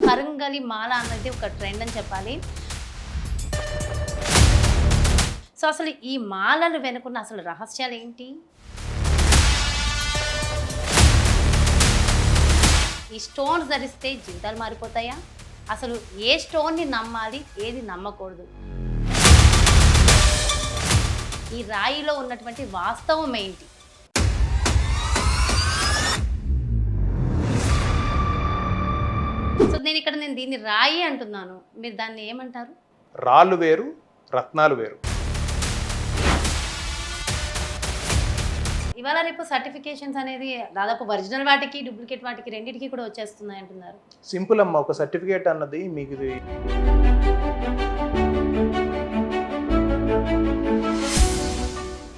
కరంగలి మాల అన్నది ఒక ట్రెండ్ అని చెప్పాలి. సో అసలు ఈ మాలలు వెనుకున్న అసలు రహస్యాలు ఏంటి? ఈ స్టోన్స్ ధరిస్తే జీవితాలు మారిపోతాయా? అసలు ఏ స్టోన్ని నమ్మాలి, ఏది నమ్మకూడదు? ఈ రాయిలో ఉన్నటువంటి వాస్తవం ఏంటి? సో నేను దీన్ని రాయి అంటున్నాను, మీరు దాన్ని ఏమంటారు? రాళ్ళు వేరు, రత్నాలు వేరు. ఇవాళ రేపు సర్టిఫికేషన్స్ అనేది దాదాపు ఒరిజినల్ వాటికి డూప్లికేట్ వాటికి రెండింటికి కూడా వచ్చేస్తున్నాయి అంటున్నారు. సింపుల్ అమ్మ, ఒక సర్టిఫికేట్ అన్నది మీకు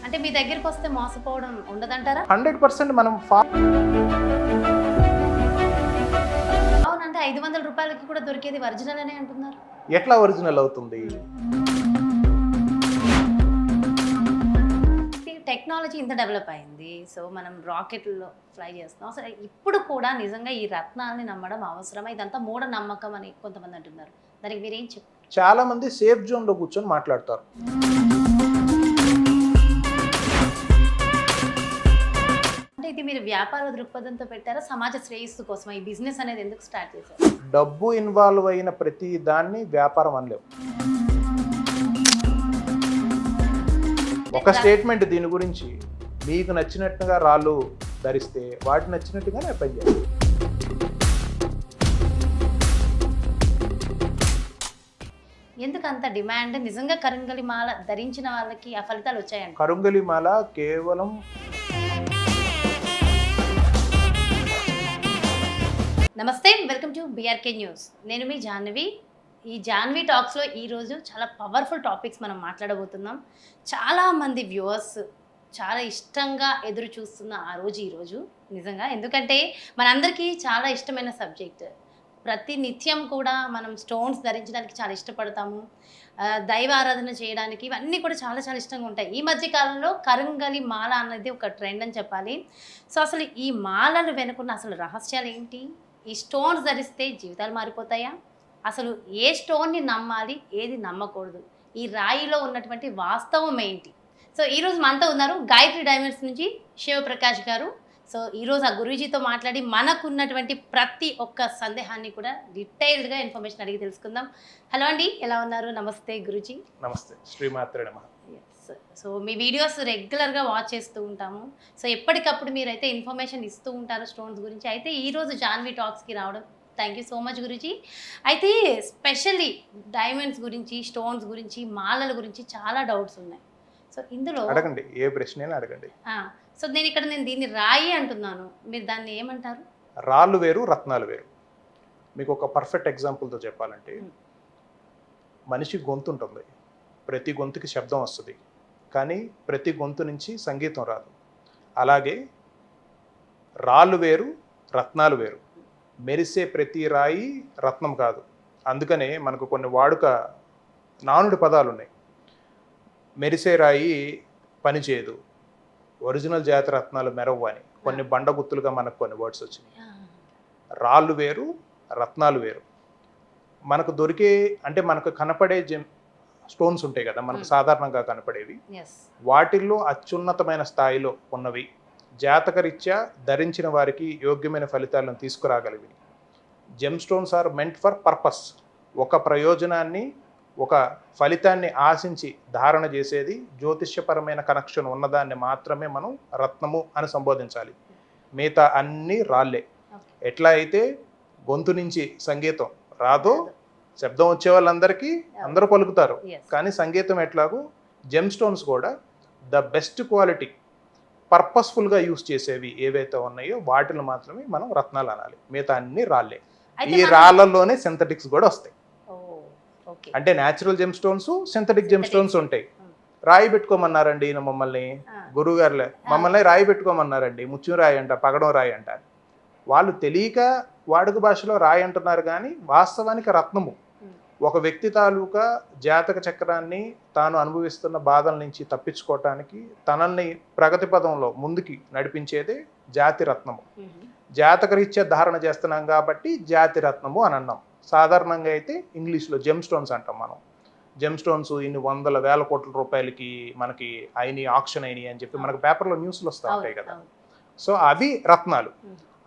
అంటే మీ దగ్గరికి వస్తే మోసపోవడం ఉండదంటారా? 100% మనం అవునంటే 500 రూపాయలకి కూడా దొరికేది ఒరిజినల్ అనే అంటున్నారు. ఎట్లా ఒరిజినల్ అవుతుంది? టెక్నాలజీ ఇంత డెవలప్ అయింది. సో మనం రాకెట్లో ఫ్లై చేస్తున్నాం. అసలు ఇప్పుడు కూడా నిజంగా ఈ రత్నాలని నమ్మడం అవసరమా? ఇదంతా మూఢ నమ్మకం అని కొంతమంది అంటున్నారు. దానికి మీరేం చెప్తారు? చాలా మంది సేఫ్ జోన్లో కూర్చొని మాట్లాడతారు. అంటే ఇది మీరు వ్యాపార దృక్పథంతో పెట్టారా, సమాజ శ్రేయస్సు కోసం ఈ బిజినెస్ అనేది ఎందుకు స్టార్ట్ చేశారు? డబ్బు ఇన్వాల్వ్ అయిన ప్రతి దాన్ని వ్యాపారం అనలేవు. ఒక స్టేట్మెంట్ దీని గురించి, మీకు నచ్చినట్టుగా రాళ్ళు ధరిస్తే వాటి నచ్చినట్టుగానే పని చేయాలి. ఎందుకు అంత డిమాండ్? నిజంగా కరంగలి మాల ధరించిన వాళ్ళకి ఆ ఫలితాలు వచ్చాయండి? కరంగలి మాల కేవలం నమస్తే, వెల్కమ్ టు బిఆర్కే న్యూస్. నేను మీ జాహ్నవి. ఈ జాహ్నవి టాక్స్లో ఈరోజు చాలా పవర్ఫుల్ టాపిక్స్ మనం మాట్లాడబోతున్నాం. చాలామంది వ్యూవర్స్ చాలా ఇష్టంగా ఎదురు చూస్తున్న ఆ రోజు ఈరోజు నిజంగా. ఎందుకంటే మనందరికీ చాలా ఇష్టమైన సబ్జెక్ట్. ప్రతి నిత్యం కూడా మనం స్టోన్స్ ధరించడానికి చాలా ఇష్టపడతాము. దైవ ఆరాధన చేయడానికి ఇవన్నీ కూడా చాలా చాలా ఇష్టంగా ఉంటాయి. ఈ మధ్య కాలంలో కరంగలి మాల అనేది ఒక ట్రెండ్ అని చెప్పాలి. సో అసలు ఈ మాలలు వెనుకున్న అసలు రహస్యాలు ఏంటి? ఈ స్టోన్స్ ధరిస్తే జీవితాలు మారిపోతాయా? అసలు ఏ స్టోన్ని నమ్మాలి, ఏది నమ్మకూడదు? ఈ రాయిలో ఉన్నటువంటి వాస్తవం ఏంటి? సో ఈరోజు మనతో ఉన్నారు గాయత్రి డైమండ్స్ నుంచి శివప్రకాష్ గారు. సో ఈరోజు ఆ గురూజీతో మాట్లాడి మనకున్నటువంటి ప్రతి ఒక్క సందేహాన్ని కూడా డీటెయిల్డ్గా ఇన్ఫర్మేషన్ అడిగి తెలుసుకుందాం. హలో అండి, ఎలా ఉన్నారు? నమస్తే గురూజీ. నమస్తే, శ్రీమాత్రే నమః. సో మీ వీడియోస్ రెగ్యులర్గా వాచ్ చేస్తూ ఉంటాము. సో ఎప్పటికప్పుడు మీరైతే ఇన్ఫర్మేషన్ ఇస్తూ ఉంటారు స్టోన్స్ గురించి. అయితే ఈరోజు జాహ్నవి టాక్స్కి రావడం thank you so much Guruji. అయితే స్పెషల్లీ డైమండ్స్ గురించి, స్టోన్స్ గురించి, మాలల గురించి చాలా డౌట్స్ ఉన్నాయి. సో ఇందులో అడగండి, ఏ ప్రశ్న అడగండి. సో నేను దీన్ని రాయి అంటున్నాను, మీరు దాన్ని ఏమంటారు? రాళ్ళు వేరు, రత్నాలు వేరు. మీకు ఒక పర్ఫెక్ట్ ఎగ్జాంపుల్తో చెప్పాలంటే, మనిషి గొంతు ఉంటుంది, ప్రతి గొంతుకి శబ్దం వస్తుంది, కానీ ప్రతి గొంతు నుంచి సంగీతం రాదు. అలాగే రాళ్ళు వేరు, రత్నాలు వేరు. మెరిసే ప్రతి రాయి రత్నం కాదు. అందుకనే మనకు కొన్ని వాడుక నానుడి పదాలు ఉన్నాయి. మెరిసే రాయి పని చేయదు, ఒరిజినల్ జాతి రత్నాలు మెరవు అని కొన్ని బండగుత్తులుగా మనకు కొన్ని వర్డ్స్ వచ్చినాయి. రాళ్ళు వేరు, రత్నాలు వేరు. మనకు దొరికే అంటే మనకు కనపడే స్టోన్స్ ఉంటాయి కదా, మనకు సాధారణంగా కనపడేవి. వాటిల్లో అత్యున్నతమైన స్థాయిలో ఉన్నవి, జాతకరీత్యా ధరించిన వారికి యోగ్యమైన ఫలితాలను తీసుకురాగలివి. Gem stones are meant for purpose. ఒక ప్రయోజనాన్ని, ఒక ఫలితాన్ని ఆశించి ధారణ చేసేది, జ్యోతిష్యపరమైన కనెక్షన్ ఉన్నదాన్ని మాత్రమే మనం రత్నము అని సంబోధించాలి. మిగతా అన్నీ రాళ్ళే. ఎట్లా అయితే గొంతు నుంచి సంగీతం రాదో, శబ్దం వచ్చే వాళ్ళందరికీ అందరూ పలుకుతారు, కానీ సంగీతం ఎట్లాగో జెమ్ స్టోన్స్ కూడా ద బెస్ట్ క్వాలిటీ పర్పస్ఫుల్గా యూజ్ చేసేవి ఏవైతే ఉన్నాయో వాటిని మాత్రమే మనం రత్నాలు అనాలి. మిగతా అన్ని రాళ్ళే. ఈ రాళ్ళల్లోనే సింథటిక్స్ కూడా వస్తాయి. అంటే natural gem stones, synthetic gem stones ఉంటాయి. రాయి పెట్టుకోమన్నారండి మమ్మల్ని, గురువు గారులే మమ్మల్ని రాయి పెట్టుకోమన్నారండి, ముత్యం రాయి అంట, పగడం రాయి అంటారు. వాళ్ళు తెలియక వాడుక భాషలో రాయి అంటున్నారు, కానీ వాస్తవానికి రత్నము. ఒక వ్యక్తి తాలూకా జాతక చక్రాన్ని, తాను అనుభవిస్తున్న బాధల నుంచి తప్పించుకోవటానికి తనని ప్రగతి పదంలో ముందుకి నడిపించేదే జాతి రత్నము. జాతకరీత్యా ధారణ చేస్తున్నాం కాబట్టి జాతి రత్నము అని అన్నాం. సాధారణంగా అయితే ఇంగ్లీష్లో జెమ్ స్టోన్స్ అంటాం మనం. జెమ్ స్టోన్స్ ఇన్ని వందల వేల కోట్ల రూపాయలకి మనకి అయినాయి, ఆక్షన్ అయినాయి అని చెప్పి మనకు పేపర్లో న్యూస్లు వస్తూ ఉంటాయి కదా. సో అవి రత్నాలు.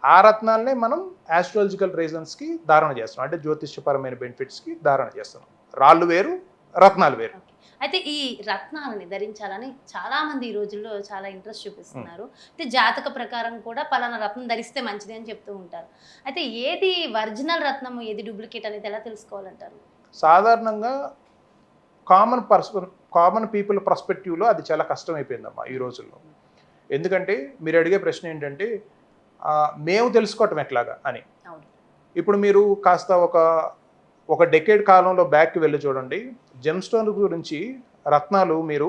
ఆ రత్నాలనే మనం ఆస్ట్రాలజికల్ రీజన్స్కి ధారణ చేస్తున్నాం, అంటే జ్యోతిష్యపరమైన బెనిఫిట్స్కి ధారణ చేస్తున్నాం. రాళ్ళు వేరు, రత్నాలు వేరు. అయితే ఈ రత్నాలని ధరించాలని చాలా మంది ఈ రోజుల్లో చాలా ఇంట్రెస్ట్ చూపిస్తున్నారు. అయితే జాతక ప్రకారం కూడా పలానా రత్నం ధరిస్తే మంచిది అని చెప్తూ ఉంటారు. అయితే ఏది ఒరిజినల్ రత్నము, ఏది డూప్లికేట్ అనేది ఎలా తెలుసుకోవాలంటారు? సాధారణంగా కామన్ పీపుల్ పర్స్పెక్టివ్లో అది చాలా కష్టం అయిపోయిందమ్మా ఈ రోజుల్లో. ఎందుకంటే మీరు అడిగే ప్రశ్న ఏంటంటే మేము తెలుసుకోవటం ఎట్లాగా అని. ఇప్పుడు మీరు కాస్త ఒక డెకేడ్ కాలంలో బ్యాక్కి వెళ్ళి చూడండి. జెమ్ స్టోన్ గురించి రత్నాలు మీరు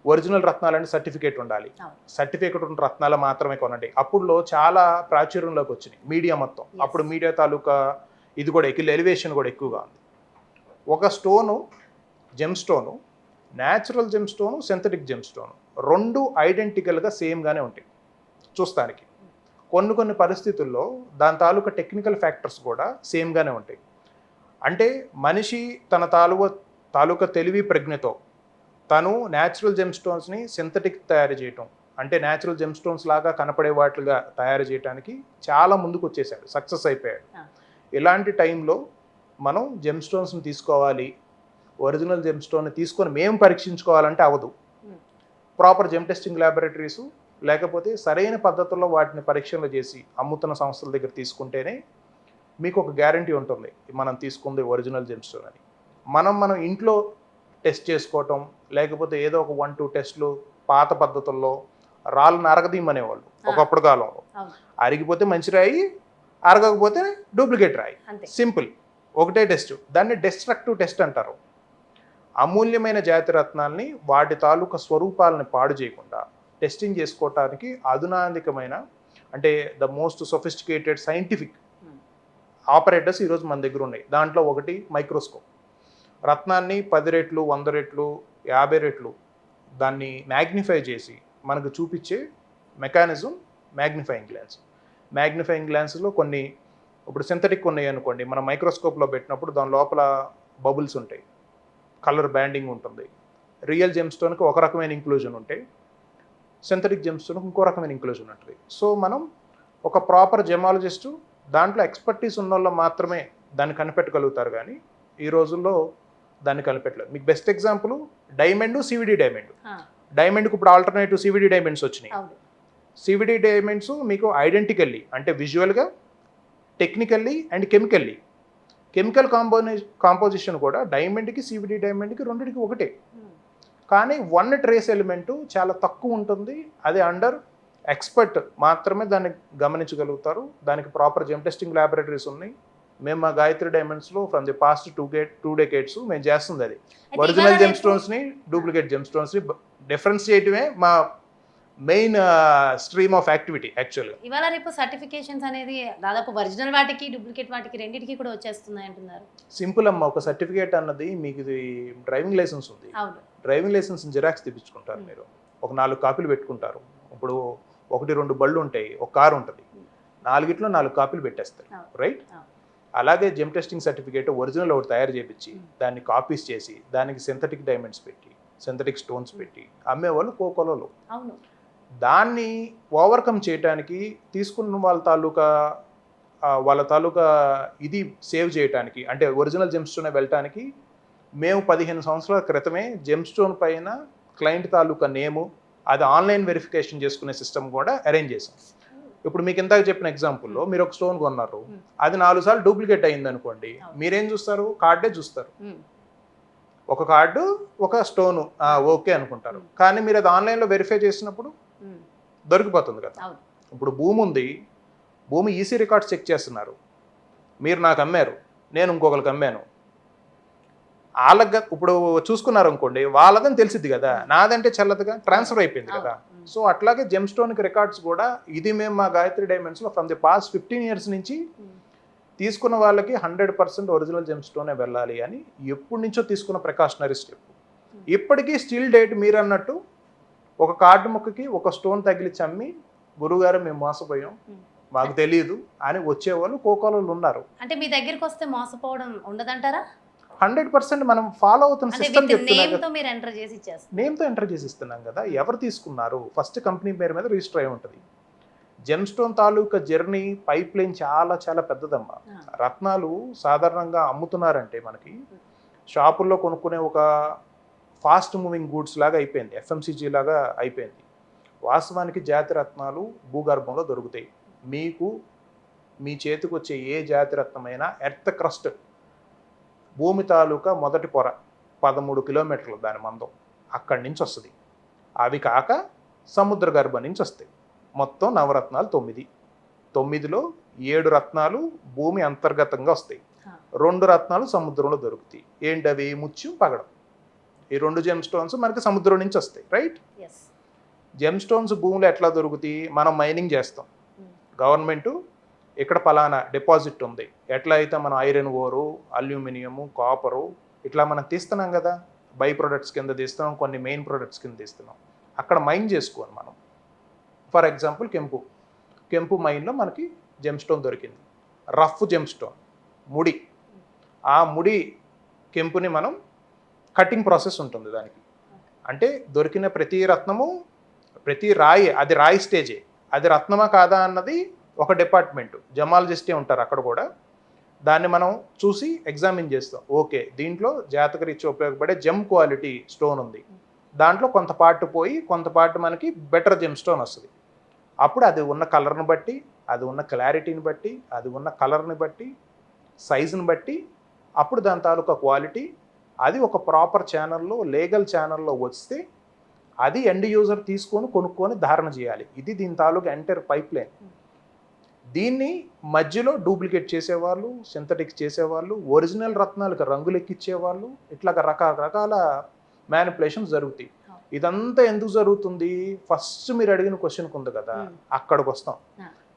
ఒరిజినల్ రత్నాలని సర్టిఫికేట్ ఉండాలి. సర్టిఫికేట్ ఉన్న రత్నాలు మాత్రమే కొనండి. అప్పుడులో చాలా ప్రాచుర్యంలోకి వచ్చినాయి మీడియా మొత్తం. అప్పుడు మీడియా తాలూకా ఇది కూడా ఎలివేషన్ కూడా ఎక్కువగా ఉంది. ఒక stone, gem stone, natural gem stone, synthetic gem stone రెండు ఐడెంటికల్గా సేమ్గానే ఉంటాయి చూస్తానికి. కొన్ని పరిస్థితుల్లో దాని తాలూకా టెక్నికల్ ఫ్యాక్టర్స్ కూడా సేమ్గానే ఉంటాయి. అంటే మనిషి తన తాలూకా తెలివి ప్రజ్ఞతో తను న్యాచురల్ జెమ్ స్టోన్స్ని సింథటిక్ తయారు చేయటం, అంటే న్యాచురల్ జెమ్ స్టోన్స్ లాగా కనపడే వాటిగా తయారు చేయడానికి చాలా ముందుకు వచ్చేసాడు, సక్సెస్ అయిపోయాడు. ఇలాంటి టైంలో మనం జెమ్ స్టోన్స్ని తీసుకోవాలి, ఒరిజినల్ జెమ్ స్టోన్ని తీసుకొని మేము పరీక్షించుకోవాలంటే అవ్వదు. ప్రాపర్ జెమ్ టెస్టింగ్ ల్యాబొరేటరీస్ లేకపోతే సరైన పద్ధతుల్లో వాటిని పరీక్షలు చేసి అమ్ముతున్న సంస్థల దగ్గర తీసుకుంటేనే మీకు ఒక గ్యారంటీ ఉంటుంది మనం తీసుకుంది ఒరిజినల్ జెమ్ స్టోన్ అని. మనం ఇంట్లో టెస్ట్ చేసుకోవటం, లేకపోతే ఏదో ఒక 1-2 టెస్ట్లు పాత పద్ధతుల్లో రాళ్ళను అరగదీయమనేవాళ్ళు ఒకప్పుడు కాలంలో. అరిగిపోతే మంచి రాయి, అరగకపోతే డూప్లికేట్ రాయి, సింపుల్, ఒకటే టెస్ట్. దాన్ని డెస్ట్రక్టివ్ టెస్ట్ అంటారు. అమూల్యమైన జాతి రత్నాల్ని వాటి తాలూకా స్వరూపాలని పాడు చేయకుండా టెస్టింగ్ చేసుకోవటానికి అధునాధికమైన, అంటే the most sophisticated scientific operators ఈరోజు మన దగ్గర ఉన్నాయి. దాంట్లో ఒకటి మైక్రోస్కోప్. రత్నాన్ని 10 రెట్లు, 100 రెట్లు, 50 రెట్లు దాన్ని మ్యాగ్నిఫై చేసి మనకు చూపించే మెకానిజం మ్యాగ్నిఫైయింగ్ గ్లాన్స్. మ్యాగ్నిఫైయింగ్ గ్లాన్స్లో కొన్ని ఇప్పుడు సింథటిక్ ఉన్నాయి అనుకోండి, మనం మైక్రోస్కోప్లో పెట్టినప్పుడు దాని లోపల బబుల్స్ ఉంటాయి, కలర్ బ్యాండింగ్ ఉంటుంది. రియల్ జెమ్ స్టోన్కి ఒక రకమైన ఇంక్లూజన్ ఉంటాయి, సింథటిక్ జెమ్ స్టోన్కి ఇంకో రకమైన ఇంక్లూజన్ ఉంటుంది. సో మనం ఒక ప్రాపర్ జెమాలజిస్టు, దాంట్లో ఎక్స్పర్టీస్ ఉన్న వాళ్ళు మాత్రమే దాన్ని కనిపెట్టగలుగుతారు, కానీ ఈ రోజుల్లో దాన్ని కనిపెట్టలేదు. మీకు best example diamond, CVD diamond. డైమండ్కి ఇప్పుడు ఆల్టర్నేటివ్ సివిడి డైమండ్స్ వచ్చినాయి. సివిడి డైమండ్స్ మీకు ఐడెంటికల్లీ, అంటే విజువల్గా, technically and chemically, chemical composition కూడా డైమండ్కి, సివిడి డైమండ్కి రెండింటికి ఒకటే. కానీ వన్ ట్రేస్ ఎలిమెంటు చాలా తక్కువ ఉంటుంది. అది అండర్ ఎక్స్పర్ట్ మాత్రమే దాన్ని గమనించగలుగుతారు. దానికి ప్రాపర్ జెమ్ టెస్టింగ్ ల్యాబొరేటరీస్ ఉన్నాయి. మేము మా గాయత్రి డైమండ్స్లో ఫ్రమ్ ది పాస్ట్ 2 డెకేడ్స్ మేము చేస్తుంది అది. ఒరిజినల్ జెమ్ స్టోన్స్ని, డూప్లికేట్ జెమ్ స్టోన్స్ని డిఫరెన్స్ చేయటమే మా మెయిన్ స్ట్రీమ్ ఆఫ్ యాక్టివిటీ యాక్చువల్గా. ఇవాళ రేపు సర్టిఫికేషన్స్ అనేది దాదాపు ఒరిజినల్ వాటికి, డూప్లికేట్ వాటికి రెండింటికి కూడా వచ్చేస్తున్నాయి అంటున్నారు. సింపుల్ అమ్మ, ఒక సర్టిఫికేట్ అన్నది మీకు డ్రైవింగ్ లైసెన్స్ ఉంది, డ్రైవింగ్ లైసెన్స్ జిరాక్స్ తెప్పించుకుంటారు మీరు, ఒక 4 కాపీలు పెట్టుకుంటారు. ఇప్పుడు 1-2 బళ్ళు ఉంటాయి, ఒక కారు ఉంటుంది, 4గిట్లో 4 కాపీలు పెట్టేస్తారు, రైట్? అలాగే జెమ్ టెస్టింగ్ సర్టిఫికేట్ ఒరిజినల్ ఒకటి తయారు చేయించి దాన్ని కాపీస్ చేసి దానికి సింథటిక్ డైమండ్స్ పెట్టి, సింథటిక్ స్టోన్స్ పెట్టి అమ్మేవాళ్ళు కోకోలలో. దాన్ని ఓవర్కమ్ చేయడానికి తీసుకున్న వాళ్ళ తాలూకా ఇది సేవ్ చేయడానికి, అంటే ఒరిజినల్ జెమ్ స్టోన్ వెళ్ళటానికి మేము 15 సంవత్సరాల క్రితమే జెమ్ స్టోన్ పైన క్లయింట్ తాలూకా నేము, అది ఆన్లైన్ వెరిఫికేషన్ చేసుకునే సిస్టమ్ కూడా అరేంజ్ చేసాం. ఇప్పుడు మీకు ఇందాక చెప్పిన ఎగ్జాంపుల్లో మీరు ఒక స్టోన్ కొన్నారు, అది 4 సార్లు డూప్లికేట్ అయింది అనుకోండి, మీరేం చూస్తారు? కార్డే చూస్తారు. ఒక కార్డు, ఒక స్టోను, ఓకే అనుకుంటారు. కానీ మీరు అది ఆన్లైన్లో వెరిఫై చేసినప్పుడు దొరికిపోతుంది కదా. ఇప్పుడు భూమి ఉంది, భూమి ఈసీ రికార్డ్స్ చెక్ చేస్తున్నారు, మీరు నాకు అమ్మారు, నేను ఇంకొకరికి అమ్మాను, వాళ్ళకి ఇప్పుడు చూసుకున్నారు అనుకోండి, వాళ్ళదని తెలిసిద్ది కదా, నాదంటే చల్లదుగా ట్రాన్స్ఫర్ అయిపోయింది కదా. సో అట్లాగే జెమ్ స్టోన్కి రికార్డ్స్ కూడా ఇది మేము మా గాయత్రి డైమండ్స్లో ఫ్రమ్ ది పాస్ట్ 15 years నుంచి తీసుకున్న వాళ్ళకి 100% ఒరిజినల్ జెమ్ స్టోనే వెళ్ళాలి అని ఎప్పటి నుంచో తీసుకున్న ప్రికాషనరీ స్టెప్. ఇప్పటికీ స్టిల్ డేట్ మీరు అన్నట్టు ఒక కార్డు ముక్కకి ఒక స్టోన్ తగిలించి అమ్మి, గురువుగారు మేము మోసపోయాం, మాకు తెలియదు అని వచ్చేవాళ్ళు కోకోలలో ఉన్నారు. అంటే మీ దగ్గరికి వస్తే మోసపోవడం ఉండదంటారా? 100% మనం ఫాలో అవుతున్న అంటే సిస్టమ్ విత్ చెప్తున్నా నేమ్ కదా. తో మీరు ఎంటర్ చేసి ఇచ్చేస్తారు. నేమ్తో ఎంటర్ చేసి ఇస్తున్నాం కదా. ఎవరు తీసుకున్నారు ఫస్ట్ కంపెనీ పేరు మీద రిజిస్టర్ అయి ఉంటుంది. జెమ్ స్టోన్ తాలూకా జర్నీ పైప్ లైన్ చాలా చాలా పెద్దదమ్మా. రత్నాలు సాధారణంగా అమ్ముతున్నారంటే మనకి షాపుల్లో కొనుక్కునే ఒక ఫాస్ట్ మూవింగ్ గూడ్స్ లాగా అయిపోయింది, ఎఫ్ఎంసీజీ లాగా అయిపోయింది. వాస్తవానికి జాతి రత్నాలు భూగర్భంలో దొరుకుతాయి. మీకు మీ చేతికి వచ్చే ఏ జాతి రత్నమైనా ఎర్త్ క్రస్ట్, భూమి తాలూకా మొదటి పొర 13 కిలోమీటర్లు దాని మందం అక్కడి నుంచి వస్తుంది. అవి కాక సముద్ర గర్భం నుంచి వస్తాయి. మొత్తం నవరత్నాలు 9. 9లో 7 రత్నాలు భూమి అంతర్గతంగా వస్తాయి, 2 రత్నాలు సముద్రంలో దొరుకుతాయి. ఏంటవి? ముత్యం, పగడం. ఈ 2 జెమ్ స్టోన్స్ మనకి సముద్రం నుంచి వస్తాయి, రైట్? జెమ్ స్టోన్స్ భూమిలో ఎట్లా దొరుకుతాయి? మనం మైనింగ్ చేస్తాం. గవర్నమెంట్ ఇక్కడ పలానా డిపాజిట్ ఉంది, ఎట్లా అయితే మనం ఐరన్ ఓరు, అల్యూమినియము, కాపరు ఇట్లా మనం తీస్తున్నాం కదా, బై ప్రొడక్ట్స్ కింద తీస్తున్నాం, కొన్ని మెయిన్ ప్రొడక్ట్స్ కింద తీస్తున్నాం. అక్కడ మైన్ చేసుకోవాలి మనం. ఫర్ ఎగ్జాంపుల్ కెంపు మైన్లో మనకి జెమ్ స్టోన్ దొరికింది, రఫ్ జెమ్ స్టోన్, ముడి. ఆ ముడి కెంపుని మనం కటింగ్ ప్రాసెస్ ఉంటుంది దానికి. అంటే దొరికిన ప్రతి రత్నము, ప్రతి రాయి, అది రాయి స్టేజే, అది రత్నమా కాదా అన్నది ఒక డిపార్ట్మెంట్, జమాలజిస్టే ఉంటారు అక్కడ కూడా. దాన్ని మనం చూసి ఎగ్జామిన్ చేస్తాం. ఓకే, దీంట్లో జాతకరీత్యా ఉపయోగపడే జెమ్ క్వాలిటీ స్టోన్ ఉంది, దాంట్లో కొంత పార్ట్ పోయి కొంత పార్ట్ మనకి బెటర్ జెమ్ స్టోన్ వస్తుంది. అప్పుడు అది ఉన్న కలర్ని బట్టి, అది ఉన్న క్లారిటీని బట్టి, అది ఉన్న కలర్ని బట్టి, సైజుని బట్టి అప్పుడు దాని తాలూకా క్వాలిటీ అది ఒక ప్రాపర్ ఛానల్లో, లీగల్ ఛానల్లో వస్తే అది ఎండ్ యూజర్ తీసుకొని కొనుక్కొని ధారణ చేయాలి. ఇది దీని తాలూకా ఎంటైర్ పైప్ లైన్. దీన్ని మధ్యలో డూప్లికేట్ చేసేవాళ్ళు, సింథటిక్స్ చేసేవాళ్ళు, ఒరిజినల్ రత్నాలకు రంగులు ఎక్కించేవాళ్ళు, ఇట్లా రకరకాల మ్యానిపులేషన్స్ జరుగుతాయి. ఇదంతా ఎందుకు జరుగుతుంది? ఫస్ట్ మీరు అడిగిన క్వశ్చన్కి ఉంది కదా, అక్కడికి వస్తాం.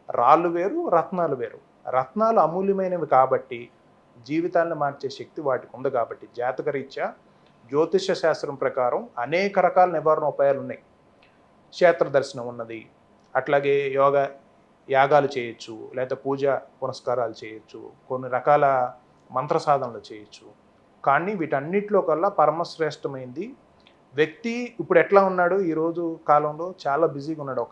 రాళ్ళు వేరు, రత్నాలు వేరు. రత్నాలు అమూల్యమైనవి కాబట్టి, జీవితాలను మార్చే శక్తి వాటికి ఉంది కాబట్టి, జాతకరీత్యా జ్యోతిష శాస్త్రం ప్రకారం అనేక రకాల నివారణ ఉపాయాలు ఉన్నాయి. క్షేత్ర దర్శనం ఉన్నది, అట్లాగే యాగాలు చేయొచ్చు, లేదా పూజ పునస్కారాలు చేయొచ్చు, కొన్ని రకాల మంత్ర సాధనలు చేయొచ్చు. కానీ వీటన్నిటిలో కల్లా పరమశ్రేష్టమైంది వ్యక్తి ఇప్పుడు ఎట్లా ఉన్నాడు, ఈరోజు కాలంలో చాలా బిజీగా ఉన్నాడు.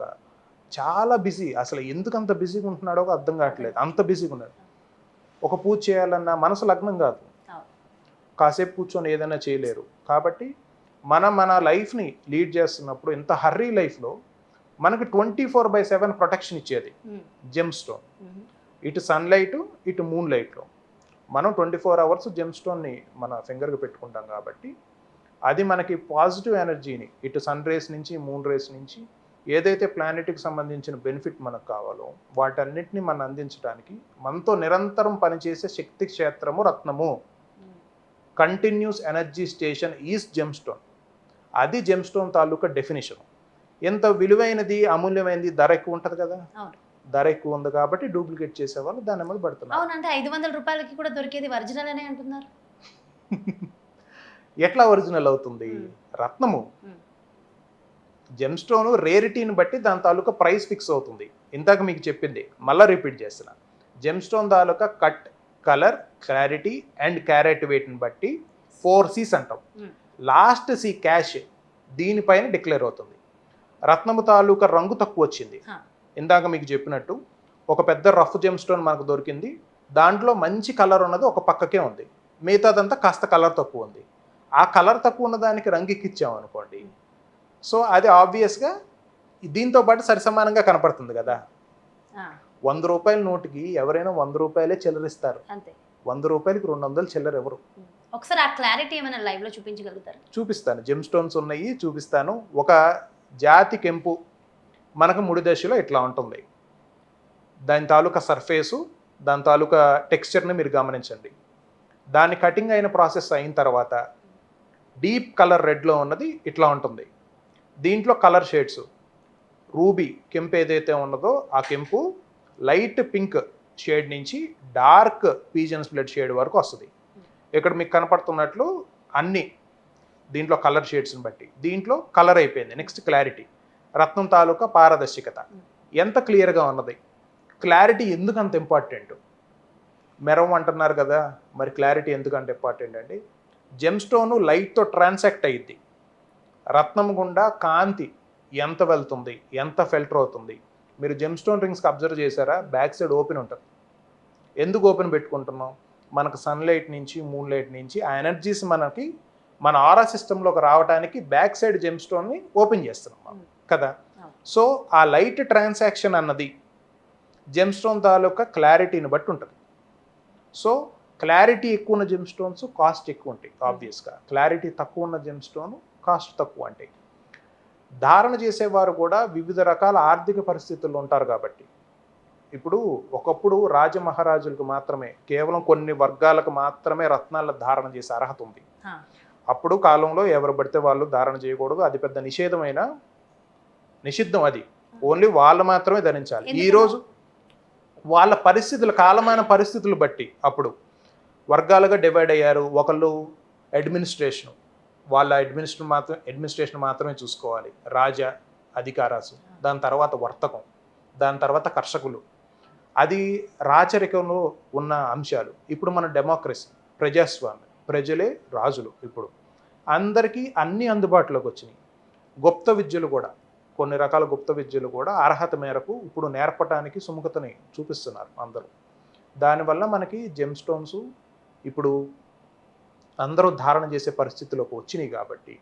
చాలా బిజీ, అసలు ఎందుకు అంత బిజీగా ఉంటున్నాడో అర్థం కావట్లేదు, అంత బిజీగా ఉన్నాడు. ఒక పూజ చేయాలన్నా మనసు లగ్నం కాదు, కాసేపు కూర్చొని ఏదైనా చేయలేరు. కాబట్టి మన లైఫ్ని లీడ్ చేస్తున్నప్పుడు ఇంత హర్రీ లైఫ్లో మనకి 24/7 ప్రొటెక్షన్ ఇచ్చేది జెమ్ స్టోన్. ఇటు సన్లైట్, ఇటు మూన్ లైట్లో మనం 24 అవర్స్ జెమ్ స్టోన్ని మన ఫింగర్కి పెట్టుకుంటాం కాబట్టి అది మనకి పాజిటివ్ ఎనర్జీని ఇటు సన్ రేస్ నుంచి, మూన్ రేస్ నుంచి ఏదైతే ప్లానెట్కి సంబంధించిన బెనిఫిట్ మనకు కావాలో వాటన్నిటిని మనం అందించడానికి మనతో నిరంతరం పనిచేసే శక్తి క్షేత్రము రత్నము, continuous energy station is gem stone. అది జెమ్ స్టోన్ తాలూకా డెఫినేషన్. ఎంత విలువైనది, అమూల్యమైనది, ధర ఎక్కువ ఉంటుంది కదా, ధర ఎక్కువ ఉంది కాబట్టి డూప్లికేట్ చేసేవాళ్ళు దాని మీద పడుతున్నారు. అవునంటే 500 రూపాయలకి కూడా దొరికేది ఒరిజినల్ అనే అంటున్నారు. ఎట్లా ఒరిజినల్ అవుతుంది? రత్నము జెమ్ స్టోన్ రేరిటీని బట్టి దాని తాలూకా ప్రైస్ ఫిక్స్ అవుతుంది. ఇందాక మీకు చెప్పింది మళ్ళీ రిపీట్ చేస్తున్నా. జెమ్ స్టోన్ తాలూకా cut, colour, clarity and carat వెయిట్ని బట్టి 4 C's అంటాం. లాస్ట్ C క్యాష్ దీనిపైన డిక్లేర్ అవుతుంది. రత్నము తాలూకా రంగు తక్కువ వచ్చింది, ఇందాక మీకు చెప్పినట్టు ఒక పెద్ద రఫ్ జెమ్ స్టోన్ మనకు దొరికింది, దాంట్లో మంచి కలర్ ఉన్నది ఒక పక్కకే ఉంది, మిగతాదంతా కాస్త కలర్ తక్కువ ఉంది. ఆ కలర్ తక్కువ ఉన్న దానికి రంగు ఎక్కిచ్చాం అనుకోండి, సో అది ఆబ్వియస్గా దీంతో పాటు సరిసమానంగా కనపడుతుంది కదా. 100 రూపాయల నోటుకి ఎవరైనా 100 రూపాయలే చిల్లరిస్తారు, 100 రూపాయలకి 200 చిల్లర ఎవరు? ఒకసారి ఆ క్లారిటీ ఏమైనా లైవ్లో చూపించగలుగుతారు? చూపిస్తాను, జెమ్ స్టోన్స్ ఉన్నాయి, చూపిస్తాను. ఒక జాతి కెంపు మనకు 3 దశలో ఇట్లా ఉంటుంది. దాని తాలూకా సర్ఫేసు, దాని తాలూకా టెక్స్చర్ని మీరు గమనించండి. దాని కటింగ్ అయిన ప్రాసెస్ అయిన తర్వాత డీప్ కలర్ రెడ్లో ఉన్నది ఇట్లా ఉంటుంది. దీంట్లో కలర్ షేడ్స్, రూబీ కెంపు ఏదైతే ఉన్నదో ఆ కెంపు లైట్ పింక్ షేడ్ నుంచి డార్క్ పీజన్ స్ప్లిట్ షేడ్ వరకు వస్తుంది. ఇక్కడ మీకు కనపడుతున్నట్లు అన్ని దీంట్లో కలర్ షేడ్స్ని బట్టి దీంట్లో కలర్ అయిపోయింది. నెక్స్ట్ క్లారిటీ, రత్నం తాలూకా పారదర్శకత ఎంత క్లియర్గా ఉన్నది. క్లారిటీ ఎందుకు అంత ఇంపార్టెంట్? మెరం అంటున్నారు కదా, మరి క్లారిటీ ఎందుకు అంత ఇంపార్టెంట్ అండి? జెమ్ స్టోను లైట్తో ట్రాన్సాక్ట్ అయ్యిద్ది. రత్నం గుండా కాంతి ఎంత వెళ్తుంది, ఎంత ఫిల్టర్ అవుతుంది. మీరు జెమ్ స్టోన్ రింగ్స్కి అబ్జర్వ్ చేశారా? బ్యాక్ సైడ్ ఓపెన్ ఉంటుంది. ఎందుకు ఓపెన్ పెట్టుకుంటున్నాం? మనకు సన్లైట్ నుంచి, మూన్ లైట్ నుంచి ఆ ఎనర్జీస్ మనకి మన ఆరా సిస్టంలోకి రావడానికి బ్యాక్ సైడ్ జెమ్ స్టోన్ని ఓపెన్ చేస్తున్నాం మనం కదా. సో ఆ లైట్ ట్రాన్సాక్షన్ అన్నది జెమ్ స్టోన్ తాలూకా క్లారిటీని బట్టి ఉంటుంది. సో క్లారిటీ ఎక్కువ ఉన్న జెమ్ స్టోన్స్ కాస్ట్ ఎక్కువ ఉంటాయి ఆబ్వియస్గా. క్లారిటీ తక్కువ ఉన్న జెమ్ స్టోన్ కాస్ట్ తక్కువ ఉంటాయి. ధారణ చేసేవారు కూడా వివిధ రకాల ఆర్థిక పరిస్థితుల్లో ఉంటారు కాబట్టి, ఇప్పుడు ఒకప్పుడు రాజమహారాజులకు మాత్రమే, కేవలం కొన్ని వర్గాలకు మాత్రమే రత్నాల ధారణ చేసే అర్హత ఉంది. అప్పుడు కాలంలో ఎవరు పడితే వాళ్ళు ధారణ చేయకూడదు, అది పెద్ద నిషిద్ధం, అది ఓన్లీ వాళ్ళు మాత్రమే ధరించాలి. ఈరోజు వాళ్ళ పరిస్థితులు, కాలమైన పరిస్థితులు బట్టి అప్పుడు వర్గాలుగా డివైడ్ అయ్యారు. ఒకళ్ళు అడ్మినిస్ట్రేషన్, వాళ్ళ అడ్మినిస్ట్రేషన్ మాత్రమే చూసుకోవాలి, రాజా అధికారాసు, దాని తర్వాత వర్తకం, దాని తర్వాత కర్షకులు. అది రాచరికంలో ఉన్న అంశాలు. ఇప్పుడు మన డెమోక్రసీ, ప్రజాస్వామ్యం, ప్రజలే రాజులు. ఇప్పుడు అందరికీ అన్నీ అందుబాటులోకి వచ్చినాయి. గుప్త విద్యలు కూడా, కొన్ని రకాల గుప్త విద్యలు కూడా అర్హత మేరకు ఇప్పుడు నేర్పడానికి సుముఖతని చూపిస్తున్నారు అందరూ. దానివల్ల మనకి జెమ్ స్టోన్స్ ఇప్పుడు అందరూ ధారణ చేసే పరిస్థితిలోకి వచ్చినాయి. కాబట్టి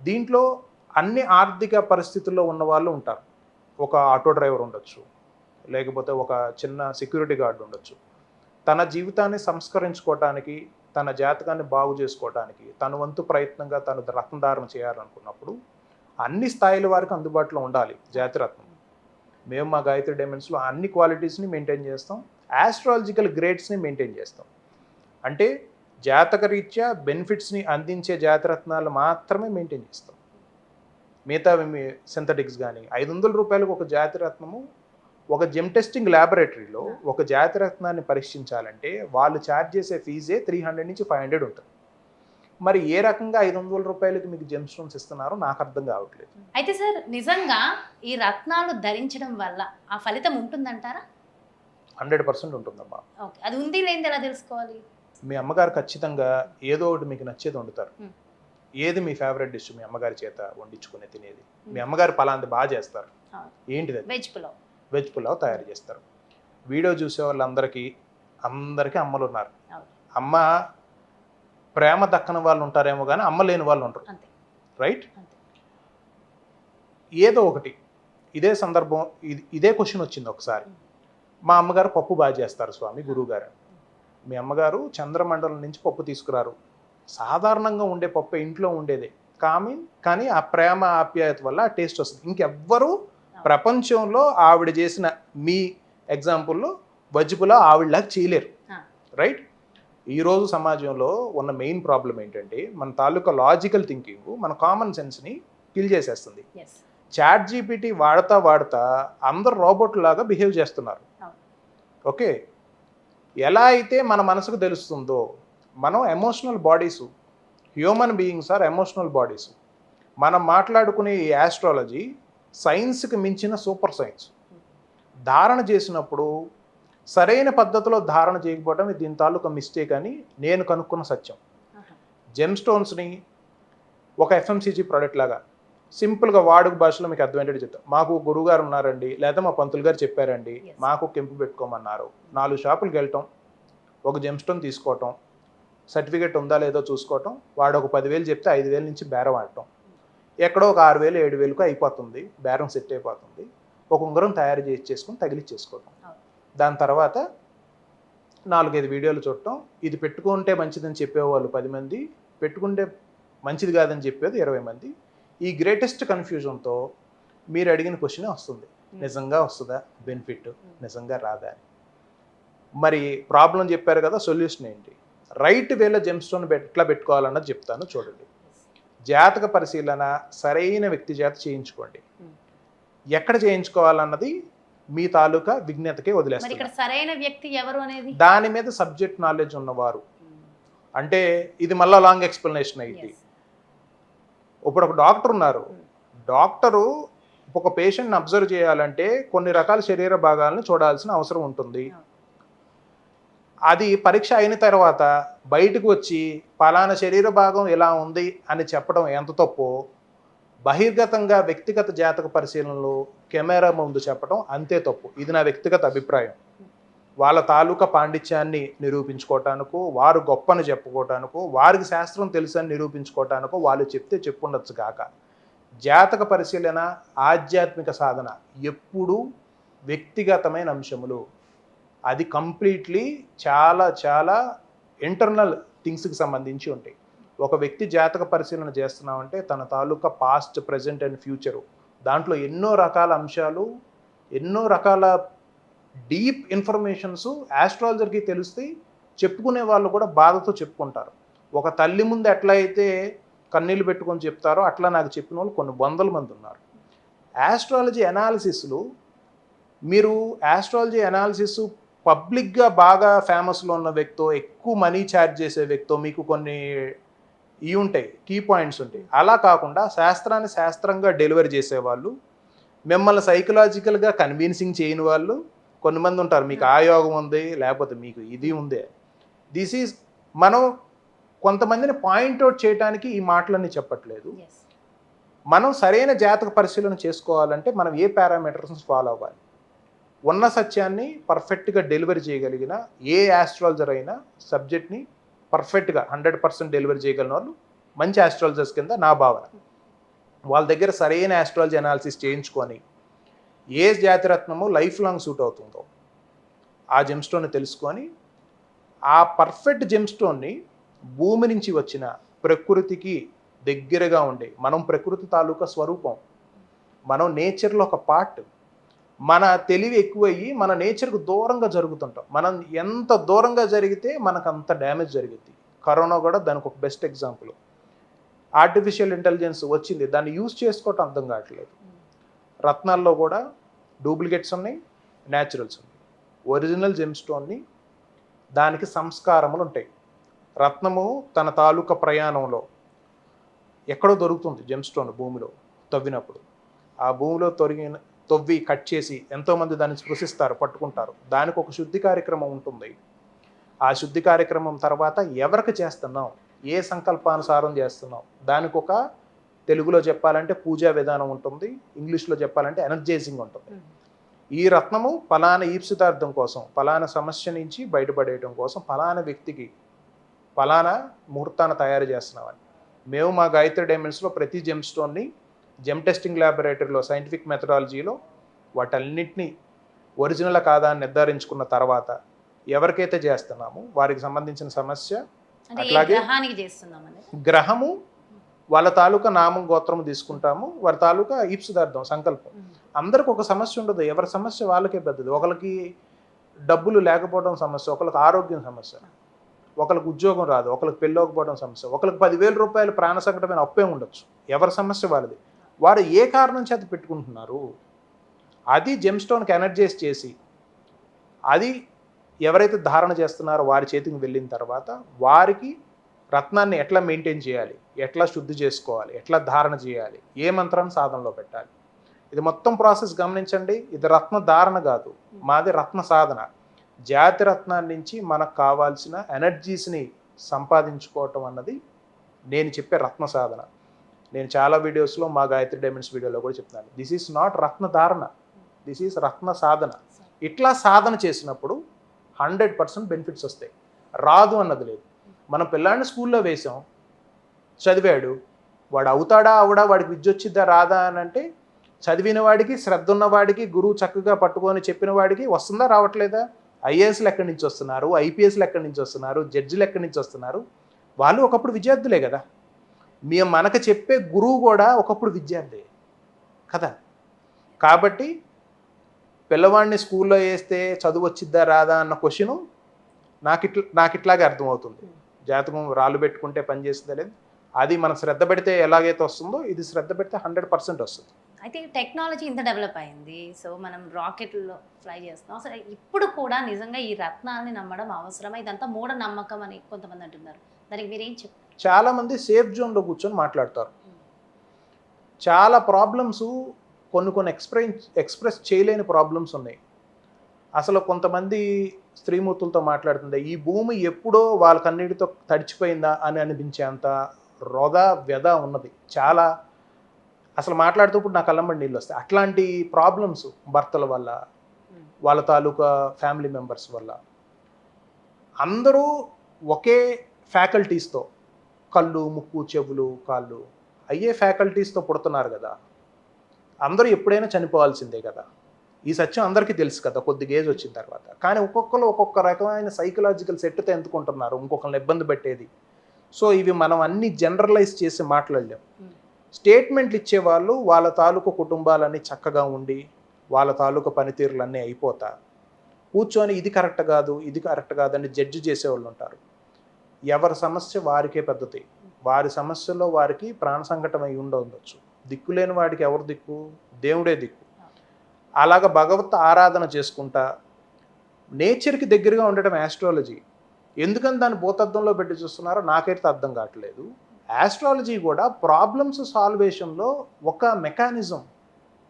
దీంట్లో అన్ని ఆర్థిక పరిస్థితుల్లో ఉన్న వాళ్ళు ఉంటారు. ఒక ఆటో డ్రైవర్ ఉండొచ్చు, లేకపోతే ఒక చిన్న సెక్యూరిటీ గార్డ్ ఉండొచ్చు. తన జీవితాన్ని సంస్కరించుకోవటానికి, తన జాతకాన్ని బాగు చేసుకోవటానికి తన వంతు ప్రయత్నంగా తను రత్నధారణ చేయాలనుకున్నప్పుడు అన్ని స్థాయిల వారికి అందుబాటులో ఉండాలి జాతిరత్నం. మేము మా గాయత్రి డైమండ్స్లో అన్ని క్వాలిటీస్ని మెయింటైన్ చేస్తాం, ఆస్ట్రాలజికల్ గ్రేడ్స్ని మెయింటైన్ చేస్తాం. అంటే జాతకరీత్యా బెనిఫిట్స్ని అందించే జాతిరత్నాలు మాత్రమే మెయింటైన్ చేస్తాం. మిగతా సింథటిక్స్ కానీ 500 రూపాయలకు ఒక జాతిరత్నము, ఒక జెమ్ టెస్టింగ్ ల్యాబొరేటరీలో ఒక జాతిరత్నాన్ని పరీక్షించాలంటే వాళ్ళు ఛార్జ్ చేసే ఫీజే 300 నుంచి 500 ఉంటుంది. మరి ఏ రకంగా 500 రూపాయలకి మీకు జెమ్ స్టోన్స్ ఇస్తున్నారో నాకు అర్థం కావట్లేదు. అయితే సార్, నిజంగా ఈ రత్నాలు ధరించడం వల్ల ఆ ఫలితం ఉంటుందంటారా? 100% ఉంటుందమ్మా. ఓకే, అది ఉంది లేనిది ఎలా తెలుసుకోవాలి? మీ అమ్మగారు ఖచ్చితంగా ఏదో ఒకటి మీకు నచ్చేది వండుతారు. ఏది మీ ఫేవరెట్ డిష్ మీ అమ్మగారి చేత వండించుకునే తినేది? మీ అమ్మగారు పలాంటి బాగా చేస్తారు, ఏంటిది? వెజ్ పులావ్ తయారు చేస్తారు. వీడియో చూసే వాళ్ళందరికీ అమ్మలు ఉన్నారు. అమ్మ ప్రేమ దక్కని వాళ్ళు ఉంటారేమో కానీ అమ్మ లేని వాళ్ళు ఉంటారు, రైట్? ఏదో ఒకటి ఇదే సందర్భం, ఇదే క్వశ్చన్ వచ్చింది ఒకసారి. మా అమ్మగారు పప్పు బాగా చేస్తారు స్వామి, గురువు గారు. మీ అమ్మగారు చంద్రమండలం నుంచి పప్పు తీసుకురారు. సాధారణంగా ఉండే పప్పు ఇంట్లో ఉండేదే, కానీ ఆ ప్రేమ ఆప్యాయత వల్ల ఆ టేస్ట్ వస్తుంది. ఇంకెవ్వరూ ప్రపంచంలో ఆవిడ చేసిన, మీ ఎగ్జాంపుల్లో వజ్జుపులా ఆవిడలాగా చేయలేరు, రైట్? ఈరోజు సమాజంలో ఉన్న మెయిన్ ప్రాబ్లం ఏంటంటే మన తాలూకా లాజికల్ థింకింగ్ మన కామన్ సెన్స్ని కిల్ చేసేస్తుంది. చాట్ జీపీటీ వాడతా అందరు రోబోట్ లాగా బిహేవ్ చేస్తున్నారు. ఓకే, ఎలా అయితే మన మనసుకు తెలుస్తుందో, మనం emotional bodies, human beings are emotional bodies. మనం మాట్లాడుకునే ఈ ఆస్ట్రాలజీ సైన్స్కి మించిన సూపర్ సైన్స్. ధారణ చేసినప్పుడు సరైన పద్ధతిలో ధారణ చేయకపోవడం దీని తాలూకా మిస్టేక్ అని నేను కనుక్కున్న సత్యం. జెమ్ స్టోన్స్ని ఒక ఎఫ్ఎంసీజీ ప్రోడక్ట్ లాగా సింపుల్గా వాడుక భాషలో మీకు అర్థమయ్యేటట్టు చెప్తాం. మాకు గురువుగారు ఉన్నారండి, లేదా మా పంతులు గారు చెప్పారండి, మాకు కెంపు పెట్టుకోమన్నారు. 4 షాపులకు వెళ్ళటం, ఒక జెమ్ స్టోన్ తీసుకోవటం, సర్టిఫికేట్ ఉందా లేదో చూసుకోవటం, వాడు ఒక 10,000 చెప్తే 5,000 నుంచి బేరం ఆడటం, ఎక్కడో ఒక 6,000 7,000కు అయిపోతుంది, బేరం సెట్ అయిపోతుంది. ఒక ఉంగరం తయారు చేసుకుని తగిలిచ్చేసుకోవటం. దాని తర్వాత 4-5 వీడియోలు చూడటం. ఇది పెట్టుకుంటే మంచిదని చెప్పేవాళ్ళు 10 మంది, పెట్టుకుంటే మంచిది కాదని చెప్పేది 20 మంది. ఈ గ్రేటెస్ట్ కన్ఫ్యూజన్తో మీరు అడిగిన క్వశ్చనే వస్తుంది, నిజంగా వస్తుందా బెనిఫిట్, నిజంగా రాదా అని. మరి ప్రాబ్లం చెప్పారు కదా, సొల్యూషన్ ఏంటి? రైట్ వేలో జెమ్ స్టోన్ ఎట్లా పెట్టుకోవాలన్నది చెప్తాను చూడండి. జాతక పరిశీలన సరైన వ్యక్తి చేత చేయించుకోండి. ఎక్కడ చేయించుకోవాలన్నది మీ తాలూకా విజ్ఞతకే వదిలేస్తారు. సరైన వ్యక్తి ఎవరు అనేది దాని మీద సబ్జెక్ట్ నాలెడ్జ్ ఉన్నవారు. అంటే ఇది మళ్ళా లాంగ్ ఎక్స్ప్లెనేషన్ అయింది. ఇప్పుడు ఒక డాక్టర్ ఉన్నారు, డాక్టరు ఒక పేషెంట్ని అబ్జర్వ్ చేయాలంటే కొన్ని రకాల శరీర భాగాలను చూడాల్సిన అవసరం ఉంటుంది. అది పరీక్ష అయిన తర్వాత బయటకు వచ్చి పలానా శరీర భాగం ఇలా ఉంది అని చెప్పడం ఎంత తప్పో, బహిర్గతంగా వ్యక్తిగత జాతక పరిశీలనలు కెమెరా ముందు చెప్పడం అంతే తప్పు. ఇది నా వ్యక్తిగత అభిప్రాయం. వాళ్ళ తాలూకా పాండిత్యాన్ని నిరూపించుకోవటానికో, వారు గొప్పని చెప్పుకోవటానికో, వారికి శాస్త్రం తెలుసని నిరూపించుకోవటానికో వాళ్ళు చెప్తే చెప్పుండొచ్చు కాక, జాతక పరిశీలన ఆధ్యాత్మిక సాధన ఎప్పుడూ వ్యక్తిగతమైన అంశములు. అది కంప్లీట్లీ చాలా చాలా ఇంటర్నల్ థింగ్స్కి సంబంధించి ఉంటాయి. ఒక వ్యక్తి జాతక పరిశీలన చేస్తున్నామంటే తన తాలూకా పాస్ట్, ప్రజెంట్ అండ్ ఫ్యూచరు, దాంట్లో ఎన్నో రకాల అంశాలు, ఎన్నో రకాల డీప్ ఇన్ఫర్మేషన్స్ ఆస్ట్రాలజర్కి తెలుస్తాయి. చెప్పుకునే వాళ్ళు కూడా బాధతో చెప్పుకుంటారు. ఒక తల్లి ముందు ఎట్లా అయితే కన్నీళ్ళు పెట్టుకొని చెప్తారో అట్లా నాకు చెప్పిన వాళ్ళు కొన్ని వందల మంది ఉన్నారు. ఆస్ట్రాలజీ అనాలిసిస్లు, మీరు ఆస్ట్రాలజీ అనాలిసిస్ పబ్లిక్గా బాగా ఫేమస్లో ఉన్న వ్యక్తో, ఎక్కువ మనీ ఛార్జ్ చేసే వ్యక్తో మీకు కొన్ని ఇవి ఉంటాయి, కీ పాయింట్స్ ఉంటాయి. అలా కాకుండా శాస్త్రాన్ని శాస్త్రంగా డెలివరీ చేసేవాళ్ళు, మిమ్మల్ని సైకలాజికల్గా కన్విన్సింగ్ చేయని వాళ్ళు కొంతమంది ఉంటారు. మీకు ఆ యోగం ఉంది, లేకపోతే మీకు ఇది ఉంది. దిస్ ఈజ్, మనం కొంతమందిని పాయింట్అవుట్ చేయడానికి ఈ మాటలన్నీ చెప్పట్లేదు. మనం సరైన జాతక పరిశీలన చేసుకోవాలంటే మనం ఏ పారామీటర్స్ ఫాలో అవ్వాలి? ఉన్న సత్యాన్ని పర్ఫెక్ట్గా డెలివరీ చేయగలిగిన ఏ ఆస్ట్రాలజర్ అయినా సబ్జెక్ట్ని పర్ఫెక్ట్గా 100% డెలివరీ చేయగలిగిన వాళ్ళు మంచి ఆస్ట్రాలజర్స్ కింద నా భావన. వాళ్ళ దగ్గర సరైన ఆస్ట్రాలజీ అనాలిసిస్ చేయించుకొని ఏ జాతిరత్నము లైఫ్ లాంగ్ సూట్ అవుతుందో ఆ జెమ్స్టోన్ని తెలుసుకొని, ఆ పర్ఫెక్ట్ జెమ్స్టోన్ని భూమి నుంచి వచ్చిన ప్రకృతికి దగ్గరగా ఉండే, మనం ప్రకృతి తాలూకా స్వరూపం, మనం నేచర్లో ఒక పార్ట్. మన తెలివి ఎక్కువయ్యి మన నేచర్కు దూరంగా జరుగుతుంటాం. మనం ఎంత దూరంగా జరిగితే మనకు అంత డ్యామేజ్ జరిగింది. కరోనా కూడా దానికి ఒక బెస్ట్ ఎగ్జాంపుల్. ఆర్టిఫిషియల్ ఇంటెలిజెన్స్ వచ్చింది, దాన్ని యూజ్ చేసుకోవటం అర్థం కావట్లేదు. రత్నాల్లో కూడా డూప్లికేట్స్ ఉన్నాయి, న్యాచురల్స్ ఉన్నాయి. ఒరిజినల్ జెమ్స్టోన్ని దానికి సంస్కారములు ఉంటాయి. రత్నము తన తాలూకా ప్రయాణంలో ఎక్కడో దొరుకుతుంది జెమ్స్టోన్ భూమిలో తవ్వినప్పుడు. ఆ భూమిలో తవ్వి కట్ చేసి ఎంతోమంది దాన్ని స్పృశిస్తారు, పట్టుకుంటారు. దానికి ఒక శుద్ధి కార్యక్రమం ఉంటుంది. ఆ శుద్ధి కార్యక్రమం తర్వాత ఎవరికి చేస్తున్నాం, ఏ సంకల్పానుసారం చేస్తున్నాం, దానికి ఒక తెలుగులో చెప్పాలంటే పూజా విధానం ఉంటుంది, ఇంగ్లీష్లో చెప్పాలంటే ఎనర్జైజింగ్ ఉంటుంది. ఈ రత్నము ఫలానా ఈప్సితార్థం కోసం, ఫలానా సమస్య నుంచి బయటపడేయడం కోసం, ఫలానా వ్యక్తికి ఫలానా ముహూర్తాన్ని తయారు చేస్తున్నామని. మేము మా గాయత్రి డైమండ్స్లో ప్రతి జెమ్స్టోన్ని జెమ్ టెస్టింగ్ ల్యాబొరేటరీలో సైంటిఫిక్ మెథడాలజీలో వాటన్నిటినీ ఒరిజినల్ కాదా అని నిర్ధారించుకున్న తర్వాత ఎవరికైతే చేస్తున్నామో వారికి సంబంధించిన సమస్య, అట్లాగే గ్రహము వాళ్ళ తాలూకా నామం గోత్రము తీసుకుంటాము, వారి తాలూకా ఈప్సితార్థం సంకల్పం. అందరికి ఒక సమస్య ఉండదు, ఎవరి సమస్య వాళ్ళకే పెద్దది. ఒకరికి డబ్బులు లేకపోవడం సమస్య, ఒకరికి ఆరోగ్యం సమస్య, ఒకరికి ఉద్యోగం రాదు, ఒకరికి పెళ్ళవకపోవడం సమస్య, ఒకరికి 10,000 రూపాయలు ప్రాణ సంకటమైన అప్పే ఉండొచ్చు. ఎవరి సమస్య వాళ్ళది. వారు ఏ కారణం చేత పెట్టుకుంటున్నారు, అది జెమ్స్టోన్కి ఎనర్జైజ్ చేసి అది ఎవరైతే ధారణ చేస్తున్నారో వారి చేతికి వెళ్ళిన తర్వాత వారికి రత్నాన్ని ఎట్లా మెయింటైన్ చేయాలి, ఎట్లా శుద్ధి చేసుకోవాలి, ఎట్లా ధారణ చేయాలి, ఏ మంత్రాన్ని సాధనలో పెట్టాలి, ఇది మొత్తం ప్రాసెస్ గమనించండి. ఇది రత్న ధారణ కాదు, మాది రత్న సాధన. జాతి రత్నాన్ని నుంచి మనకు కావాల్సిన ఎనర్జీస్ని సంపాదించుకోవటం అన్నది నేను చెప్పే రత్న సాధన. నేను చాలా వీడియోస్లో మా గాయత్రి డైమండ్స్ వీడియోలో కూడా చెప్తున్నాను, దిస్ ఈజ్ నాట్ రత్న ధారణ, దిస్ ఈజ్ రత్న సాధన. ఇట్లా సాధన చేసినప్పుడు 100% బెనిఫిట్స్ వస్తాయి. రాదు అన్నది లేదు. మనం పిల్లాడిని స్కూల్లో వేసాం, చదివాడు, వాడు అవుతాడా అవడా, వాడికి విద్య వచ్చిద్దా రాదా అని అంటే, చదివిన వాడికి, శ్రద్ధ ఉన్నవాడికి, గురువు చక్కగా పట్టుకొని చెప్పిన వాడికి వస్తుందా రావట్లేదా? ఐఏఎస్లు ఎక్కడి నుంచి వస్తున్నారు, ఐపీఎస్లు ఎక్కడి నుంచి వస్తున్నారు, జడ్జిలు ఎక్కడి నుంచి వస్తున్నారు? వాళ్ళు ఒకప్పుడు విద్యార్థులే కదా. మనకు చెప్పే గురువు కూడా ఒకప్పుడు విద్యార్థి కదా. కాబట్టి పిల్లవాడిని స్కూల్లో వేస్తే చదువు వచ్చిద్దా రాదా అన్న క్వశ్చను నాకు ఇట్లాగే అర్థమవుతుంది. జాతకం రాళ్ళు పెట్టుకుంటే పని చేస్తుందా లేదు, అది మనం శ్రద్ధ పెడితే ఎలాగైతే వస్తుందో ఇది శ్రద్ధ పెడితే 100% వస్తుంది. అయితే టెక్నాలజీ ఇంత డెవలప్ అయింది, సో మనం రాకెట్లో ఫ్లై చేస్తున్నాం. అసలు ఇప్పుడు కూడా నిజంగా ఈ రత్నాలని నమ్మడం అవసరమా? ఇదంతా మూఢ నమ్మకం అని కొంతమంది అంటున్నారు, దానికి మీరేం చెప్తారు? చాలామంది సేఫ్ జోన్లో కూర్చొని మాట్లాడతారు. చాలా ప్రాబ్లమ్స్ కొన్ని ఎక్స్ప్రెస్ చేయలేని ప్రాబ్లమ్స్ ఉన్నాయి. అసలు కొంతమంది స్త్రీమూర్తులతో మాట్లాడుతుంది, ఈ భూమి ఎప్పుడో వాళ్ళకన్నిటితో తడిచిపోయిందా అని అనిపించేంత రొద వ్యధ ఉన్నది చాలా. అసలు మాట్లాడుతూ నా కళ్ళంబడి నీళ్ళు వస్తాయి. అట్లాంటి ప్రాబ్లమ్స్ భర్తల వల్ల, వాళ్ళ తాలూకా ఫ్యామిలీ మెంబర్స్ వల్ల. అందరూ ఒకే ఫ్యాకల్టీస్తో, కళ్ళు, ముక్కు, చెవులు, కాళ్ళు అయ్యే ఫ్యాకల్టీస్తో పుడుతున్నారు కదా. అందరూ ఎప్పుడైనా చనిపోవాల్సిందే కదా. ఈ సత్యం అందరికీ తెలుసు కదా కొద్దిగా ఏజ్ వచ్చిన తర్వాత. కానీ ఒక్కొక్కరు ఒక్కొక్క రకమైన సైకలాజికల్ సెట్తో ఎందుకుంటున్నారు ఇంకొకరిని ఇబ్బంది పెట్టేది. సో ఇవి మనం అన్ని జనరలైజ్ చేసి మాట్లాడలేం. స్టేట్మెంట్లు ఇచ్చేవాళ్ళు వాళ్ళ తాలూకు కుటుంబాలన్నీ చక్కగా ఉండి వాళ్ళ తాలూకు పనితీరులన్నీ అయిపోతా కూర్చొని ఇది కరెక్ట్ కాదు ఇది కరెక్ట్ కాదని జడ్జి చేసేవాళ్ళు ఉంటారు. ఎవరి సమస్య వారికే పెద్దది. వారి సమస్యలో వారికి ప్రాణ సంకటం అయి ఉండవచ్చు. దిక్కులేని వాడికి ఎవరు దిక్కు? దేవుడే దిక్కు. అలాగ భగవత్ ఆరాధన చేసుకుంటా నేచర్కి దగ్గరగా ఉండటం ఆస్ట్రాలజీ. ఎందుకని దాన్ని భూతద్దంలో పెట్టి చూస్తున్నారో నాకైతే అర్థం కావట్లేదు. ఆస్ట్రాలజీ కూడా ప్రాబ్లమ్స్ సాల్వేషన్లో ఒక మెకానిజం,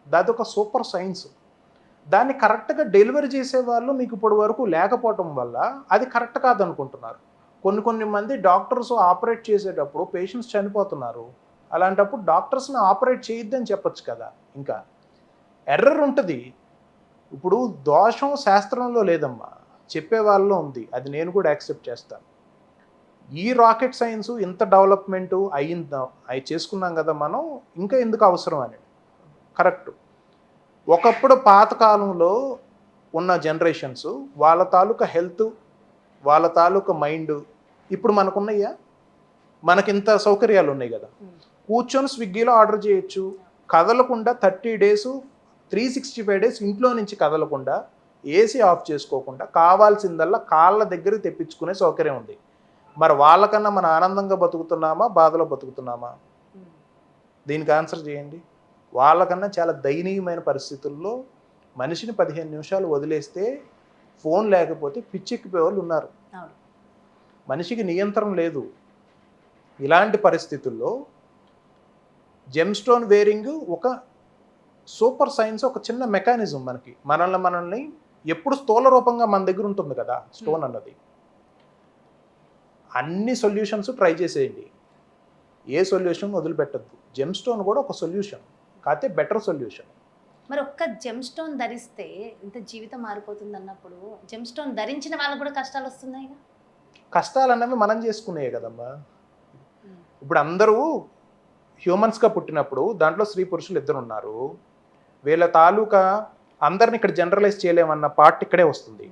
దాదొక సూపర్ సైన్స్. దాన్ని కరెక్ట్గా డెలివరీ చేసేవాళ్ళు మీకు ఇప్పటి వరకు లేకపోవటం వల్ల అది కరెక్ట్ కాదనుకుంటున్నారు. కొన్ని మంది డాక్టర్స్ ఆపరేట్ చేసేటప్పుడు పేషెంట్స్ చనిపోతున్నారు. అలాంటప్పుడు డాక్టర్స్ని ఆపరేట్ చేయొద్దని చెప్పొచ్చు కదా. ఇంకా ఎర్రర్ ఉంటుంది. ఇప్పుడు దోషం శాస్త్రంలో లేదమ్మా, చెప్పే వాళ్ళలో ఉంది. అది నేను కూడా యాక్సెప్ట్ చేస్తాను. ఈ రాకెట్ సైన్స్ ఇంత డెవలప్మెంట్ అయి చేసుకున్నాం కదా మనం, ఇంకా ఎందుకు అవసరం అని. కరెక్ట్. ఒకప్పుడు పాతకాలంలో ఉన్న జనరేషన్స్ వాళ్ళ తాలూకా హెల్త్, వాళ్ళ తాలూకా మైండ్ ఇప్పుడు మనకున్నాయా? మనకింత సౌకర్యాలు ఉన్నాయి కదా. కూర్చొని స్విగ్గీలో ఆర్డర్ చేయొచ్చు, కదలకుండా 30 days 365 days ఇంట్లో నుంచి కదలకుండా, ఏసీ ఆఫ్ చేసుకోకుండా, కావాల్సిందల్లా కాళ్ళ దగ్గర తెప్పించుకునే సౌకర్యం ఉంది. మరి వాళ్ళకన్నా మనం ఆనందంగా బతుకుతున్నామా, బాధలో బతుకుతున్నామా? దీనికి ఆన్సర్ చేయండి. వాళ్ళకన్నా చాలా దయనీయమైన పరిస్థితుల్లో మనిషిని 15 నిమిషాలు వదిలేస్తే ఫోన్ లేకపోతే పిచ్చెక్కిపోయే వాళ్ళు ఉన్నారు. మనిషికి నియంత్రణ లేదు. ఇలాంటి పరిస్థితుల్లో జెమ్ స్టోన్ వేరింగ్ ఒక సూపర్ సైన్స్, ఒక చిన్న మెకానిజం. మనల్ని ఎప్పుడు స్థూల రూపంగా మన దగ్గర ఉంటుంది కదా స్టోన్ అన్నది. అన్ని సొల్యూషన్స్ ట్రై చేసేయండి, ఏ సొల్యూషన్ వదిలిపెట్టద్దు. జెమ్ స్టోన్ కూడా ఒక సొల్యూషన్, కాకపోతే బెటర్ సొల్యూషన్. మరి ఒక్క జెమ్ స్టోన్ ధరిస్తే ఇంత జీవితం మారిపోతుంది అన్నప్పుడు జెమ్ స్టోన్ ధరించిన వాళ్ళకు కూడా కష్టాలు వస్తున్నాయి. కష్టాలు అన్నవి మనం చేసుకునేవి కదమ్మా. ఇప్పుడు అందరూ హ్యూమన్స్గా పుట్టినప్పుడు దాంట్లో స్త్రీ పురుషులు ఇద్దరు ఉన్నారు. వీళ్ళ తాలూకా అందరిని ఇక్కడ జనరలైజ్ చేయలేమన్న పార్ట్ ఇక్కడే వస్తుంది.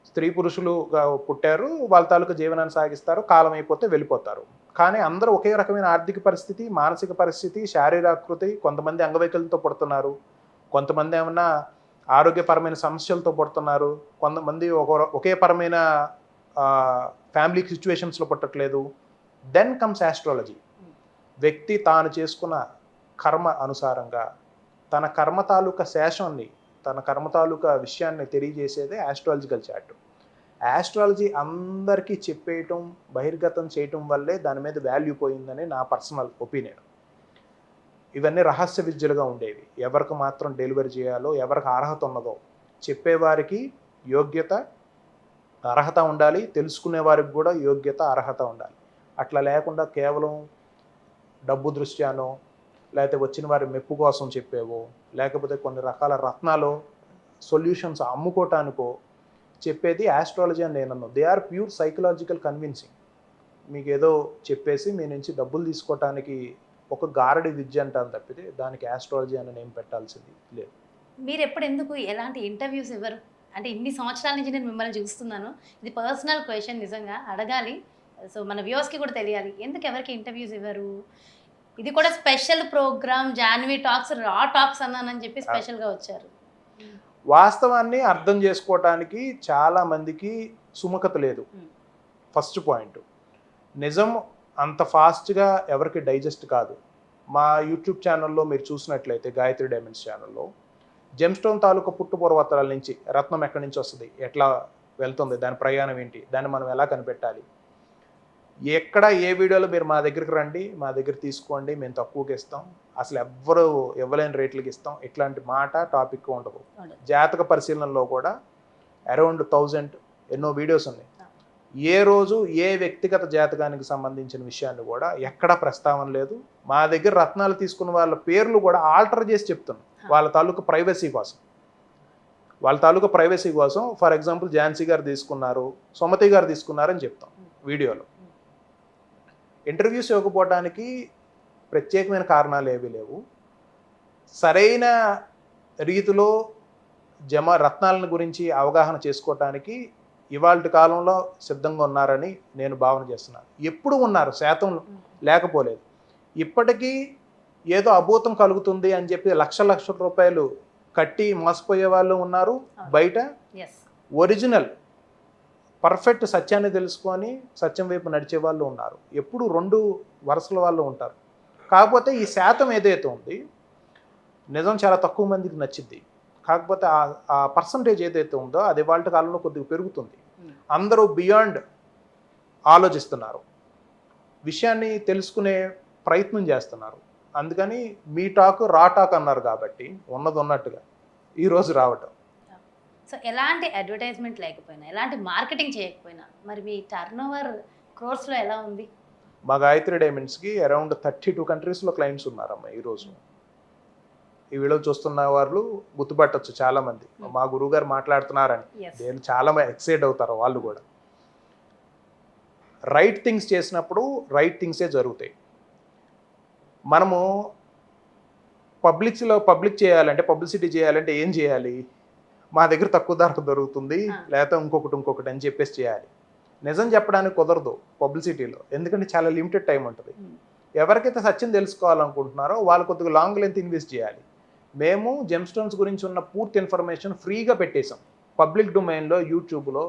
స్త్రీ పురుషులుగా పుట్టారు, వాళ్ళ తాలూకా జీవనాన్ని సాగిస్తారు, కాలం అయిపోతే వెళ్ళిపోతారు. కానీ అందరూ ఒకే రకమైన ఆర్థిక పరిస్థితి, మానసిక పరిస్థితి, శారీరకృతి. కొంతమంది అంగవైకల్యంతో పుడుతున్నారు, కొంతమంది ఏమన్నా ఆరోగ్యపరమైన సమస్యలతో పుడుతున్నారు, కొంతమంది ఒకే పరమైన ఫ్యామిలీ సిచ్యువేషన్స్లో పుట్టట్లేదు. Then comes astrology. వ్యక్తి తాను చేసుకున్న కర్మ అనుసారంగా తన కర్మ తాలూకా శేషాన్ని, తన కర్మ తాలూకా విషయాన్ని తెలియజేసేదే ఆస్ట్రాలజికల్ చార్ట్. ఆస్ట్రాలజీ అందరికీ చెప్పేయటం, బహిర్గతం చేయటం వల్లే దాని మీద వాల్యూ పోయిందని నా పర్సనల్ ఒపీనియన్. ఇవన్నీ రహస్య విద్యలుగా ఉండేవి. ఎవరికి మాత్రం డెలివరీ చేయాలో, ఎవరికి అర్హత ఉన్నదో చెప్పేవారికి యోగ్యత, అర్హత ఉండాలి. తెలుసుకునే వారికి కూడా యోగ్యత, అర్హత ఉండాలి. అట్లా లేకుండా కేవలం డబ్బు దృష్ట్యానో, లేకపోతే వచ్చిన వారి మెప్పు కోసం చెప్పేవో, లేకపోతే కొన్ని రకాల రత్నాలు సొల్యూషన్స్ అమ్ముకోవటానికో చెప్పేది ఆస్ట్రాలజీ అని నేను అన్నాను. They are pure psychological convincing. మీకు ఏదో చెప్పేసి మీ నుంచి డబ్బులు తీసుకోవటానికి ఒక గారడి విద్య అంటాను తప్పితే దానికి ఆస్ట్రాలజీ అని నేమ్ పెట్టాల్సింది లేదు. మీరు ఎందుకు ఎలాంటి ఇంటర్వ్యూస్ ఇవ్వరు? అంటే ఇన్ని సంవత్సరాల నుంచి నేను మిమ్మల్ని చూస్తున్నాను. ఇది పర్సనల్ క్వశ్చన్, నిజంగా అడగాలి. సో మన వ్యూవర్స్కి కూడా తెలియాలి, ఎందుకు ఎవరికి ఇంటర్వ్యూస్ ఇవ్వరు? ఇది కూడా స్పెషల్ ప్రోగ్రామ్, జాన్వీ టాక్స్, రా టాక్స్ అన్నానని చెప్పి స్పెషల్గా వచ్చారు. వాస్తవాన్ని అర్థం చేసుకోవటానికి చాలా మందికి సుముఖత లేదు. First point. నిజం అంత ఫాస్ట్గా ఎవరికి డైజెస్ట్ కాదు. మా యూట్యూబ్ ఛానల్లో మీరు చూసినట్లయితే గాయత్రి డైమండ్స్ ఛానల్లో జెమ్ స్టోన్ తాలూకా పుట్టుపూర్వోత్తరాల నుంచి రత్నం ఎక్కడి నుంచి వస్తుంది, ఎట్లా వెళ్తుంది, దాని ప్రయాణం ఏంటి, దాన్ని మనం ఎలా కనిపెట్టాలి, ఎక్కడ ఏ వీడియోలో మీరు మా దగ్గరికి రండి, మా దగ్గర తీసుకోండి, మేము తక్కువకి ఇస్తాం, అసలు ఎవ్వరు ఇవ్వలేని రేట్లకి ఇస్తాం, ఇట్లాంటి మాట టాపిక్ ఉండదు. జాతక పరిశీలనలో కూడా అరౌండ్ 1000 ఎన్నో వీడియోస్ ఉన్నాయి. ఏ రోజు ఏ వ్యక్తిగత జాతకానికి సంబంధించిన విషయాన్ని కూడా ఎక్కడా ప్రస్తావన లేదు. మా దగ్గర రత్నాలు తీసుకున్న వాళ్ళ పేర్లు కూడా ఆల్టర్ చేసి చెప్తున్నాం వాళ్ళ తాలూకు ప్రైవసీ కోసం. ఫర్ ఎగ్జాంపుల్ ఝాన్సీ గారు తీసుకున్నారు, సుమతి గారు తీసుకున్నారని చెప్తాం వీడియోలో. ఇంటర్వ్యూస్ ఇవ్వకపోవడానికి ప్రత్యేకమైన కారణాలు ఏవీ లేవు. సరైన రీతిలో రత్నాలను గురించి అవగాహన చేసుకోవటానికి ఇవాళ కాలంలో సిద్ధంగా ఉన్నారని నేను భావన చేస్తున్నాను. ఎప్పుడు ఉన్నారు, శాతం లేకపోలేదు. ఇప్పటికీ ఏదో అభూతం కలుగుతుంది అని చెప్పి లక్షల రూపాయలు కట్టి మోసపోయే వాళ్ళు ఉన్నారు. బయట ఒరిజినల్ పర్ఫెక్ట్ సత్యాన్ని తెలుసుకొని సత్యం వైపు నడిచే వాళ్ళు ఉన్నారు. ఎప్పుడు 2 వరుసల వాళ్ళు ఉంటారు. కాకపోతే ఈ శాతం ఏదైతే ఉంది నిజం చాలా తక్కువ మందికి నచ్చింది. కాకపోతే ఆ పర్సంటేజ్ ఏదైతే ఉందో అది వాళ్ళ కాలంలో కొద్దిగా పెరుగుతుంది. అందరూ బియాండ్ ఆలోచిస్తున్నారు, విషయాన్ని తెలుసుకునే ప్రయత్నం చేస్తున్నారు. అందుకని మీ టాక్ రా టాక్ అన్నారు కాబట్టి ఉన్నది ఉన్నట్టుగా ఈరోజు రావటం. సో ఎలాంటి అడ్వర్టైజ్మెంట్ లేకపోయినా, ఎలాంటి మార్కెటింగ్ చేయకపోయినా మరి మీ టర్న్ ఓవర్ క్రోర్స్లో ఎలా ఉంది? మా గాయత్రి డైమండ్స్కి అరౌండ్ 32 కంట్రీస్లో క్లయింట్స్ ఉన్నారమ్మా ఈరోజు. ఈ వీడియో చూస్తున్న వాళ్ళు గుర్తుపట్టచ్చు చాలామంది మా గురువు గారు మాట్లాడుతున్నారని. నేను చాలా ఎక్సైట్ అవుతారు వాళ్ళు కూడా. రైట్ థింగ్స్ చేసినప్పుడు రైట్ థింగ్సే జరుగుతాయి. మనము పబ్లిక్ చేయాలంటే, పబ్లిసిటీ చేయాలంటే ఏం చేయాలి? మా దగ్గర తక్కువ ధరకు దొరుకుతుంది, లేకపోతే ఇంకొకటి అని చెప్పేసి చేయాలి. నిజం చెప్పడానికి కుదరదు పబ్లిసిటీలో, ఎందుకంటే చాలా లిమిటెడ్ టైం ఉంటుంది. ఎవరికైతే సత్యం తెలుసుకోవాలనుకుంటున్నారో వాళ్ళు కొద్దిగా లాంగ్ లెంత్ ఇన్వెస్ట్ చేయాలి. మేము జెమ్ స్టోన్స్ గురించి ఉన్న పూర్తి ఇన్ఫర్మేషన్ ఫ్రీగా పెట్టేశాం పబ్లిక్ డొమైన్లో, యూట్యూబ్లో.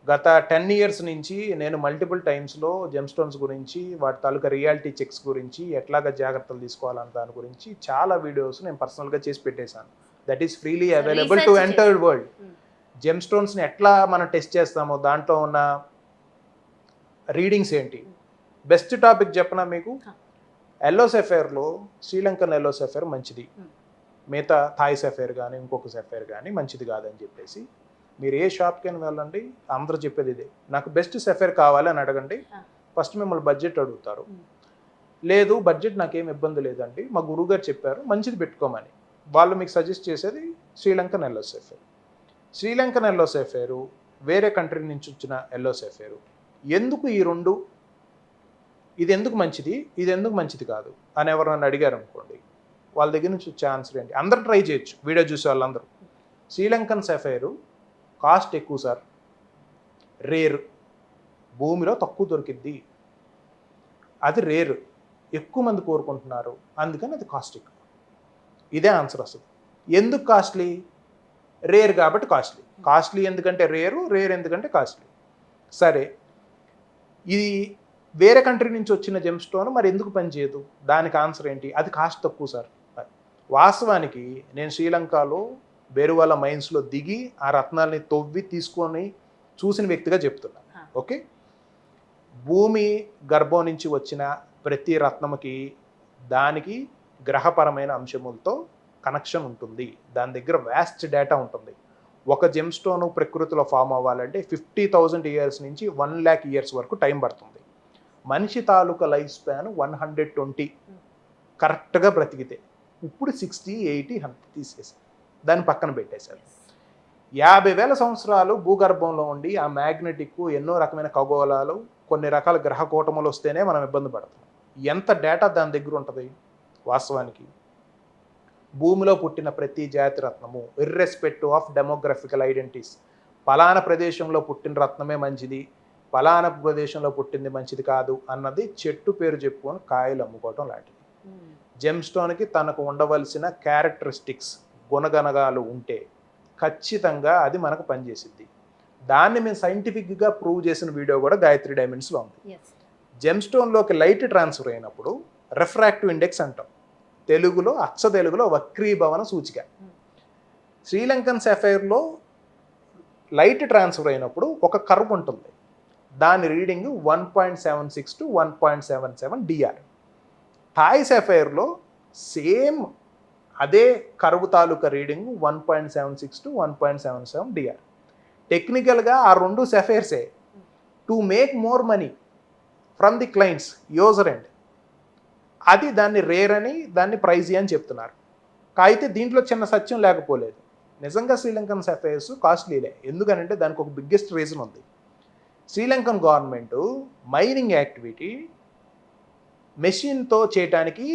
గత 10 years నుంచి నేను మల్టిపుల్ టైమ్స్లో జెమ్ స్టోన్స్ గురించి, వాటి తాలూకా రియాలిటీ చెక్స్ గురించి, ఎట్లాగా జాగ్రత్తలు తీసుకోవాలన్న దాని గురించి చాలా వీడియోస్ నేను పర్సనల్గా చేసి పెట్టేశాను. That is freely available to entire world. Gem స్టోన్స్ని ఎట్లా మనం టెస్ట్ చేస్తామో, దాంట్లో ఉన్న రీడింగ్స్ ఏంటి. బెస్ట్ టాపిక్ చెప్పనా మీకు? ఎల్లో సఫైర్లో శ్రీలంకన్ ఎల్లో సఫైర్ మంచిది, మిగతా థాయ్ సఫైర్ కానీ ఇంకొక సఫైర్ కానీ మంచిది కాదని చెప్పేసి మీరు ఏ షాప్కైనా వెళ్ళండి, అందరూ చెప్పేది ఇదే. నాకు బెస్ట్ సఫైర్ కావాలి అని అడగండి. ఫస్ట్ మిమ్మల్ని బడ్జెట్ అడుగుతారు. లేదు బడ్జెట్ నాకేం ఇబ్బంది లేదండి, మా గురువుగారు చెప్పారు మంచిది పెట్టుకోమని. వాళ్ళు మీకు సజెస్ట్ చేసేది Sri Lankan yellow sapphire. Sri Lankan yellow sapphire వేరే కంట్రీ నుంచి వచ్చిన ఎల్లో సఫైరు. ఎందుకు ఈ 2, ఇది ఎందుకు మంచిది, ఇది ఎందుకు మంచిది కాదు అని ఎవరన్నా అడిగారు అనుకోండి, వాళ్ళ దగ్గర నుంచి వచ్చే ఆన్సర్ ఏంటి? అందరూ ట్రై చేయొచ్చు, వీడియో చూసే వాళ్ళందరూ. శ్రీలంకన్ సఫైరు కాస్ట్ ఎక్కువ సార్, రేర్, భూమిలో తక్కువ దొరికిద్ది, అది రేర్, ఎక్కువ మంది కోరుకుంటున్నారు, అందుకని అది కాస్ట్ ఎక్కువ. ఇదే ఆన్సర్ వస్తుంది. ఎందుకు కాస్ట్లీ? రేర్ కాబట్టి కాస్ట్లీ. కాస్ట్లీ ఎందుకంటే రేర్ ఎందుకంటే కాస్ట్లీ. సరే, ఇది వేరే కంట్రీ నుంచి వచ్చిన జెమ్ స్టోన్ మరి ఎందుకు పనిచేయదు? దానికి ఆన్సర్ ఏంటి? అది కాస్ట్ తక్కువ సార్. వాస్తవానికి నేను శ్రీలంకలో బేరువాల మైన్స్లో దిగి ఆ రత్నాల్ని తవ్వి తీసుకొని చూసిన వ్యక్తిగా చెప్తున్నాను. ఓకే, భూమి గర్భం నుంచి వచ్చిన ప్రతి రత్నముకి దానికి గ్రహపరమైన అంశములతో కనెక్షన్ ఉంటుంది. దాని దగ్గర వ్యాస్ట్ డేటా ఉంటుంది. ఒక జెమ్ స్టోన్ ప్రకృతిలో ఫామ్ అవ్వాలంటే 50,000 years నుంచి 1,00,000 years వరకు టైం పడుతుంది. మనిషి తాలూకా లైఫ్ స్పాన్ 120 కరెక్ట్గా బ్రతికితే. ఇప్పుడు 60, 80, 100 తీసేసి దాన్ని పక్కన పెట్టేశారు. 50,000 సంవత్సరాలు భూగర్భంలో ఉండి ఆ మ్యాగ్నెటిక్ ఎన్నో రకమైన ఖగోళాలు, కొన్ని రకాల గ్రహ కూటములు వస్తేనే మనం ఇబ్బంది పడతాం. ఎంత డేటా దాని దగ్గర ఉంటుంది? వాస్తవానికి భూమిలో పుట్టిన ప్రతి జాతి రత్నము ఇర్రెస్పెక్టివ్ ఆఫ్ డెమోగ్రఫికల్ ఐడెంటిటీస్, పలానా ప్రదేశంలో పుట్టిన రత్నమే మంచిది, పలానా ప్రదేశంలో పుట్టింది మంచిది కాదు అన్నది చెట్టు పేరు చెప్పుకొని కాయలు అమ్ముకోవటం లాంటిది. జెమ్ స్టోన్కి తనకు ఉండవలసిన క్యారెక్టరిస్టిక్స్, గుణగణాలు ఉంటే ఖచ్చితంగా అది మనకు పనిచేసిద్ది. దాన్ని మేము సైంటిఫిక్గా ప్రూవ్ చేసిన వీడియో కూడా గాయత్రి డైమండ్స్లో ఉంది. జెమ్ స్టోన్లోకి లైట్ ట్రాన్స్ఫర్ అయినప్పుడు రిఫ్రాక్టివ్ ఇండెక్స్ అంటాం, తెలుగులో అచ్చ తెలుగులో వక్రీభవన సూచిక. శ్రీలంకన్ సఫైర్లో లైట్ ట్రాన్స్ఫర్ అయినప్పుడు ఒక కర్వ్ ఉంటుంది, దాని రీడింగ్ 1.76 to 1.77 డిఆర్. థాయ్ సఫైర్లో సేమ్ అదే curve taluka reading 1.76 to 1.77 DR. టెక్నికల్గా ఆ రెండు సఫైర్సే to make more money from the clients user end. అది దాన్ని రేర్ అని దాన్ని ప్రైజీ అని చెప్తున్నారు. అయితే దీంట్లో చిన్న సత్యం లేకపోలేదు. నిజంగా శ్రీలంకన్ సఫైర్స్ కాస్ట్లీలే. ఎందుకనంటే దానికి ఒక బిగ్గెస్ట్ రీజన్ ఉంది. శ్రీలంకన్ గవర్నమెంట్ మైనింగ్ యాక్టివిటీ మెషిన్తో చేయడానికి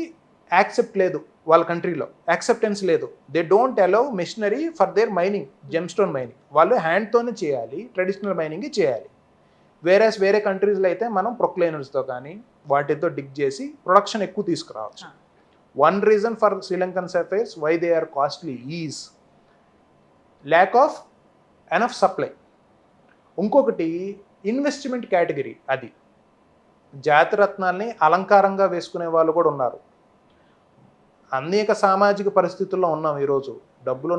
యాక్సెప్ట్ లేదు, వాళ్ళ కంట్రీలో యాక్సెప్టెన్స్ లేదు. They don't allow machinery for their mining, gemstone mining. వాళ్ళు హ్యాండ్తోనే చేయాలి, ట్రెడిషనల్ మైనింగ్ చేయాలి. వేరే కంట్రీస్లో అయితే మనం ప్రొక్లైనర్స్తో కానీ వాటితో డిగ్ చేసి ప్రొడక్షన్ ఎక్కువ తీసుకురావచ్చు. One reason for Sri Lankan sapphires why they are costly is lack of enough supply. ఇంకొకటి ఇన్వెస్ట్మెంట్ కేటగిరీ. అది జాతిరత్నాల్ని అలంకారంగా వేసుకునే వాళ్ళు కూడా ఉన్నారు. అనేక సామాజిక పరిస్థితుల్లో ఉన్నాం ఈరోజు. డబ్బులు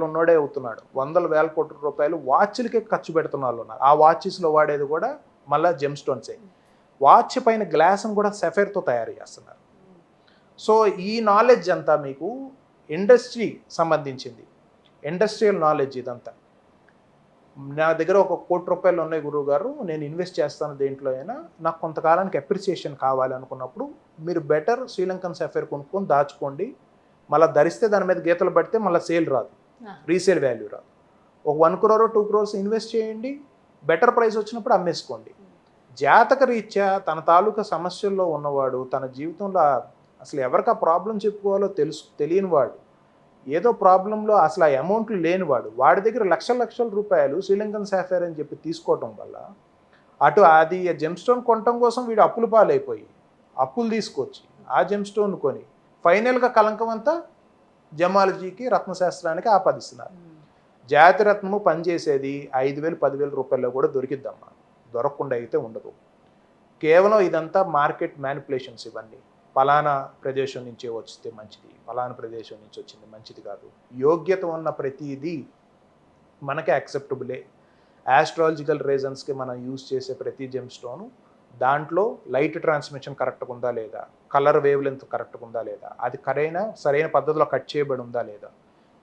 ఉన్నవాడే అవుతున్నాడు. వందల వేల కోట్ల రూపాయలు వాచ్లకే ఖర్చు పెడుతున్న వాళ్ళు ఉన్నారు. ఆ వాచెస్లో వాడేది కూడా మళ్ళీ జెమ్ స్టోన్సే. వాచ్ పైన గ్లాస్ని కూడా సఫైర్తో తయారు చేస్తున్నారు. సో ఈ నాలెడ్జ్ అంతా మీకు ఇండస్ట్రీ సంబంధించింది, ఇండస్ట్రియల్ నాలెడ్జ్. ఇదంతా నా దగ్గర ఒక ₹1 కోటి ఉన్నాయి గురువు గారు, నేను ఇన్వెస్ట్ చేస్తాను దేంట్లో అయినా, నాకు కొంతకాలానికి అప్రిసియేషన్ కావాలి అనుకున్నప్పుడు మీరు బెటర్ శ్రీలంకన్ సఫైర్ కొనుక్కొని దాచుకోండి. మళ్ళీ ధరిస్తే దాని మీద గీతలు పడితే మళ్ళీ సేల్ రాదు, రీసేల్ వాల్యూ రాదు. ఒక 1 crore 2 crores ఇన్వెస్ట్ చేయండి, బెటర్ ప్రైస్ వచ్చినప్పుడు అమ్మేసుకోండి. జాతక రీత్యా తన తాలూకా సమస్యల్లో ఉన్నవాడు, తన జీవితంలో అసలు ఎవరికి ఆ ప్రాబ్లం చెప్పుకోవాలో తెలియని వాడు, ఏదో ప్రాబ్లంలో అసలు ఆ అమౌంట్లు లేనివాడు, వాడి దగ్గర లక్షల రూపాయలు శ్రీలంకన్ సఫైర్ అని చెప్పి తీసుకోవటం వల్ల అటు అది జెమ్ స్టోన్ కొనటం కోసం వీడు అప్పులు పాలైపోయి అప్పులు తీసుకొచ్చి ఆ జెమ్ స్టోన్ కొని ఫైనల్గా కలంకం అంతా జమాలజీకి, రత్నశాస్త్రానికి ఆపాదిస్తున్నారు. జాతిరత్నము పనిచేసేది 5,000 10,000 రూపాయల్లో కూడా దొరికిద్దమ్మా, దొరకకుండా అయితే ఉండదు. కేవలం ఇదంతా మార్కెట్ మ్యానిపులేషన్స్. ఇవన్నీ ఫలానా ప్రదేశం నుంచే వస్తే మంచిది, ఫలానా ప్రదేశం నుంచి వచ్చింది మంచిది కాదు. యోగ్యత ఉన్న ప్రతిదీ మనకి యాక్సెప్టబులే. ఆస్ట్రాలజికల్ రీజన్స్కి మనం యూజ్ చేసే ప్రతి జెమ్ స్టోను దాంట్లో లైట్ ట్రాన్స్మిషన్ కరెక్ట్గా ఉందా లేదా, కలర్ వేవ్ లెంత్ కరెక్ట్గా ఉందా లేదా, అది సరైన పద్ధతిలో కట్ చేయబడి ఉందా లేదా,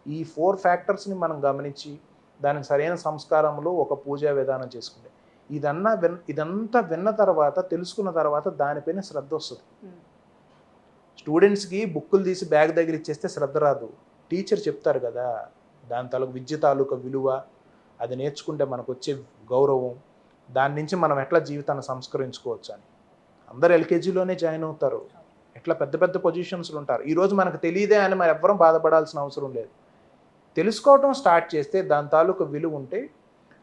ఈ 4 ఫ్యాక్టర్స్ని మనం గమనించి దానికి సరైన సంస్కారంలో ఒక పూజా విధానం చేసుకుంటే ఇదంతా విన్న తర్వాత, తెలుసుకున్న తర్వాత దానిపైన శ్రద్ధ వస్తుంది. స్టూడెంట్స్కి బుక్కులు తీసి బ్యాగ్ దగ్గర ఇచ్చేస్తే శ్రద్ధ రాదు. టీచర్ చెప్తారు కదా, దాని తాలూకు విద్య తాలూకా విలువ, అది నేర్చుకుంటే మనకు వచ్చే గౌరవం, దాని నుంచి మనం ఎట్లా జీవితాన్ని సంస్కరించుకోవచ్చు అని. అందరు ఎల్కేజీలోనే జాయిన్ అవుతారు, ఎట్లా పెద్ద పొజిషన్స్లు ఉంటారు. ఈరోజు మనకు తెలియదే అని మరి ఎవ్వరం బాధపడాల్సిన అవసరం లేదు. తెలుసుకోవటం స్టార్ట్ చేస్తే దాని తాలూకు విలువ ఉంటే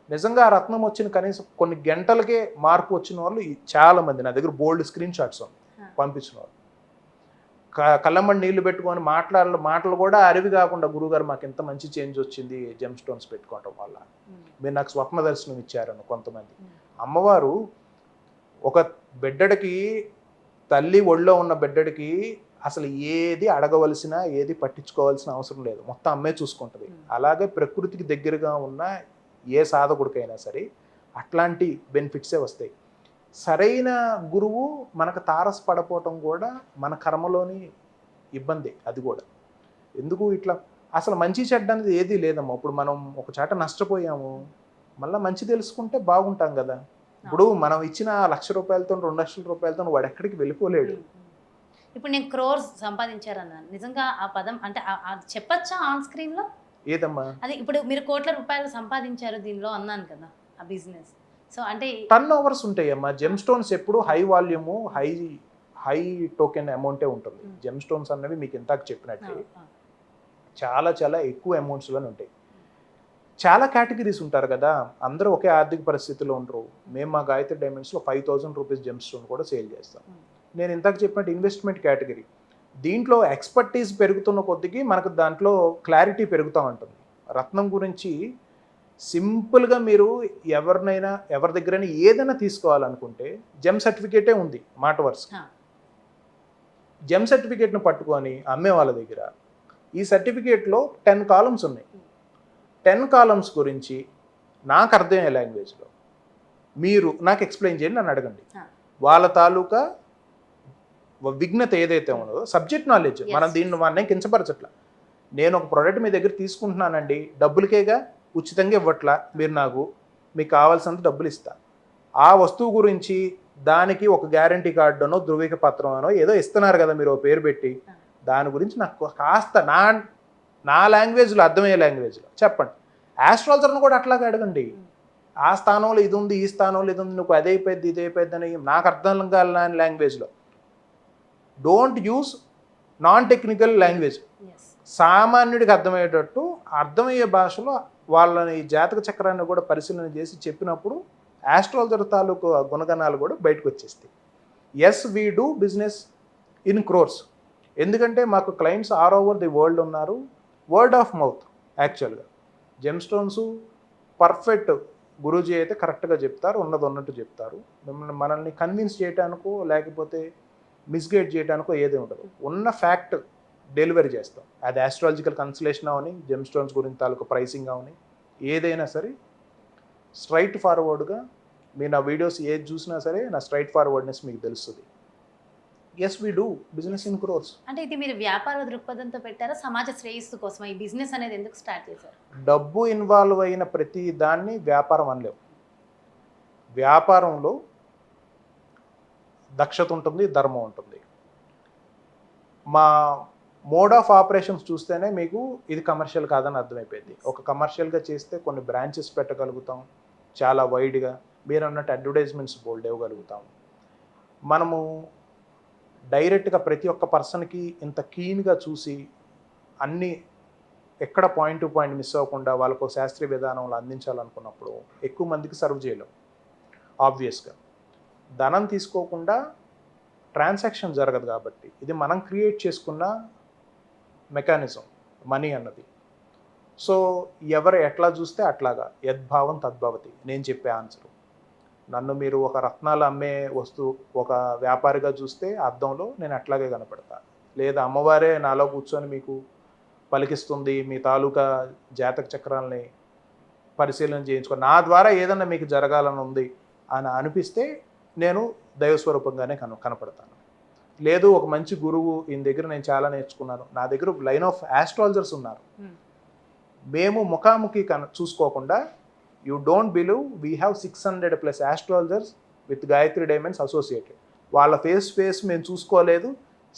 నిజంగా ఆ రత్నం వచ్చిన కనీసం కొన్ని గంటలకే మార్పు వచ్చిన వాళ్ళు చాలామంది నా దగ్గర బోల్డ్ స్క్రీన్ షాట్స్ పంపించిన వాళ్ళు. కళ్ళమ్మడి నీళ్లు పెట్టుకొని మాటలు కూడా అరివి కాకుండా, గురువుగారు మాకు ఎంత మంచి చేంజ్ వచ్చింది జెమ్ స్టోన్స్ పెట్టుకోవటం వల్ల, మీరు నాకు స్వప్న దర్శనం ఇచ్చారని కొంతమంది. అమ్మవారు ఒక బిడ్డడికి, తల్లి ఒళ్ళో ఉన్న బిడ్డడికి అసలు ఏది అడగవలసిన, ఏది పట్టించుకోవాల్సిన అవసరం లేదు, మొత్తం అమ్మే చూసుకుంటుంది. అలాగే ప్రకృతికి దగ్గరగా ఉన్న ఏ సాధకుడికైనా సరే అట్లాంటి బెనిఫిట్సే వస్తాయి. సరైన గురువు మనకు తారసపడపోవటం కూడా మన కర్మలోని ఇబ్బంది. అది కూడా ఎందుకు ఇట్లా అసలు మంచి చెడ్డ అనేది ఏదీ లేదమ్మా. ఇప్పుడు మనం ఒక చాట నష్టపోయాము, మళ్ళీ మంచి తెలుసుకుంటే బాగుంటాం కదా. ఇప్పుడు మనం ఇచ్చిన ₹1,00,000 ₹2,00,000 వాడు ఎక్కడికి వెళ్ళిపోలేడు. ఇప్పుడు నేను క్రోర్స్ సంపాదించారన్నాను, నిజంగా ఆ పదం అంటే చెప్పచ్చా ఆన్ స్క్రీన్ లో? ఏదమ్మా అది ఇప్పుడు మీరు ₹1,00,00,000 సంపాదించారు దీనిలో అన్నాను కదా, ఆ బిజినెస్. సో అంటే టర్న్ ఓవర్స్ ఉంటాయమ్మా. జెమ్ స్టోన్స్ ఎప్పుడు హై వాల్యూము, హై టోకెన్ అమౌంటే ఉంటుంది. జెమ్ స్టోన్స్ అన్నవి మీకు ఇంతకు చెప్పినట్టు చాలా ఎక్కువ అమౌంట్స్లోనే ఉంటాయి. చాలా కేటగిరీస్ ఉంటారు కదా, అందరూ ఒకే ఆర్థిక పరిస్థితిలో ఉండరు. మేము మా గాయత్రి డైమండ్స్లో ₹5,000 జెమ్ స్టోన్ కూడా సేల్ చేస్తాం. నేను ఇంతకు చెప్పినట్టు ఇన్వెస్ట్మెంట్ కేటగిరీ, దీంట్లో ఎక్స్పర్టీస్ పెరుగుతున్న కొద్దికి మనకు దాంట్లో క్లారిటీ పెరుగుతూ ఉంటుంది. రత్నం గురించి సింపుల్గా మీరు ఎవరి దగ్గరైనా ఏదైనా తీసుకోవాలనుకుంటే జెమ్ సర్టిఫికేటే ఉంది మాట వరుస. జెమ్ సర్టిఫికేట్ను పట్టుకొని అమ్మే వాళ్ళ దగ్గర ఈ సర్టిఫికేట్లో 10 కాలమ్స్ ఉన్నాయి. 10 కాలమ్స్ గురించి నాకు అర్థమయ్యే లాంగ్వేజ్లో మీరు నాకు ఎక్స్ప్లెయిన్ చేయండి, నన్ను అడగండి. Ah. వాళ్ళ తాలూకా విఘ్నత ఏదైతే ఉన్నదో సబ్జెక్ట్ నాలెడ్జ్, మనం దీన్ని మనం కించపరచట్లా. నేను ఒక ప్రోడక్ట్ మీ దగ్గర తీసుకుంటున్నానండి, డబ్బులకేగా, ఉచితంగా ఇవ్వట్లా. మీరు నాకు మీకు కావాల్సినంత డబ్బులు ఇస్తా. ఆ వస్తువు గురించి దానికి ఒక గ్యారంటీ కార్డు అనో ధృవీక పత్రం అనో ఏదో ఇస్తున్నారు కదా మీరు పేరు పెట్టి, దాని గురించి నాకు కాస్త నా లాంగ్వేజ్లో అర్థమయ్యే లాంగ్వేజ్లో చెప్పండి. ఆస్ట్రాలజర్ను కూడా అట్లాగే అడగండి. ఆ స్థానంలో ఇది ఉంది, ఈ స్థానంలో ఇది ఉంది, నువ్వు అదే అయిపోద్ది ఇదే అయిపోద్ది అని నాకు అర్థం కాని లాంగ్వేజ్లో. Don't use non technical language. సామాన్యుడికి అర్థమయ్యేటట్టు అర్థమయ్యే భాషలో వాళ్ళని జాతక చక్రాన్ని కూడా పరిశీలన చేసి చెప్పినప్పుడు ఆస్ట్రాలజర్ తాలూకు గుణగణాలు కూడా బయటకు వచ్చేస్తాయి. Yes we do business in crores. ఎందుకంటే మాకు clients all over the world ఉన్నారు. వర్డ్ ఆఫ్ మౌత్ యాక్చువల్గా జెమ్ స్టోన్స్ పర్ఫెక్ట్ గురూజీ అయితే కరెక్ట్గా చెప్తారు, ఉన్నది ఉన్నట్టు చెప్తారు. మనల్ని కన్విన్స్ చేయడానికో లేకపోతే మిస్గైడ్ చేయడానికో ఏది ఉండదు. ఉన్న ఫ్యాక్ట్ డెలివరీ చేస్తాం. అది ఆస్ట్రాలజికల్ కన్సలేషన్ అవని, జెమ్ స్టోన్స్ గురించి తాలూకు ప్రైసింగ్ అవని, ఏదైనా సరే స్ట్రైట్ ఫార్వర్డ్గా మీరు నా వీడియోస్ ఏది చూసినా సరే నా స్ట్రైట్ ఫార్వర్డ్నెస్ మీకు తెలుస్తుంది. Yes we do business in crores. అంటే ఇది మీరు వ్యాపార దృక్పథంతో పెట్టారా, సమాజ శ్రేయస్సు కోసం ఈ బిజినెస్ అనేది ఎందుకు స్టార్ట్ చేశారు? డబ్బు ఇన్వాల్వ్ అయిన ప్రతి దాన్ని వ్యాపారం అనలేవు. వ్యాపారంలో దక్షత ఉంటుంది, ధర్మం ఉంటుంది. మా మోడ్ ఆఫ్ ఆపరేషన్స్ చూస్తేనే మీకు ఇది కమర్షియల్ కాదని అర్థమైపోయింది. ఒక కమర్షియల్గా చేస్తే కొన్ని బ్రాంచెస్ పెట్టగలుగుతాం చాలా వైడ్గా, మీరు అన్నట్టు అడ్వర్టైజ్మెంట్స్ బోల్డ్ ఇవ్వగలుగుతాం. మనము డైరెక్ట్గా ప్రతి ఒక్క పర్సన్కి ఇంత క్లీన్గా చూసి అన్నీ ఎక్కడ పాయింట్ టు పాయింట్ మిస్ అవ్వకుండా వాళ్ళకు శాస్త్రీయ విధానంలో అందించాలనుకున్నప్పుడు ఎక్కువ మందికి సర్వ్ చేయలేం. ఆబ్వియస్గా ధనం తీసుకోకుండా ట్రాన్సాక్షన్ జరగదు కాబట్టి ఇది మనం క్రియేట్ చేసుకున్న మెకానిజం మనీ అన్నది. సో ఎవరు ఎట్లా చూస్తే అట్లాగా, యద్భావం తద్భవతి నేను చెప్పే ఆన్సరు. నన్ను మీరు ఒక రత్నాలు అమ్మే వస్తువు ఒక వ్యాపారిగా చూస్తే అద్దంలో నేను అట్లాగే కనపడతా. లేదా అమ్మవారే నాలో కూర్చొని మీకు పలికిస్తుంది, మీ తాలూకా జాతక చక్రాలని పరిశీలన చేయించుకొని నా ద్వారా ఏదన్నా మీకు జరగాలని ఉంది అని అనిపిస్తే నేను దైవస్వరూపంగానే కనపడతాను. లేదు ఒక మంచి గురువు ఈయన దగ్గర నేను చాలా నేర్చుకున్నాను, నా దగ్గర లైన్ ఆఫ్ ఆస్ట్రాలజర్స్ ఉన్నారు, మేము ముఖాముఖి చూసుకోకుండా you don't believe we have 600+ astrologers with Gayatri diamonds associated. వాళ్ళ ఫేస్ మేము చూసుకోలేదు.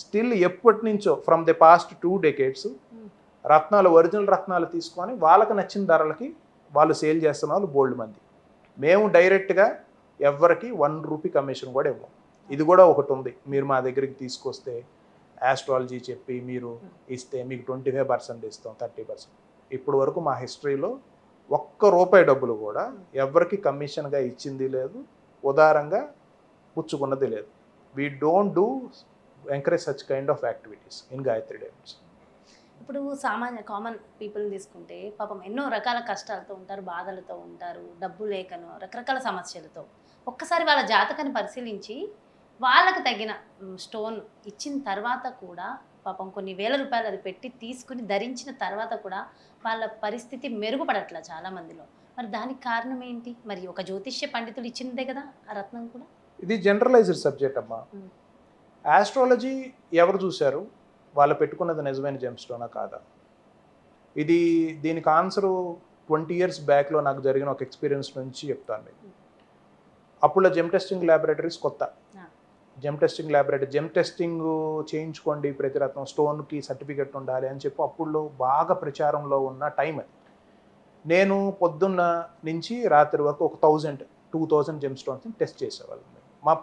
స్టిల్ ఎప్పటి నుంచో ఫ్రమ్ ది పాస్ట్ 2 decades రత్నాలు, ఒరిజినల్ రత్నాలు తీసుకొని వాళ్ళకి నచ్చిన ధరలకి వాళ్ళు సేల్ చేస్తున్న వాళ్ళు బోల్డ్ మంది. మేము డైరెక్ట్గా ఎవరికి 1 రూపీ కమిషన్ కూడా ఇవ్వం. ఇది కూడా ఒకటి ఉంది. మీరు మా దగ్గరికి తీసుకొస్తే ఆస్ట్రాలజీ చెప్పి మీరు ఇస్తే మీకు 25% ఇస్తాం, 30%. ఇప్పుడు వరకు మా హిస్టరీలో ₹1 డబ్బులు కూడా ఎవరికి కమిషన్గా ఇచ్చింది లేదు, ఉదారంగా పుచ్చుకున్నది లేదు. We don't do encourage such kind of activities in Gayatri diamonds. ఇప్పుడు కామన్ పీపుల్ని తీసుకుంటే పాపం ఎన్నో రకాల కష్టాలతో ఉంటారు, బాధలతో ఉంటారు, డబ్బు లేకను రకరకాల సమస్యలతో. ఒక్కసారి వాళ్ళ జాతకాన్ని పరిశీలించి వాళ్ళకి తగిన స్టోన్ ఇచ్చిన తర్వాత కూడా పాపం కొన్ని వేల రూపాయలు అది పెట్టి తీసుకుని ధరించిన తర్వాత కూడా వాళ్ళ పరిస్థితి మెరుగుపడట్లా చాలామందిలో. మరి దానికి కారణం ఏంటి? మరి ఒక జ్యోతిష్య పండితులు ఇచ్చిందే కదా ఆ రత్నం కూడా. ఇది జనరలైజ్డ్ సబ్జెక్ట్ అమ్మా. ఆస్ట్రాలజీ ఎవరు చూశారు, వాళ్ళు పెట్టుకున్నది నిజమైన జెమ్ స్టోనా కాదా? దీనికి ఆన్సరు 20 years బ్యాక్లో నాకు జరిగిన ఒక ఎక్స్పీరియన్స్ నుంచి చెప్తాను మీకు. అప్పుడు జెమ్ టెస్టింగ్ ల్యాబొరేటరీస్ కొత్త. జెమ్ టెస్టింగ్ చేయించుకోండి ప్రతి రత్నం, స్టోన్కి సర్టిఫికెట్ ఉండాలి అని చెప్పి అప్పుడు బాగా ప్రచారంలో ఉన్న టైం అది. నేను పొద్దున్న నుంచి రాత్రి వరకు ఒక 1000-2000 జెమ్ స్టోన్స్ని టెస్ట్ చేసేవాళ్ళం. మా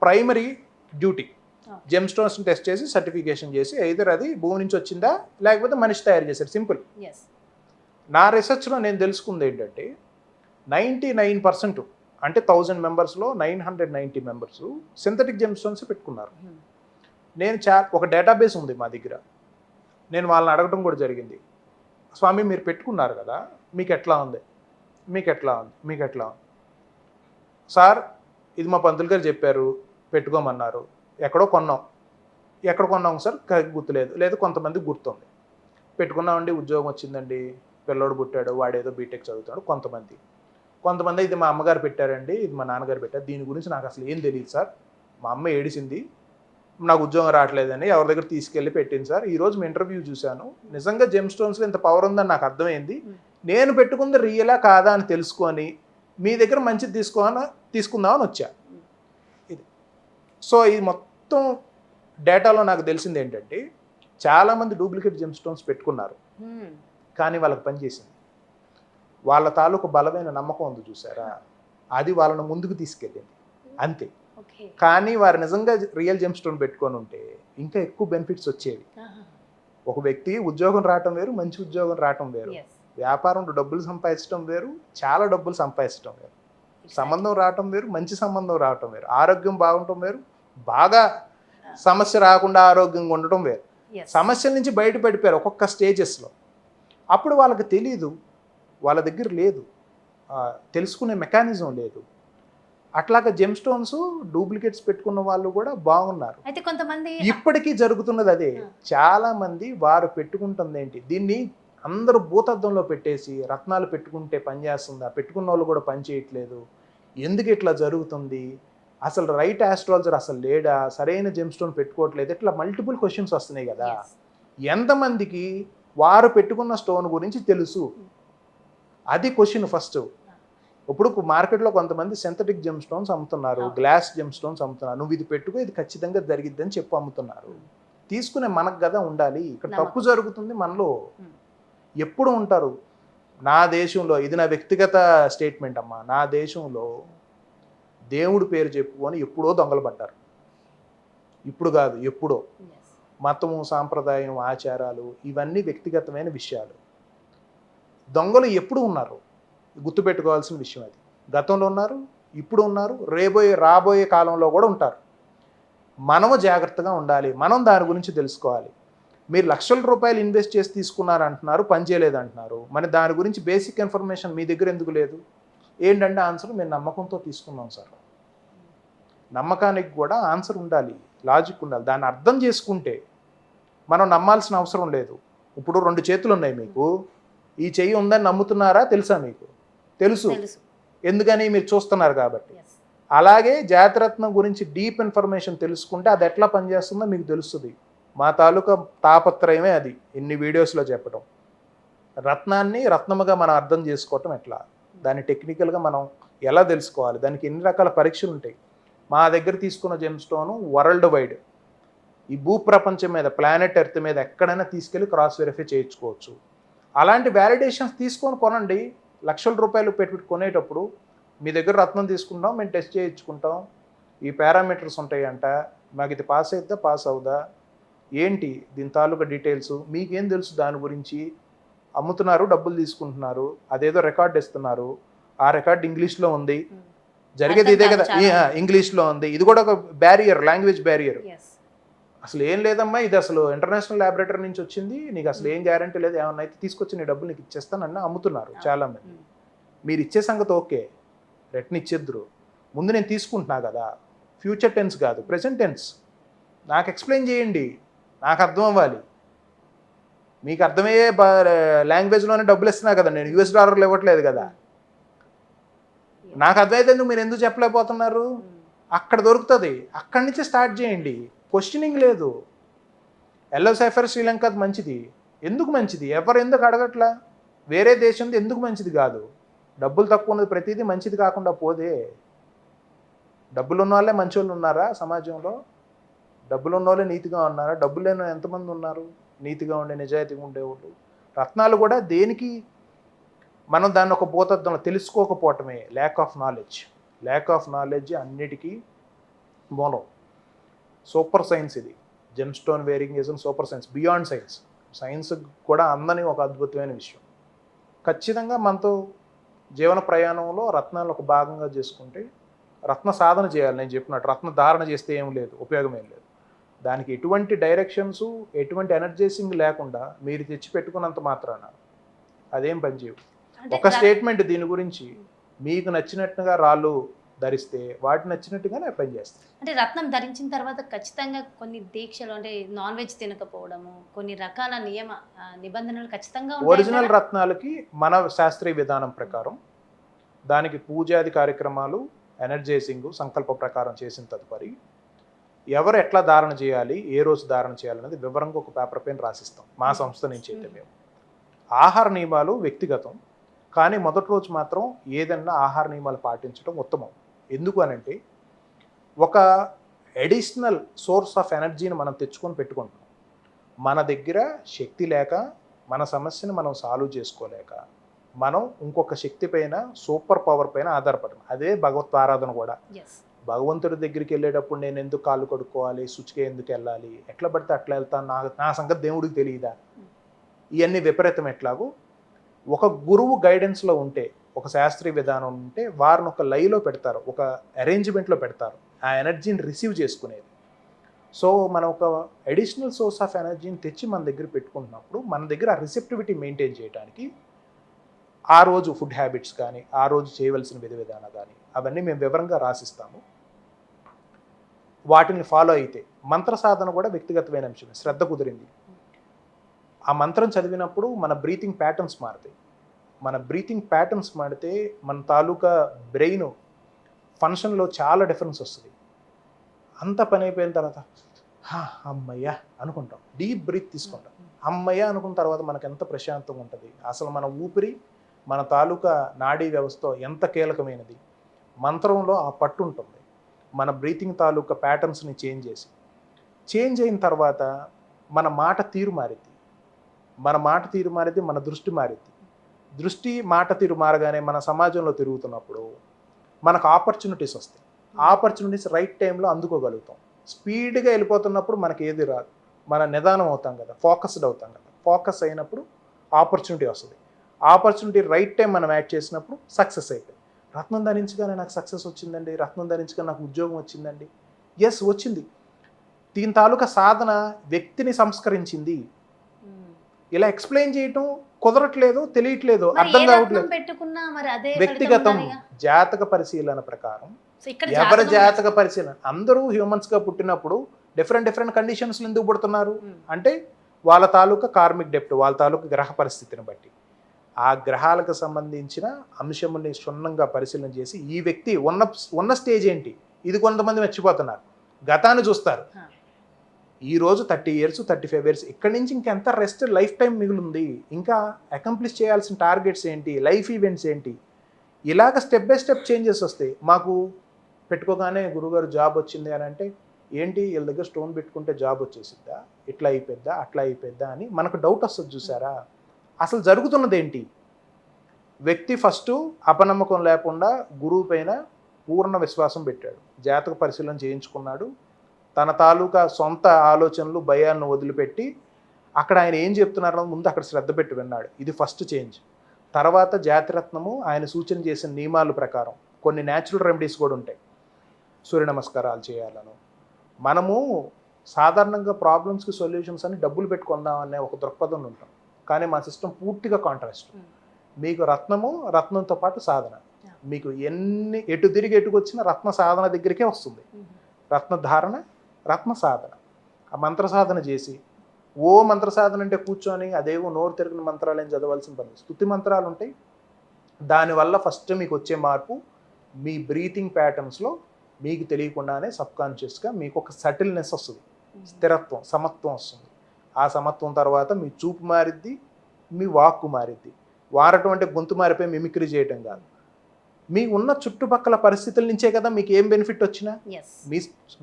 ప్రైమరీ డ్యూటీ జెమ్ స్టోన్స్ని టెస్ట్ చేసి సర్టిఫికేషన్ చేసి ఐదర్ అది భూమి నుంచి వచ్చిందా లేకపోతే మనిషి తయారు చేశారు, సింపుల్. నా రీసెర్చ్లో నేను తెలుసుకుంది ఏంటంటే 99% అంటే 1000 మెంబర్స్లో 990 మెంబర్స్ సింథటిక్ జెమ్ స్టోన్స్ పెట్టుకున్నారు. నేను ఒక డేటాబేస్ ఉంది మా దగ్గర. నేను వాళ్ళని అడగడం కూడా జరిగింది, స్వామి మీరు పెట్టుకున్నారు కదా మీకు ఎట్లా ఉంది, మీకు ఎట్లా ఉంది సార్? ఇది మా పంతులు గారు చెప్పారు పెట్టుకోమన్నారు, ఎక్కడ కొన్నాం సార్ గుర్తులేదు, లేదు కొంతమంది గుర్తుంది. పెట్టుకున్నామండి, ఉద్యోగం వచ్చిందండి, పిల్లోడు పుట్టాడు, వాడేదో బీటెక్ చదువుతాడు కొంతమంది. కొంతమంది ఇది మా అమ్మగారు పెట్టారండి, ఇది మా నాన్నగారు పెట్టారు, దీని గురించి నాకు అసలు ఏం తెలియదు సార్, మా అమ్మ ఏడిసింది, నాకు ఉద్యోగం రావట్లేదని ఎవరి దగ్గర తీసుకెళ్ళి పెట్టింది సార్, ఈరోజు మీ ఇంటర్వ్యూ చూశాను, నిజంగా జెమ్ స్టోన్స్లో ఇంత పవర్ ఉందని నాకు అర్థమైంది, నేను పెట్టుకుంది రియలా కాదా అని తెలుసుకొని మీ దగ్గర మంచిది తీసుకుందామని వచ్చా. ఇది సో ఇది మొత్తం డేటాలో నాకు తెలిసింది ఏంటంటే చాలామంది డూప్లికేట్ జెమ్ స్టోన్స్ పెట్టుకున్నారు, కానీ వాళ్ళకి పనిచేసింది. వాళ్ళ తాలూకు బలమైన నమ్మకం ఉంది చూసారా, అది వాళ్ళని ముందుకు తీసుకెళ్ళింది అంతే. కానీ వారు నిజంగా రియల్ జెమ్ స్టోన్ పెట్టుకొని ఉంటే ఇంకా ఎక్కువ బెనిఫిట్స్ వచ్చేవి. ఒక వ్యక్తి ఉద్యోగం రావటం వేరు, మంచి ఉద్యోగం రావటం వేరు, వ్యాపారంలో డబ్బులు సంపాదించడం వేరు, చాలా డబ్బులు సంపాదించడం వేరు, సంబంధం రావటం వేరు, మంచి సంబంధం రావటం వేరు, ఆరోగ్యం బాగుండటం వేరు, బాగా సమస్య రాకుండా ఆరోగ్యంగా ఉండటం వేరు. సమస్యల నుంచి బయటపడిపోయారు ఒక్కొక్క స్టేజెస్లో. అప్పుడు వాళ్ళకి తెలీదు, వాళ్ళ దగ్గర లేదు, తెలుసుకునే మెకానిజం లేదు. అట్లాగా జెమ్ స్టోన్స్ డూప్లికేట్స్ పెట్టుకున్న వాళ్ళు కూడా బాగున్నారు. అయితే కొంతమంది ఇప్పటికీ జరుగుతున్నది అదే. చాలా మంది వారు పెట్టుకుంటుంది ఏంటి, దీన్ని అందరూ భూతద్దంలో పెట్టేసి రత్నాలు పెట్టుకుంటే పని చేస్తుందా, పెట్టుకున్న వాళ్ళు కూడా పని చేయట్లేదు, ఎందుకు ఇట్లా జరుగుతుంది, అసలు రైట్ ఆస్ట్రాలజర్ అసలు లేడా, సరైన జెమ్ స్టోన్ పెట్టుకోవట్లేదు, ఇట్లా మల్టిపుల్ క్వశ్చన్స్ వస్తున్నాయి కదా. ఎంతమందికి వారు పెట్టుకున్న స్టోన్ గురించి తెలుసు, అది క్వశ్చన్ ఫస్ట్. ఇప్పుడు మార్కెట్లో కొంతమంది సింథటిక్ జెమ్ స్టోన్స్ అమ్ముతున్నారు, గ్లాస్ జెమ్ స్టోన్స్ అమ్ముతున్నారు, నువ్వు ఇది పెట్టుకో ఇది ఖచ్చితంగా జరిగిద్దని చెప్పి అమ్ముతున్నారు. తీసుకునే మనకు కదా ఉండాలి. ఇక్కడ తప్పు జరుగుతుంది మనలో. ఎప్పుడు ఉంటారు, నా దేశంలో, ఇది నా వ్యక్తిగత స్టేట్మెంట్ అమ్మా, నా దేశంలో దేవుడి పేరు చెప్పుకొని ఎప్పుడో దొంగలు పడ్డారు. ఇప్పుడు కాదు, ఎప్పుడో. మతము, సాంప్రదాయం, ఆచారాలు ఇవన్నీ వ్యక్తిగతమైన విషయాలు. దొంగలు ఎప్పుడు ఉన్నారు, గుర్తుపెట్టుకోవాల్సిన విషయం అది. గతంలో ఉన్నారు, ఇప్పుడు ఉన్నారు, రాబోయే కాలంలో కూడా ఉంటారు. మనము జాగ్రత్తగా ఉండాలి, మనం దాని గురించి తెలుసుకోవాలి. మీరు లక్షల రూపాయలు ఇన్వెస్ట్ చేసి తీసుకున్నారు అంటున్నారు, పని చేయలేదు అంటున్నారు, మరి దాని గురించి బేసిక్ ఇన్ఫర్మేషన్ మీ దగ్గర ఎందుకు లేదు? ఏంటంటే ఆన్సర్ మేము నమ్మకంతో తీసుకున్నాం సార్. నమ్మకానికి కూడా ఆన్సర్ ఉండాలి, లాజిక్ ఉండాలి. దాన్ని అర్థం చేసుకుంటే మనం నమ్మాల్సిన అవసరం లేదు. ఇప్పుడు 2 చేతులు ఉన్నాయి మీకు, ఈ చెయ్యి ఉందని నమ్ముతున్నారా? తెలుసా మీకు? తెలుసు. ఎందుకని? మీరు చూస్తున్నారు కాబట్టి. అలాగే జాతిరత్నం గురించి డీప్ ఇన్ఫర్మేషన్ తెలుసుకుంటే అది ఎట్లా పనిచేస్తుందో మీకు తెలుస్తుంది. మా తాలూకా తాపత్రయమే అది, ఇన్ని వీడియోస్లో చెప్పడం. రత్నాన్ని రత్నముగా మనం అర్థం చేసుకోవటం ఎట్లా, దాన్ని టెక్నికల్గా మనం ఎలా తెలుసుకోవాలి, దానికి ఎన్ని రకాల పరీక్షలు ఉంటాయి. మా దగ్గర తీసుకున్న జెమ్ స్టోను వరల్డ్ వైడ్, ఈ భూప్రపంచం మీద, ప్లానెట్ ఎర్త్ మీద ఎక్కడైనా తీసుకెళ్ళి క్రాస్ వెరిఫై చేయించుకోవచ్చు. అలాంటి వ్యాలిడేషన్స్ తీసుకొని కొనండి. లక్షల రూపాయలు పెట్టి కొనేటప్పుడు మీ దగ్గర రత్నం తీసుకుంటాం, మేము టెస్ట్ చేయించుకుంటాం, ఈ పారామీటర్స్ ఉంటాయంట, మాకు ఇది పాస్ అవుద్దా, పాస్ అవుదా, ఏంటి దీని తాలూకా డీటెయిల్స్ మీకేం తెలుసు దాని గురించి? అమ్ముతున్నారు, డబ్బులు తీసుకుంటున్నారు, అదేదో రికార్డ్ ఇస్తున్నారు, ఆ రికార్డ్ ఇంగ్లీష్లో ఉంది, జరిగేది ఇదే కదా, ఇంగ్లీష్లో ఉంది. ఇది కూడా ఒక బ్యారియర్, లాంగ్వేజ్ బ్యారియర్. అసలు ఏం లేదమ్మా, ఇది అసలు ఇంటర్నేషనల్ ల్యాబొరేటరీ నుంచి వచ్చింది, నీకు అసలు ఏం గ్యారంటీ లేదు, ఏమన్నా అయితే తీసుకొచ్చి నీ డబ్బులు నీకు ఇచ్చేస్తానన్న అమ్ముతున్నారు చాలామంది. మీరు ఇచ్చే సంగతి ఓకే, రిటర్న్ ఇచ్చేద్దరు, ముందు నేను తీసుకుంటున్నా కదా, ఫ్యూచర్ టెన్స్ కాదు ప్రెసెంట్ టెన్స్. నాకు ఎక్స్ప్లెయిన్ చేయండి, నాకు అర్థం అవ్వాలి. మీకు అర్థమయ్యే లాంగ్వేజ్లోనే డబ్బులు ఇస్తున్నా కదా, నేను US డాలర్లు ఇవ్వట్లేదు కదా. నాకు అర్థమైతే మీరు ఎందుకు చెప్పలేకపోతున్నారు? అక్కడ దొరుకుతుంది, అక్కడి నుంచి స్టార్ట్ చేయండి. క్వశ్చనింగ్ లేదు. ఎల్లో సైఫర్ శ్రీలంక మంచిది, ఎందుకు మంచిది? ఎవరు ఎందుకు అడగట్లా? వేరే దేశంది ఎందుకు మంచిది కాదు? డబ్బులు తక్కువ ఉన్నది ప్రతిదీ మంచిది కాకుండా పోదే. డబ్బులు ఉన్న వాళ్ళే మంచి వాళ్ళు ఉన్నారా సమాజంలో? డబ్బులు ఉన్న వాళ్ళే నీతిగా ఉన్నారా? డబ్బులు లేని ఎంతమంది ఉన్నారు నీతిగా ఉండే, నిజాయితీగా ఉండేవాళ్ళు? రత్నాలు కూడా దేనికి మనం దాన్ని ఒక భూతత్వంలో తెలుసుకోకపోవటమే, ల్యాక్ ఆఫ్ నాలెడ్జ్ అన్నిటికీ మూలం. సూపర్ సైన్స్ ఇది. Gem stone wearing is super science, beyond science కూడా అందని ఒక అద్భుతమైన విషయం. ఖచ్చితంగా మనతో జీవన ప్రయాణంలో రత్నాలు ఒక భాగంగా చేసుకుంటే, రత్న సాధన చేయాలి. నేను చెప్పినట్టు రత్న ధారణ చేస్తే ఏం లేదు, ఉపయోగం ఏం లేదు. దానికి ఎటువంటి డైరెక్షన్స్, ఎటువంటి ఎనర్జైజింగ్ లేకుండా మీరు తెచ్చి పెట్టుకున్నంత మాత్రాన అదేం పనిచేయవు. ఒక స్టేట్మెంట్ దీని గురించి, మీకు నచ్చినట్టుగా రాళ్ళు ధరిస్తే వాటి నచ్చినట్టుగానే పనిచేస్తాయి. అంటే రత్నం ధరించిన తర్వాత ఖచ్చితంగా కొన్ని దీక్షలు, అంటే నాన్ వెజ్ తినకపోవడము, కొన్ని రకాల నిబంధనలు ఖచ్చితంగా ఉంటాయి. ఒరిజినల్ రత్నాలకి మన శాస్త్రీయ విధానం ప్రకారం దానికి పూజాది కార్యక్రమాలు, ఎనర్జైజింగ్, సంకల్ప ప్రకారం చేసిన తదుపరి ఎవరు ఎట్లా ధారణ చేయాలి, ఏ రోజు ధారణ చేయాలనేది వివరంగా ఒక పేపర్ పైన రాసిస్తాం మా సంస్థ నుంచి అయితే. మేము ఆహార నియమాలు వ్యక్తిగతం, కానీ మొదటి రోజు మాత్రం ఏదన్నా ఆహార నియమాలు పాటించడం ఉత్తమం. ఎందుకు అనంటే ఒక అడిషనల్ సోర్స్ ఆఫ్ ఎనర్జీని మనం తెచ్చుకొని పెట్టుకుంటాం. మన దగ్గర శక్తి లేక, మన సమస్యను మనం సాల్వ్ చేసుకోలేక, మనం ఇంకొక శక్తి పైన, సూపర్ పవర్ పైన ఆధారపడడం. అదే భగవత్ ఆరాధన కూడా. భగవంతుడి దగ్గరికి వెళ్ళేటప్పుడు నేను ఎందుకు కాళ్ళు కడుక్కోవాలి, శుచిగా ఎందుకు వెళ్ళాలి, ఎట్లా పడితే అట్లా వెళ్తాను, నా సంగతి దేవుడికి తెలియదా, ఇవన్నీ విపరీతం. ఎట్లాగో ఒక గురువు గైడెన్స్లో ఉంటే, ఒక శాస్త్రీయ విధానం ఉంటే వారిని ఒక లైలో పెడతారు, ఒక అరేంజ్మెంట్లో పెడతారు, ఆ ఎనర్జీని రిసీవ్ చేసుకునేది. సో మనం ఒక అడిషనల్ సోర్స్ ఆఫ్ ఎనర్జీని తెచ్చి మన దగ్గర పెట్టుకుంటున్నప్పుడు మన దగ్గర ఆ రిసెప్టివిటీ మెయింటైన్ చేయడానికి ఆ రోజు ఫుడ్ హ్యాబిట్స్ కానీ, ఆ రోజు చేయవలసిన విధి విధానం కానీ అవన్నీ మేము వివరంగా రాసిస్తాము. వాటిని ఫాలో అయితే మంత్ర సాధన కూడా వ్యక్తిగతమైన అంశమే. శ్రద్ధ కుదిరింది, ఆ మంత్రం చదివినప్పుడు మన బ్రీతింగ్ ప్యాటర్న్స్ మారుతాయి. మన బ్రీతింగ్ ప్యాటర్న్స్ మారితే మన తాలూకా బ్రెయిన్ ఫంక్షన్లో చాలా డిఫరెన్స్ వస్తుంది. అంత పని అయిపోయిన తర్వాత అమ్మయ్య అనుకుంటాం, డీప్ బ్రీత్ తీసుకుంటాం. అమ్మయ్య అనుకున్న తర్వాత మనకు ఎంత ప్రశాంతంగా ఉంటుంది. అసలు మన ఊపిరి మన తాలూకా నాడీ వ్యవస్థ ఎంత కీలకమైనది. మంత్రంలో ఆ పట్టు ఉంటుంది. మన బ్రీతింగ్ తాలూకా ప్యాటర్న్స్ని చేంజ్ అయిన తర్వాత మన మాట తీరు మారిద్ది. మన దృష్టి మారిద్ది. దృష్టి మాట తీరు మారగానే మన సమాజంలో తిరుగుతున్నప్పుడు మనకు ఆపర్చునిటీస్ వస్తాయి. ఆపర్చునిటీస్ రైట్ టైంలో అందుకోగలుగుతాం. స్పీడ్గా వెళ్ళిపోతున్నప్పుడు మనకి ఏది రాదు, మన నిదానం అవుతాం కదా, ఫోకస్డ్ అవుతాం కదా. ఫోకస్ అయినప్పుడు ఆపర్చునిటీ వస్తుంది. ఆపర్చునిటీ రైట్ టైం మనం యాడ్ చేసినప్పుడు సక్సెస్ అయిపోయింది. రత్నం ధరించగానే నాకు సక్సెస్ వచ్చిందండి, రత్నం ధరించగానే నాకు ఉద్యోగం వచ్చిందండి. ఎస్ వచ్చింది. దీని తాలూకా సాధన వ్యక్తిని సంస్కరించింది. ఇలా ఎక్స్ప్లెయిన్ చేయటం కుదరట్లేదు, తెలియట్లేదు, అర్థం కావట్లేదు. వ్యక్తిగతం జాతక పరిశీలన ప్రకారం ఎవరి జాతక పరిశీలన, అందరూ హ్యూమన్స్గా పుట్టినప్పుడు డిఫరెంట్ కండిషన్స్లో ఎందుకు పుడుతున్నారు అంటే వాళ్ళ తాలూకా కార్మిక్ డెప్ట్, వాళ్ళ తాలూకా గ్రహ పరిస్థితిని బట్టి ఆ గ్రహాలకు సంబంధించిన అంశముని క్షుణ్ణంగా పరిశీలన చేసి ఈ వ్యక్తి ఉన్న స్టేజ్ ఏంటి, ఇది కొంతమంది మర్చిపోతున్నారు. గతాన్ని చూస్తారు. ఈరోజు 30 years 35 years, ఇక్కడి నుంచి ఇంకెంత రెస్ట్, లైఫ్ టైం మిగిలింది, ఇంకా అకంప్లిష్ చేయాల్సిన టార్గెట్స్ ఏంటి, లైఫ్ ఈవెంట్స్ ఏంటి, ఇలాగ స్టెప్ బై స్టెప్ చేంజెస్ వస్తాయి. మాకు పెట్టుకోగానే గురుగారు జాబ్ వచ్చింది అని అంటే ఏంటి, వీళ్ళ దగ్గర స్టోన్ పెట్టుకుంటే జాబ్ వచ్చేసిద్దా, ఇట్లా అయిపోద్దా, అట్లా అయిపోద్దా అని మనకు డౌట్ వస్తుంది. చూసారా, అసలు జరుగుతున్నది ఏంటి? వ్యక్తి ఫస్ట్ అపనమ్మకం లేకుండా గురువు పైన పూర్ణ విశ్వాసం పెట్టాడు, జాతక పరిశీలన చేయించుకున్నాడు, తన తాలూకా సొంత ఆలోచనలు భయాలను వదిలిపెట్టి అక్కడ ఆయన ఏం చెప్తున్నారో ముందు అక్కడ శ్రద్ధ పెట్టి విన్నాడు. ఇది ఫస్ట్ చేంజ్. తర్వాత జాతిరత్నము ఆయన సూచన చేసిన నియమాల ప్రకారం కొన్ని న్యాచురల్ రెమెడీస్ కూడా ఉంటాయి. సూర్య నమస్కారాలు చేయాలను. మనము సాధారణంగా ప్రాబ్లమ్స్కి సొల్యూషన్స్ అని డబ్బులు పెట్టుకుందాం అనే ఒక దృక్పథంలో ఉంటాం. కానీ మా సిస్టమ్ పూర్తిగా కాంట్రాస్ట్. మీకు రత్నంతో పాటు సాధన, మీకు ఎటు తిరిగి ఎటుకొచ్చినా రత్న సాధన దగ్గరికే వస్తుంది. రత్న ధారణ, రత్న సాధన. ఆ మంత్ర సాధన చేసి, ఓ మంత్ర సాధన అంటే కూర్చొని అదేవో నోరు తిరిగిన మంత్రాలు ఏం చదవాల్సిన పని. స్తుతి మంత్రాలు ఉంటాయి. దానివల్ల ఫస్ట్ మీకు వచ్చే మార్పు మీ బ్రీతింగ్ ప్యాటర్న్స్లో మీకు తెలియకుండానే సబ్కాన్షియస్గా మీకు ఒక సటిల్నెస్ వస్తుంది, స్థిరత్వం, సమత్వం వస్తుంది. ఆ సమత్వం తర్వాత మీ చూపు మారిద్ది, మీ వాక్కు మారిద్ది. వారటం అంటే గొంతు మారిపోయి మిమిక్రీ చేయటం కాదు, మీ ఉన్న చుట్టుపక్కల పరిస్థితుల నుంచే కదా మీకు ఏం బెనిఫిట్ వచ్చినా,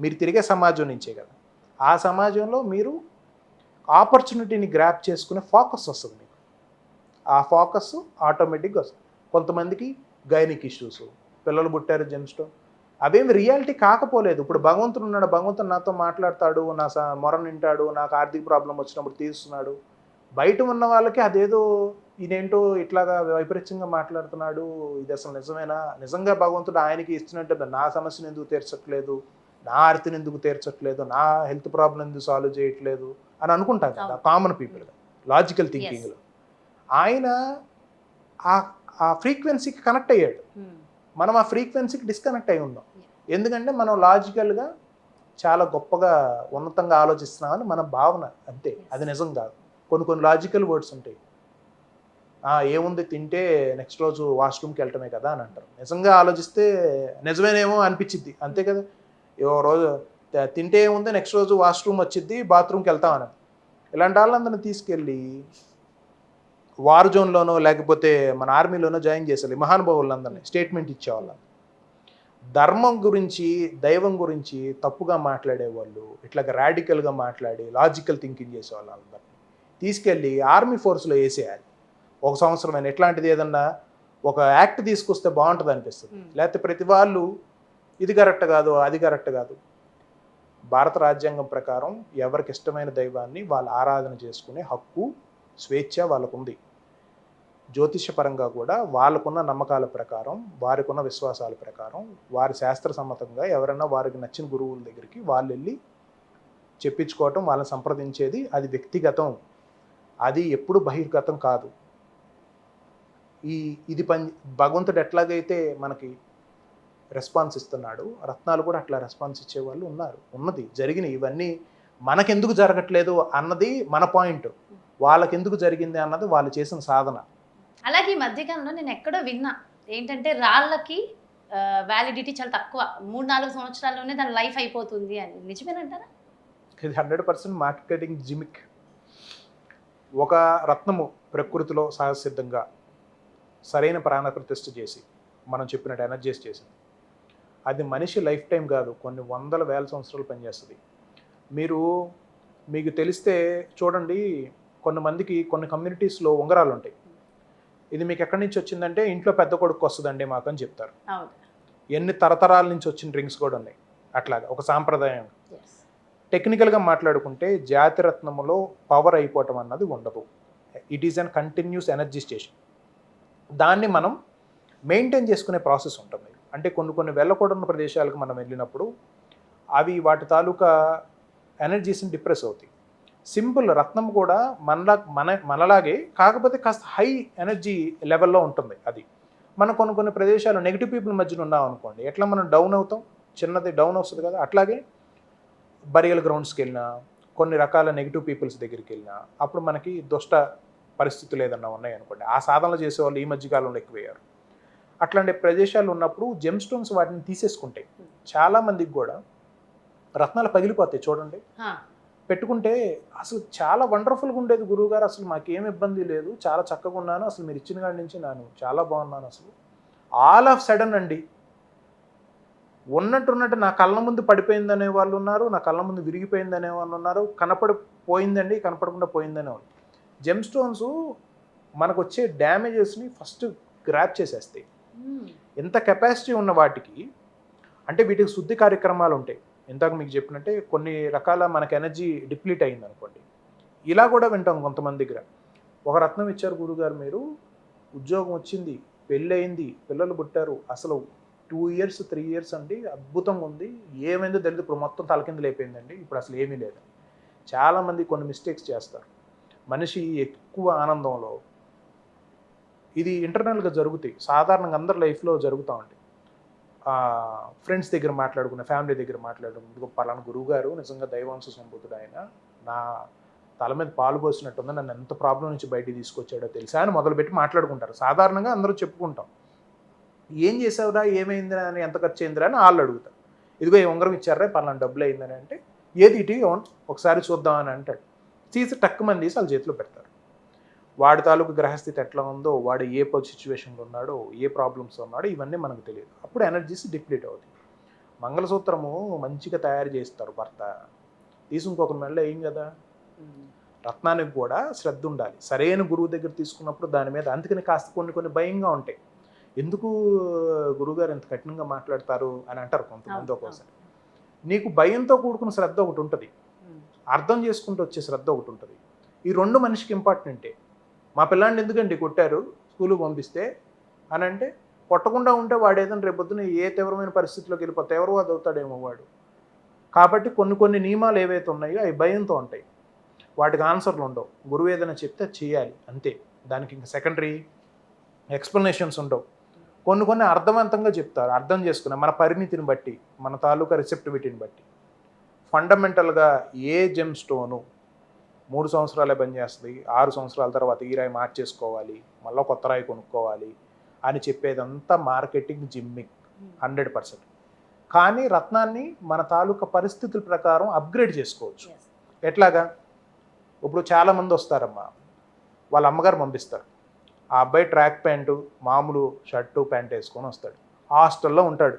మీరు తిరిగే సమాజం నుంచే కదా. ఆ సమాజంలో మీరు ఆపర్చునిటీని గ్రాప్ చేసుకునే ఫోకస్ వస్తుంది మీకు. ఆ ఫోకస్ ఆటోమేటిక్గా వస్తుంది. కొంతమందికి గైనిక్ ఇష్యూస్, పిల్లలు పుట్టారు, జన్స్టోన్, అవేమి రియాలిటీ కాకపోలేదు. ఇప్పుడు భగవంతుడు ఉన్నాడు, భగవంతుడు నాతో మాట్లాడతాడు, నా మొర వింటాడు, నాకు ఆర్థిక ప్రాబ్లం వచ్చినప్పుడు తీరుస్తున్నాడు. బయట ఉన్న వాళ్ళకి అదేదో ఇదేంటో ఇట్లాగా వైపరీత్యంగా మాట్లాడుతున్నాడు, ఇది అసలు నిజమేనా, నిజంగా భగవంతుడు ఆయనకి ఇచ్చినట్టు నా సమస్యను ఎందుకు తీర్చట్లేదు, నా ఆర్తిని ఎందుకు తీర్చట్లేదు, నా హెల్త్ ప్రాబ్లం ఎందుకు సాల్వ్ చేయట్లేదు అని అనుకుంటారు కదా కామన్ పీపుల్గా, లాజికల్ థింకింగ్లో. ఆయన ఆ ఫ్రీక్వెన్సీకి కనెక్ట్ అయ్యాడు, మనం ఆ ఫ్రీక్వెన్సీకి డిస్కనెక్ట్ అయి ఉన్నాం. ఎందుకంటే మనం లాజికల్గా చాలా గొప్పగా ఉన్నతంగా ఆలోచిస్తున్నామని మన భావన, అంతే. అది నిజం కాదు. కొన్ని లాజికల్ వర్డ్స్ ఉంటాయి, ఏముంది తింటే నెక్స్ట్ రోజు వాష్రూమ్కి వెళ్ళటమే కదా అని అంటారు. నిజంగా ఆలోచిస్తే నిజమేనేమో అనిపించిద్ది, అంతే కదా. ఓ రోజు తింటే ఏముంది నెక్స్ట్ రోజు వాష్రూమ్ వచ్చిద్ది, బాత్రూమ్కి వెళ్తామని. ఇలాంటి వాళ్ళందరినీ తీసుకెళ్ళి వార్ జోన్లోనో లేకపోతే మన ఆర్మీలోనో జాయిన్ చేసేది మహానుభావులందరినీ స్టేట్మెంట్ ఇచ్చేవాళ్ళం. ధర్మం గురించి దైవం గురించి తప్పుగా మాట్లాడేవాళ్ళు, ఇట్లాగ రాడికల్గా మాట్లాడి లాజికల్ థింకింగ్ చేసేవాళ్ళు అందరినీ తీసుకెళ్ళి ఆర్మీ ఫోర్స్లో వేసేయాలి. 1 సంవత్సరమైన ఎట్లాంటిది ఏదన్నా ఒక యాక్ట్ తీసుకొస్తే బాగుంటుంది అనిపిస్తుంది. లేకపోతే ప్రతి వాళ్ళు ఇది కరెక్ట్ కాదు అది కరెక్ట్ కాదు. భారత రాజ్యాంగం ప్రకారం ఎవరికి ఇష్టమైన దైవాన్ని వాళ్ళు ఆరాధన చేసుకునే హక్కు స్వేచ్ఛ వాళ్ళకు ఉంది. జ్యోతిష్యపరంగా కూడా వాళ్ళకున్న నమ్మకాల ప్రకారం వారికున్న విశ్వాసాల ప్రకారం వారి శాస్త్ర సమ్మతంగా ఎవరైనా వారికి నచ్చిన గురువుల దగ్గరికి వాళ్ళు వెళ్ళి చెప్పించుకోవటం, వాళ్ళని సంప్రదించేది అది వ్యక్తిగతం, అది ఎప్పుడు బహిర్గతం కాదు. ఇది భగవంతుడు ఎట్లాగైతే మనకి రెస్పాన్స్ ఇస్తున్నాడు, రత్నాలు కూడా అట్లా రెస్పాన్స్ ఇచ్చేవాళ్ళు ఉన్నది జరిగినాయి. ఇవన్నీ మనకెందుకు జరగట్లేదు అన్నది మన పాయింట్, వాళ్ళకెందుకు జరిగింది అన్నది వాళ్ళు చేసిన సాధన. అలాగే ఈ మధ్యకాలంలో నేను ఎక్కడో విన్నా ఏంటంటే రాళ్ళకి వ్యాలిడిటీ చాలా తక్కువ, 3-4 సంవత్సరాల్లోనే దాని లైఫ్ అయిపోతుంది అని. నిజమేనంటారా? ఇది 100% మార్కెటింగ్ జిమిక్. ఒక రత్నము ప్రకృతిలో సహజసిద్ధంగా సరైన ప్రాణ ప్రతిష్ఠ చేసి మనం చెప్పినట్టు ఎనర్జైజ్ చేసింది. అది మనిషి లైఫ్ టైం కాదు, కొన్ని వందల వేల సంవత్సరాలు పనిచేస్తుంది. మీకు తెలిస్తే చూడండి, కొంతమందికి కొన్ని కమ్యూనిటీస్లో ఉంగరాలు ఉంటాయి. ఇది మీకు ఎక్కడి నుంచి వచ్చిందంటే ఇంట్లో పెద్ద కొడుకు వస్తుందండి మాకు అని చెప్తారు. ఎన్ని తరతరాల నుంచి వచ్చిన రింగ్స్ కూడా ఉన్నాయి. అట్లాగా ఒక సాంప్రదాయం. టెక్నికల్గా మాట్లాడుకుంటే జాతిరత్నములో పవర్ అయిపోవటం అన్నది ఉండదు. It is an continuous energy station. దాన్ని మనం మెయింటైన్ చేసుకునే ప్రాసెస్ ఉంటుంది. అంటే కొన్ని వెళ్ళకూడని ప్రదేశాలకు మనం వెళ్ళినప్పుడు అవి వాటి తాలూకా ఎనర్జీస్ని డిప్రెస్ అవుతాయి. సింపుల్ రత్నం కూడా మనలాగే, కాకపోతే కాస్త హై ఎనర్జీ లెవెల్లో ఉంటుంది. అది మనం కొన్ని ప్రదేశాలు నెగిటివ్ పీపుల్ మధ్యన ఉన్నాం అనుకోండి, ఎట్లా మనం డౌన్ అవుతాం, చిన్నది డౌన్ వస్తుంది కదా. అట్లాగే బరియల్ గ్రౌండ్స్కి వెళ్ళినా, కొన్ని రకాల నెగిటివ్ పీపుల్స్ దగ్గరికి వెళ్ళినా, అప్పుడు మనకి దుష్ట పరిస్థితులు ఏదన్నా ఉన్నాయి అనుకోండి, ఆ సాధనలు చేసేవాళ్ళు ఈ మధ్యకాలంలో ఎక్కువయ్యారు. అట్లాంటి ప్రదేశాలు ఉన్నప్పుడు జెమ్ స్టోన్స్ వాటిని తీసేసుకుంటాయి. చాలామందికి కూడా రత్నాలు పగిలిపోతాయి చూడండి, పెట్టుకుంటే అసలు చాలా వండర్ఫుల్గా ఉండేది గురువుగారు, అసలు మాకేం ఇబ్బంది లేదు, చాలా చక్కగా ఉన్నాను, అసలు మీరు ఇచ్చిన కాడి నుంచి నేను చాలా బాగున్నాను. అసలు ఆల్ ఆఫ్ సడన్ అండి ఉన్నట్టు నా కళ్ళ ముందు పడిపోయిందనే వాళ్ళు ఉన్నారు, నా కళ్ళ ముందు విరిగిపోయిందనే వాళ్ళు ఉన్నారు, కనపడిపోయిందండి కనపడకుండా పోయిందనే వాళ్ళు. జెమ్ స్టోన్స్ మనకు వచ్చే డ్యామేజెస్ని ఫస్ట్ గ్రాప్ చేసేస్తాయి. ఎంత కెపాసిటీ ఉన్న వాటికి, అంటే వీటికి శుద్ధి కార్యక్రమాలు ఉంటాయి. ఇందాక మీకు చెప్పినట్టే కొన్ని రకాల మనకు ఎనర్జీ డిప్లీట్ అయింది అనుకోండి, ఇలా కూడా వింటాం కొంతమంది దగ్గర. ఒక రత్నం ఇచ్చారు గురుగారు, మీరు ఉద్యోగం వచ్చింది, పెళ్ళి అయింది, పిల్లలు పుట్టారు, అసలు 2 years 3 years అండి అద్భుతంగా ఉంది, ఏమైందో తెలియదు, ఇప్పుడు మొత్తం తలకిందులు అయిపోయిందండి, ఇప్పుడు అసలు ఏమీ లేదు. చాలామంది కొన్ని మిస్టేక్స్ చేస్తారు. మనిషి ఎక్కువ ఆనందంలో, ఇది ఇంటర్నల్గా జరుగుతాయి, సాధారణంగా అందరి లైఫ్లో జరుగుతూ ఉంటాయి. ఫ్రెండ్స్ దగ్గర మాట్లాడుకున్న, ఫ్యామిలీ దగ్గర మాట్లాడుకున్న, పలానా గురువు గారు నిజంగా దైవాంశ సంబుద్ధుడు, ఆయన నా తల మీద పాలు పోసినట్టుంది, నన్ను ఎంత ప్రాబ్లం నుంచి బయటికి తీసుకొచ్చాడో తెలుసా అని మొదలుపెట్టి మాట్లాడుకుంటారు. సాధారణంగా అందరూ చెప్పుకుంటాం, ఏం చేసావురా, ఏమైందిరా అని, ఎంత ఖర్చు అయిందిరా అని వాళ్ళు అడుగుతారు. ఇదిగో ఈ ఉంగరం ఇచ్చారా, పలానా డబ్బులు అయిందని అంటే, ఏది ఇటు ఒకసారి చూద్దామని అంటాడు. తీసి టక్కుమని తీసి వాళ్ళ చేతిలో పెడతారు. వాడి తాలూకు గ్రహస్థితి ఎట్లా ఉందో, వాడు ఏ సిచ్యువేషన్లో ఉన్నాడో, ఏ ప్రాబ్లమ్స్ ఉన్నాడో ఇవన్నీ మనకు తెలియదు. అప్పుడు ఎనర్జీస్ డిప్లీట్ అవుతాయి. మంగళసూత్రము మంచిగా తయారు చేస్తారు భర్త, తీసి ఇంకొక మెడలో ఏం కదా. రత్నానికి కూడా శ్రద్ధ ఉండాలి. సరైన గురువు దగ్గర తీసుకున్నప్పుడు దాని మీద, అందుకని కాస్త కొన్ని భయంగా ఉంటాయి. ఎందుకు గురువుగారు ఎంత కఠినంగా మాట్లాడతారు అని అంటారు కొంతమంది. ఒక్కోసారి నీకు భయంతో కూడుకున్న శ్రద్ధ ఒకటి ఉంటుంది, అర్థం చేసుకుంటూ వచ్చే శ్రద్ధ ఒకటి ఉంటుంది. ఈ రెండు మనిషికి ఇంపార్టెంటే. మా పిల్లాడిని ఎందుకండి కొట్టారు స్కూల్కి పంపిస్తే అని అంటే, కొట్టకుండా ఉంటే వాడు ఏదైనా రేపొద్దున ఏ తీవ్రమైన పరిస్థితిలోకి వెళ్ళిపోతే తీవ్రవాది అవుతాడేమో వాడు. కాబట్టి కొన్ని నియమాలు ఏవైతే ఉన్నాయో అవి భయంతో ఉంటాయి, వాటికి ఆన్సర్లు ఉండవు. గురువు ఏదైనా చెప్తే చేయాలి అంతే, దానికి ఇంకా సెకండరీ ఎక్స్ప్లెనేషన్స్ ఉండవు. కొన్ని అర్థవంతంగా చెప్తారు, అర్థం చేసుకున్న మన పరిణితిని బట్టి, మన తాలూకా రిసెప్టివిటీని బట్టి. ఫండమెంటల్గా ఏ జెమ్ స్టోను 3 సంవత్సరాలే పనిచేస్తుంది, 6 సంవత్సరాల తర్వాత ఈ రాయి మార్చేసుకోవాలి, మళ్ళీ కొత్త రాయి కొనుక్కోవాలి అని చెప్పేదంతా మార్కెటింగ్ జిమ్మింగ్ 100%. కానీ రత్నాన్ని మన తాలూకా పరిస్థితుల ప్రకారం అప్గ్రేడ్ చేసుకోవచ్చు. ఎట్లాగా? ఇప్పుడు చాలామంది వస్తారమ్మా, వాళ్ళ అమ్మగారు పంపిస్తారు, ఆ అబ్బాయి ట్రాక్ ప్యాంటు మామూలు షర్టు ప్యాంట్ వేసుకొని వస్తాడు, హాస్టల్లో ఉంటాడు,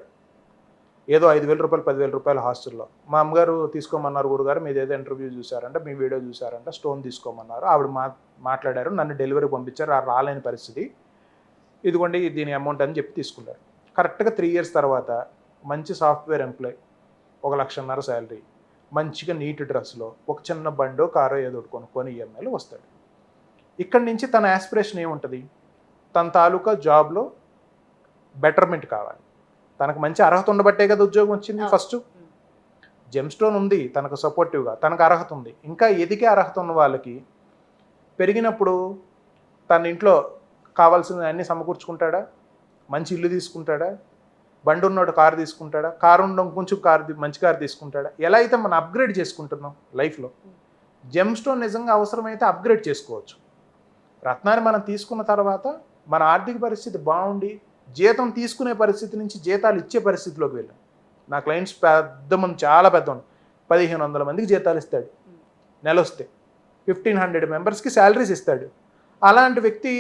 ఏదో 5,000 రూపాయలు 10,000 రూపాయలు హాస్టల్లో. మా అమ్మగారు తీసుకోమన్నారు, గురుగారు మీది ఏదో ఇంటర్వ్యూ చూసారంట, మీ వీడియో చూసారంట, స్టోన్ తీసుకోమన్నారు, ఆవిడ మాట్లాడారు, నన్ను డెలివరీ పంపించారు, రాలేని పరిస్థితి, ఇదిగోండి దీని అమౌంట్ అని చెప్పి తీసుకున్నారు. కరెక్ట్గా 3 years తర్వాత మంచి సాఫ్ట్వేర్ ఎంప్లాయ్, 1,50,000 శాలరీ, మంచిగా నీట్ డ్రెస్లో ఒక చిన్న బండో కారో ఏదో కొనుక్కొని ఈఎంఐలో వస్తాడు. ఇక్కడి నుంచి తన యాస్పిరేషన్ ఏముంటుంది? తన తాలూకా జాబ్లో బెటర్మెంట్ కావాలి, తనకు మంచి అర్హత ఉండబట్టే కదా ఉద్యోగం వచ్చింది. ఫస్ట్ జెమ్ స్టోన్ ఉంది తనకు సపోర్టివ్గా, తనకు అర్హత ఉంది. ఇంకా ఎదిగే అర్హత ఉన్న వాళ్ళకి పెరిగినప్పుడు తన ఇంట్లో కావాల్సిన అన్నీ సమకూర్చుకుంటాడా? మంచి ఇల్లు తీసుకుంటాడా? బండి ఉన్నోడు కారు తీసుకుంటాడా? కారు ఉండడం కొంచెం మంచి కారు తీసుకుంటాడా? ఎలా అయితే మనం అప్గ్రేడ్ చేసుకుంటున్నాం లైఫ్లో, జెమ్ స్టోన్ నిజంగా అవసరమైతే అప్గ్రేడ్ చేసుకోవచ్చు. రత్నాన్ని మనం తీసుకున్న తర్వాత మన ఆర్థిక పరిస్థితి బాగుండి జీతం తీసుకునే పరిస్థితి నుంచి జీతాలు ఇచ్చే పరిస్థితిలోకి వెళ్ళాం. నా క్లయింట్స్ పెద్ద మంది, చాలా పెద్ద 1,500 మందికి జీతాలు ఇస్తాడు, నెల వస్తే 1,500 మెంబర్స్కి శాలరీస్ ఇస్తాడు. అలాంటి వ్యక్తి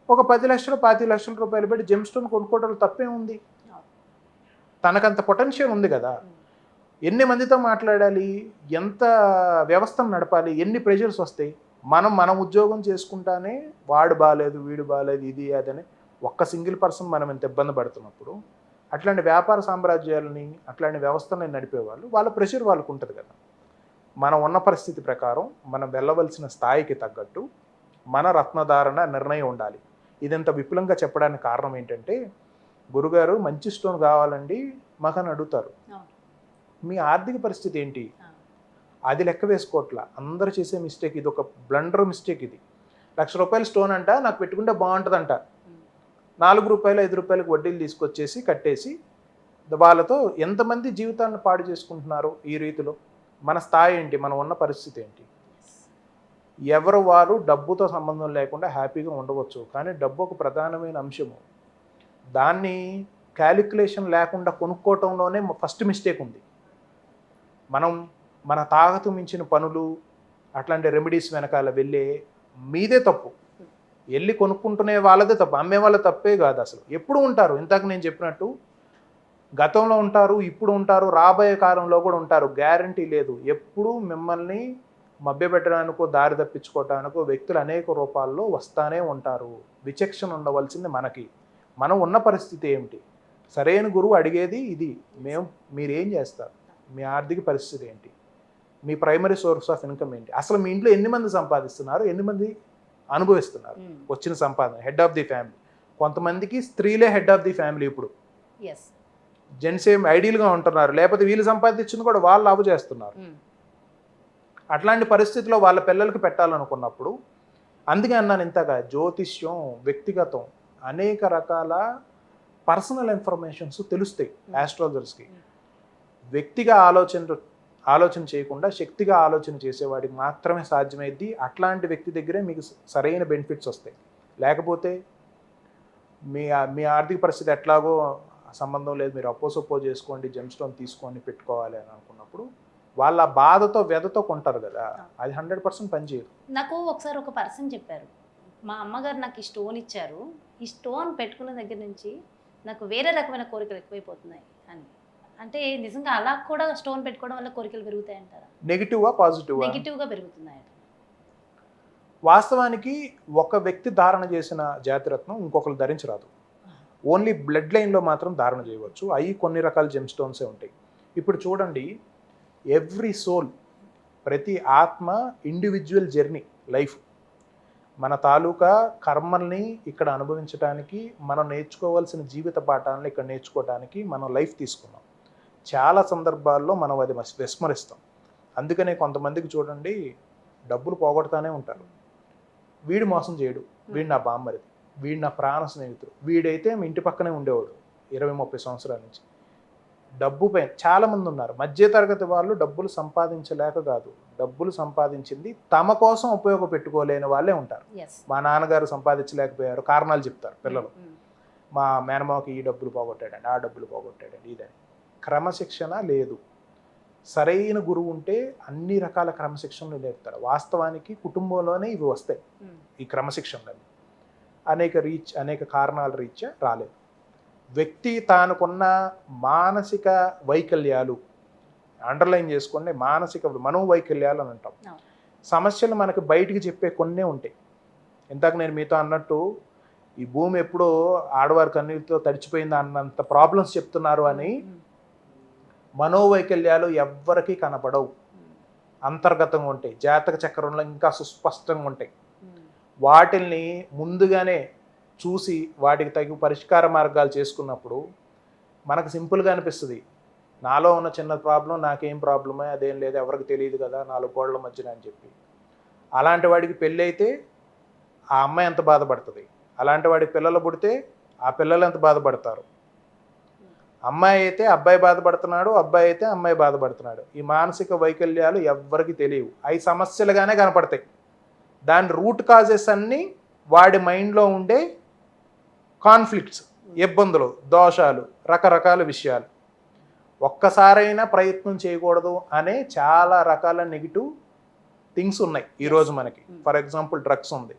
ఒక 10 లక్షలు 25 లక్షల రూపాయలు పెట్టి జెమ్ స్టోన్ కొనుక్కోవడంలో తప్పే ఉంది? తనకంత పొటెన్షియల్ ఉంది కదా. ఎన్ని మందితో మాట్లాడాలి, ఎంత వ్యవస్థను నడపాలి, ఎన్ని ప్రెషర్స్ వస్తాయి. మన ఉద్యోగం చేసుకుంటానే వాడు బాగాలేదు, వీడు బాగాలేదు, ఇది అదని ఒక్క సింగిల్ పర్సన్ మనం ఎంత ఇబ్బంది పడుతున్నప్పుడు, అట్లాంటి వ్యాపార సామ్రాజ్యాలని అట్లాంటి వ్యవస్థలని నడిపేవాళ్ళు, వాళ్ళ ప్రెషర్ వాళ్ళకు ఉంటుంది కదా. మనం ఉన్న పరిస్థితి ప్రకారం మనం వెళ్ళవలసిన స్థాయికి తగ్గట్టు మన రత్నధారణ నిర్ణయం ఉండాలి. ఇదంత విపులంగా చెప్పడానికి కారణం ఏంటంటే, గురుగారు మంచి స్టోన్ కావాలండి మాకని అడుగుతారు, మీ ఆర్థిక పరిస్థితి ఏంటి అది లెక్క వేసుకోవట్లా. అందరూ చేసే మిస్టేక్ ఇది, ఒక బ్లండర్ మిస్టేక్ ఇది. 1,00,000 రూపాయల స్టోన్ అంట నాకు పెట్టుకుంటే బాగుంటుందంట, 4 రూపాయలు 5 రూపాయలకు వడ్డీలు తీసుకొచ్చేసి కట్టేసి వాళ్ళతో ఎంతమంది జీవితాలను పాడు చేసుకుంటున్నారు ఈ రీతిలో. మన స్థాయి ఏంటి, మనం ఉన్న పరిస్థితి ఏంటి? ఎవరు వారు డబ్బుతో సంబంధం లేకుండా హ్యాపీగా ఉండవచ్చు, కానీ డబ్బు ఒక ప్రధానమైన అంశము. దాన్ని క్యాలిక్యులేషన్ లేకుండా కొనుక్కోవటంలోనే ఫస్ట్ మిస్టేక్ ఉంది. మనం మన తాగతు మించిన పనులు అట్లాంటి రెమెడీస్ వెనకాల వెళ్ళే మీదే తప్పు. వెళ్ళి కొనుక్కుంటునే వాళ్ళదే తప్పు, అమ్మే వాళ్ళ తప్పే కాదు. అసలు ఎప్పుడు ఉంటారు, ఇంతకు నేను చెప్పినట్టు గతంలో ఉంటారు, ఇప్పుడు ఉంటారు, రాబోయే కాలంలో కూడా ఉంటారు, గ్యారంటీ లేదు. ఎప్పుడు మిమ్మల్ని మభ్యపెట్టడానికో దారి తప్పించుకోవటానికో వ్యక్తులు అనేక రూపాల్లో వస్తానే ఉంటారు. విచక్షణ ఉండవలసింది మనకి. మనం ఉన్న పరిస్థితి ఏమిటి? సరైన గురువు అడిగేది ఇది, మీరేం చేస్తారు, మీ ఆర్థిక పరిస్థితి ఏంటి, మీ ప్రైమరీ సోర్స్ ఆఫ్ ఇన్కమ్ ఏంటి, అసలు మీ ఇంట్లో ఎన్ని మంది సంపాదిస్తున్నారు, ఎన్ని మంది అనుభవిస్తున్నారు వచ్చిన సంపాదన. హెడ్ ఆఫ్ ది ఫ్యామిలీ, కొంతమందికి స్త్రీలే హెడ్ ఆఫ్ ది ఫ్యామిలీ. ఇప్పుడు జెంట్స్ ఏం ఐడియల్గా ఉంటున్నారు, లేకపోతే వీళ్ళు సంపాదించింది కూడా వాళ్ళు లాభ చేస్తున్నారు. అట్లాంటి పరిస్థితిలో వాళ్ళ పిల్లలకి పెట్టాలనుకున్నప్పుడు, అందుకే అన్నాను ఇంతగా, జ్యోతిష్యం, వ్యక్తిగతం, అనేక రకాల పర్సనల్ ఇన్ఫర్మేషన్స్ తెలుస్తాయి ఆస్ట్రాలజర్స్కి. వ్యక్తిగా ఆలోచన చేయకుండా శక్తిగా ఆలోచన చేసేవాడికి మాత్రమే సాధ్యమైద్ది. అట్లాంటి వ్యక్తి దగ్గరే మీకు సరైన బెనిఫిట్స్ వస్తాయి. లేకపోతే మీ ఆర్థిక పరిస్థితి ఎట్లాగో సంబంధం లేదు, మీరు అప్పో చేసుకోండి, జెమ్ స్టోన్ తీసుకోండి పెట్టుకోవాలి అని అనుకున్నప్పుడు వాళ్ళ బాధతో వ్యధతో కొంటారు కదా, అది 100% పనిచేయదు. నాకు ఒకసారి ఒక పర్సన్ చెప్పారు, మా అమ్మగారు నాకు ఈ స్టోన్ ఇచ్చారు, ఈ స్టోన్ పెట్టుకున్న దగ్గర నుంచి నాకు వేరే రకమైన కోరికలు ఎక్కువైపోతున్నాయి అని. అంటే నిజంగా అలా కూడా స్టోన్ పెట్టుకోవడం వల్ల కోరికలు పెరుగుతాయి అంటారా? నెగిటివ్గా పాజిటివ్గా? నెగిటివ్గా పెరుగుతున్నాయి. వాస్తవానికి ఒక వ్యక్తి ధారణ చేసిన జాతిరత్నం ఇంకొకరు ధరించరాదు. ఓన్లీ బ్లడ్ లైన్లో మాత్రం ధారణ చేయవచ్చు. అవి కొన్ని రకాల జెమ్ స్టోన్సే ఉంటాయి. ఇప్పుడు చూడండి, ఎవ్రీ సోల్, ప్రతి ఆత్మ ఇండివిజువల్ జర్నీ లైఫ్. మన తాలూకా కర్మల్ని ఇక్కడ అనుభవించడానికి, మనం నేర్చుకోవాల్సిన జీవిత పాఠాలను ఇక్కడ నేర్చుకోవడానికి మనం లైఫ్ తీసుకున్నాం. చాలా సందర్భాల్లో మనం అది విస్మరిస్తాం. అందుకనే కొంతమందికి చూడండి, డబ్బులు పోగొడతానే ఉంటారు. వీడు మోసం చేయడు, వీడు నా బామ్మరిది, వీడు నా ప్రాణ స్నేహితుడు, వీడైతే మీ ఇంటి పక్కనే ఉండేవాడు 20-30 సంవత్సరాల నుంచి. డబ్బు పైన చాలా మంది ఉన్నారు. మధ్యతరగతి వాళ్ళు డబ్బులు సంపాదించలేక కాదు, డబ్బులు సంపాదించింది తమ కోసం ఉపయోగపెట్టుకోలేని వాళ్ళే ఉంటారు. ఎస్. మా నాన్నగారు సంపాదించలేకపోయారు, కారణాలు చెప్తారు పిల్లలు. మా మేనమావకి ఈ డబ్బులు పోగొట్టాడండి, ఆ డబ్బులు పోగొట్టాడండి, ఇదని. క్రమశిక్షణ లేదు. సరైన గురువు ఉంటే అన్ని రకాల క్రమశిక్షణలు నేర్పుతారు. వాస్తవానికి కుటుంబంలోనే ఇవి వస్తాయి, ఈ క్రమశిక్షణలు. అనేక కారణాల రీత్యా రాలేదు. వ్యక్తి తానుకున్న మానసిక వైకల్యాలు, అండర్లైన్ చేసుకోండి, మానసిక మనోవైకల్యాలు అని అంటాం. సమస్యలు మనకు బయటికి చెప్పే కొన్నే ఉంటాయి. ఇందాక నేను మీతో అన్నట్టు ఈ భూమి ఎప్పుడో ఆడవారి కన్నీళ్ళతో తడిచిపోయింది అన్నంత ప్రాబ్లమ్స్ చెప్తున్నారు అని. మనోవైకల్యాలు ఎవ్వరికీ కనపడవు, అంతర్గతంగా ఉంటాయి, జాతక చక్రంలో ఇంకా సుస్పష్టంగా ఉంటాయి. వాటిల్ని ముందుగానే చూసి వాటికి తగిన పరిష్కార మార్గాలు చేసుకున్నప్పుడు మనకు సింపుల్గా అనిపిస్తుంది. నాలో ఉన్న చిన్న ప్రాబ్లం నాకేం ప్రాబ్లమే, అదేం లేదు, ఎవరికి తెలియదు కదా 4 గోడల మధ్యన అని చెప్పి. అలాంటి వాడికి పెళ్ళి అయితే ఆ అమ్మాయి ఎంత బాధపడుతుంది, అలాంటి వాడికి పిల్లలు పుడితే ఆ పిల్లలు ఎంత బాధపడతారు. అమ్మాయి అయితే అబ్బాయి బాధపడుతున్నాడు, అబ్బాయి అయితే అమ్మాయి బాధపడుతున్నాడు. ఈ మానసిక వైకల్యాలు ఎవ్వరికి తెలియవు, అవి సమస్యలుగానే కనపడతాయి. దాని రూట్ కాజెస్ అన్నీ వాడి మైండ్లో ఉండే కాన్ఫ్లిక్ట్స్, ఇబ్బందులు, దోషాలు, రకరకాల విషయాలు. ఒక్కసారైనా ప్రయత్నం చేయకూడదు అనే చాలా రకాల నెగిటివ్ థింగ్స్ ఉన్నాయి ఈరోజు మనకి. ఫర్ ఎగ్జాంపుల్ డ్రగ్స్ ఉంది,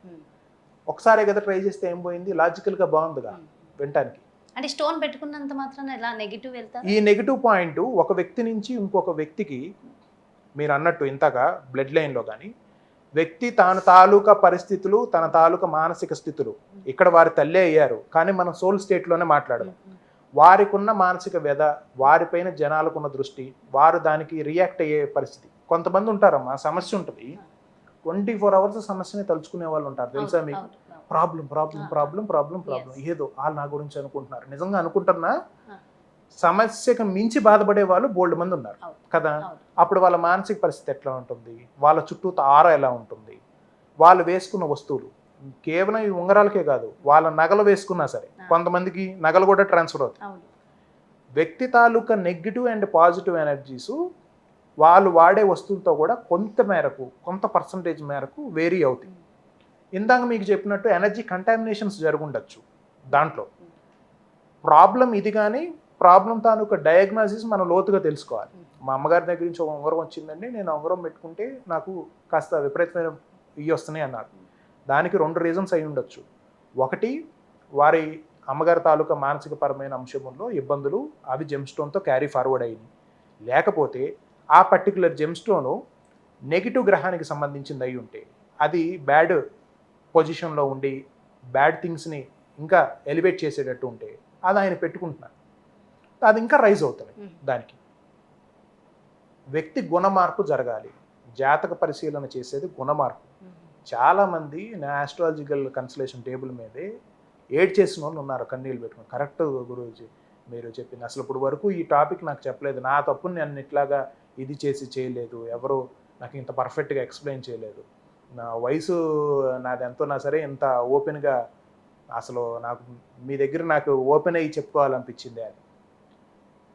ఒకసారి కదా ట్రై చేస్తే ఏం పోయింది, లాజికల్గా బాగుందిగా వినటానికి. అంటే స్టోన్ పెట్టుకున్నంత మాత్రాన ఎలా నెగిటివ్ వెళ్తారు? ఈ నెగిటివ్ పాయింట్ ఒక వ్యక్తి నుంచి ఇంకొక వ్యక్తికి, మీరు అన్నట్టు ఇంతగా బ్లడ్ లైన్లో కానీ, వ్యక్తి తన తాలూకా పరిస్థితులు, తన తాలూకా మానసిక స్థితులు, ఇక్కడ వారి తల్లే అయ్యారు కానీ మనం సోల్ స్టేట్లోనే మాట్లాడదాం. వారికి ఉన్న మానసిక వ్యధ, వారిపైన జనాలకున్న దృష్టి, వారు దానికి రియాక్ట్ అయ్యే పరిస్థితి. కొంతమంది ఉంటారమ్మా, సమస్య ఉంటుంది, 24 అవర్స్ సమస్యని తలుచుకునే వాళ్ళు ఉంటారు, తెలుసా మీకు? Problem problem problem problem problem, ఏదో వాళ్ళు నా గురించి అనుకుంటున్నారు. నిజంగా అనుకుంటున్నా, సమస్యకు మించి బాధపడే వాళ్ళు బోల్డ్ మంది ఉన్నారు కదా. అప్పుడు వాళ్ళ మానసిక పరిస్థితి ఎట్లా ఉంటుంది, వాళ్ళ చుట్టూ ఆరా ఎలా ఉంటుంది, వాళ్ళు వేసుకున్న వస్తువులు, కేవలం ఈ ఉంగరాలకే కాదు, వాళ్ళ నగలు వేసుకున్నా సరే, కొంతమందికి నగలు కూడా ట్రాన్స్ఫర్ అవుతాయి. వ్యక్తి తాలూకా నెగిటివ్ అండ్ పాజిటివ్ ఎనర్జీస్ వాళ్ళు వాడే వస్తువులతో కూడా కొంత పర్సంటేజ్ మేరకు వేరీ అవుతాయి. ఇందాక మీకు చెప్పినట్టు ఎనర్జీ కంటామినేషన్స్ జరుగుండొచ్చు దాంట్లో. ప్రాబ్లం ఇది, కానీ ప్రాబ్లం తాలూకా డయాగ్నోసిస్ మనం లోతుగా తెలుసుకోవాలి. మా అమ్మగారి దగ్గర నుంచి ఒక ఉంగరం వచ్చిందండి, నేను ఉంగరం పెట్టుకుంటే నాకు కాస్త విపరీతమైన ఇవి వస్తున్నాయి అన్నారు. దానికి 2 రీజన్స్ అయి ఉండొచ్చు. ఒకటి, వారి అమ్మగారి తాలూకా మానసికపరమైన అంశంలో ఇబ్బందులు, అవి జెమ్ స్టోన్తో క్యారీ ఫార్వర్డ్ అయ్యింది. లేకపోతే ఆ పర్టికులర్ జెమ్ స్టోను నెగిటివ్ గ్రహానికి సంబంధించింది అయి ఉంటే, అది బ్యాడ్ పొజిషన్లో ఉండి బ్యాడ్ థింగ్స్ని ఇంకా ఎలివేట్ చేసేటట్టు ఉంటే, అది ఆయన పెట్టుకుంటున్నారు, అది ఇంకా రైజ్ అవుతుంది. దానికి వ్యక్తి గుణమార్పు జరగాలి. జాతక పరిశీలన చేసేది గుణమార్పు. చాలామంది నా ఆస్ట్రాలజికల్ కన్సలేషన్ టేబుల్ మీదే ఏడ్ చేసిన వాళ్ళు ఉన్నారు, కన్నీళ్ళు పెట్టుకుని. కరెక్ట్ గురూజీ మీరు చెప్పింది, అసలు ఇప్పుడు వరకు ఈ టాపిక్ నాకు చెప్పలేదు, నా తప్పుని నేను ఇట్లాగా ఇది చేయలేదు, ఎవరు నాకు ఇంత పర్ఫెక్ట్గా ఎక్స్ప్లెయిన్ చేయలేదు, నా వయసు నాది ఎంతో నా సరే ఇంత ఓపెన్గా అసలు నాకు మీ దగ్గర నాకు ఓపెన్ అయ్యి చెప్పుకోవాలనిపించింది అని.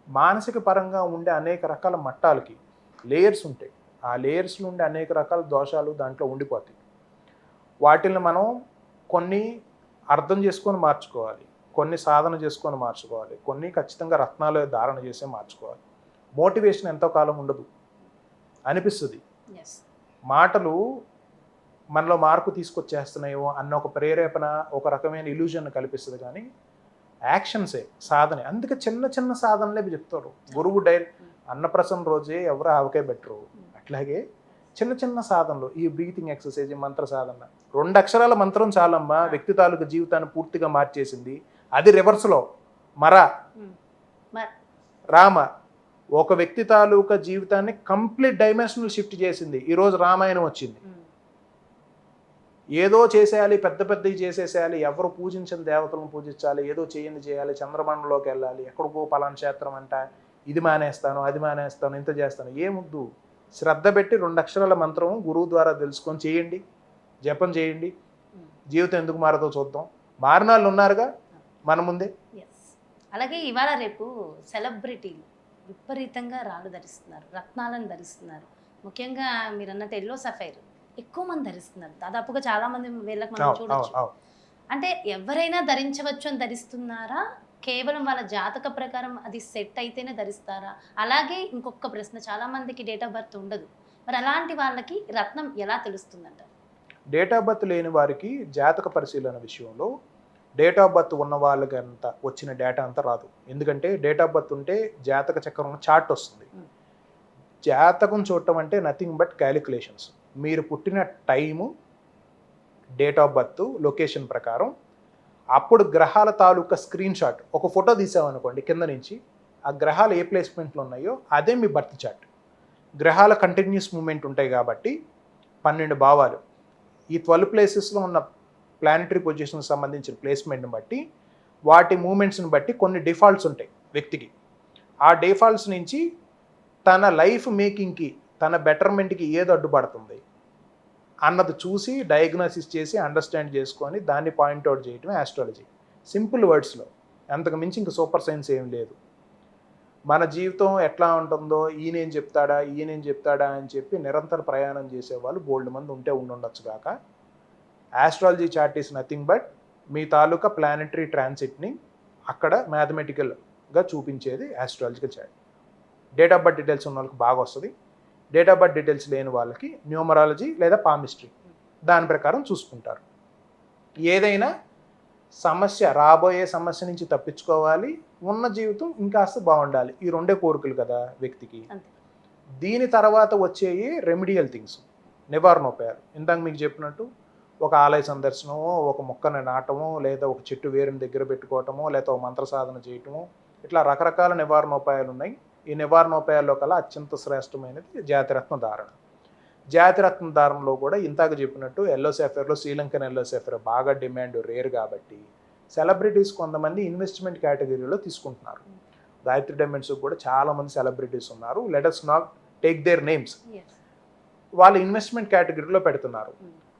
మానసిక పరంగా ఉండే అనేక రకాల మట్టాలకి లేయర్స్ ఉంటాయి. ఆ లేయర్స్లో ఉండే అనేక రకాల దోషాలు దాంట్లో ఉండిపోతాయి. వాటిని మనం కొన్ని అర్థం చేసుకొని మార్చుకోవాలి, కొన్ని సాధన చేసుకొని మార్చుకోవాలి, కొన్ని ఖచ్చితంగా రత్నాలు ధారణ చేసే మార్చుకోవాలి. మోటివేషన్ ఎంతో కాలం ఉండదు, అనిపిస్తుంది మాటలు మనలో మార్పు తీసుకొచ్చేస్తున్నాయో అన్న ఒక ప్రేరేపణ, ఒక రకమైన ఇల్యూజన్ కల్పిస్తుంది, కానీ యాక్షన్సే సాధనే. అందుకే చిన్న చిన్న సాధనలే చెప్తారు గురువు. అన్నప్రసన్న రోజే ఎవరు ఆవకాయ బెటరు, అట్లాగే చిన్న చిన్న సాధనలు, ఈ బ్రీతింగ్ ఎక్సర్సైజ్, మంత్ర సాధన, 2 అక్షరాల మంత్రం చాలమ్మా వ్యక్తి తాలూకు జీవితాన్ని పూర్తిగా మార్చేసింది. అది రివర్స్లో రామ, ఒక వ్యక్తి తాలూకా జీవితాన్ని కంప్లీట్ డైమెన్షనల్ షిఫ్ట్ చేసింది. ఈరోజు రామాయణం వచ్చింది. ఏదో చేసేయాలి, పెద్ద పెద్దవి చేసేసేయాలి, ఎవరు పూజించిన దేవతలను పూజించాలి, ఏదో చేయాలి, చంద్రమండలంలోకి వెళ్ళాలి, ఎక్కడికో పలానా క్షేత్రం అంట, ఇది మానేస్తాను, అది మానేస్తాను, ఇంత చేస్తాను. ఏముద్దు, శ్రద్ధ పెట్టి 2 అక్షరాల మంత్రం గురువు ద్వారా తెలుసుకొని చేయండి, జపం చేయండి, జీవితం ఎందుకు మారదో చూద్దాం. మారిన వాళ్ళు ఉన్నారుగా మన ముందే. అలాగే ఇవాళ రేపు సెలబ్రిటీలు విపరీతంగా రాళ్ళు ధరిస్తున్నారు, రత్నాలను ధరిస్తున్నారు. ముఖ్యంగా మీరు అన్నట్టు ఎల్లో సఫైర్ ఎక్కువ మంది ధరిస్తున్నారు. దాదాపుగా చాలా మంది వీళ్ళకి మనం చూడొచ్చు. అంటే ఎవరైనా ధరించవచ్చు అని ధరిస్తున్నారా? కేవలం వాళ్ళ జాతక ప్రకారం అది సెట్ అయితేనే ధరిస్తారా? అలాగే ఇంకొక ప్రశ్న, చాలా మందికి డేట్ ఆఫ్ బర్త్ ఉండదు. మరి అలాంటి వాళ్ళకి రత్నం ఎలా తెలుస్తుందంట? డేట్ ఆఫ్ బర్త్ లేని వారికి జాతక పరిశీలన విషయంలో డేట్ ఆఫ్ బర్త్ ఉన్న వాళ్ళకి అంత వచ్చిన డేటా అంతా రాదు. ఎందుకంటే డేట్ ఆఫ్ బర్త్ ఉంటే జాతక చక్రం చార్ట్ వస్తుంది. జాతకం చూడటం అంటే నథింగ్ బట్ క్యాలిక్యులేషన్స్. మీరు పుట్టిన time, date of birth, location ప్రకారం అప్పుడు గ్రహాల తాలూకా స్క్రీన్ షాట్ ఒక ఫోటో తీసామనుకోండి కింద నుంచి, ఆ గ్రహాలు ఏ ప్లేస్మెంట్లో ఉన్నాయో అదే మీ బర్త్ చార్ట్. గ్రహాల కంటిన్యూస్ మూమెంట్ ఉంటాయి కాబట్టి 12 భావాలు, ఈ 12 ప్లేసెస్లో ఉన్న ప్లానెటరీ పొజిషన్కి సంబంధించిన ప్లేస్మెంట్ని బట్టి, వాటి మూమెంట్స్ని బట్టి కొన్ని డిఫాల్ట్స్ ఉంటాయి వ్యక్తికి. ఆ డిఫాల్ట్స్ నుంచి తన లైఫ్ మేకింగ్కి, తన బెటర్మెంట్కి ఏది అడ్డుపడుతుంది అన్నది చూసి డయాగ్నోసిస్ చేసి అండర్స్టాండ్ చేసుకొని దాన్ని పాయింట్అవుట్ చేయటమే ఆస్ట్రాలజీ. సింపుల్ వర్డ్స్లో, అంతకు మించి ఇంక సూపర్ సైన్స్ ఏం లేదు. మన జీవితం ఎట్లా ఉంటుందో ఈయనేం చెప్తాడా అని చెప్పి నిరంతర ప్రయాణం చేసేవాళ్ళు బోల్డ్ మంది ఉంటే ఉండొచ్చు కాక, astrology chart is nothing but మీ తాలూకా ప్లానెటరీ ట్రాన్సిట్ని అక్కడ మ్యాథమెటికల్గా చూపించేది astrological chart. Date of birth details ఉన్న వాళ్ళకి బాగా వస్తుంది. డేట్ ఆఫ్ బర్త్ డీటెయిల్స్ లేని వాళ్ళకి న్యూమరాలజీ లేదా పామిస్ట్రీ దాని ప్రకారం చూసుకుంటారు. ఏదైనా సమస్య, రాబోయే సమస్య నుంచి తప్పించుకోవాలి, ఉన్న జీవితం ఇంకాస్త బాగుండాలి, ఈ రెండే కోరికలు కదా వ్యక్తికి. దీని తర్వాత వచ్చేవి రెమిడియల్ థింగ్స్, నివారణోపాయాలు. ఇందాక మీకు చెప్పినట్టు ఒక ఆలయ సందర్శనమో, ఒక మొక్కను నాటమో, లేదా ఒక చెట్టు వేరుని దగ్గర పెట్టుకోవటమో, లేదా ఒక మంత్ర సాధన చేయటమో, ఇట్లా రకరకాల నివారణోపాయాలు ఉన్నాయి. ఈ నివారణోపాయాల్లో కల్లా అత్యంత శ్రేష్టమైనది జాతిరత్న ధారణ. జాతిరత్న ధారణలో కూడా ఇంతాక చెప్పినట్టు ఎల్లో సఫైర్లో శ్రీలంకన్ ఎల్లో సఫైర్ బాగా డిమాండ్, రేర్ కాబట్టి సెలబ్రిటీస్ కొంతమంది ఇన్వెస్ట్మెంట్ కేటగిరీలో తీసుకుంటున్నారు. గాయత్రి డైమండ్స్కి కూడా చాలామంది సెలబ్రిటీస్ ఉన్నారు. Let us not take their names. వాళ్ళు ఇన్వెస్ట్మెంట్ కేటగిరీలో పెడుతున్నారు.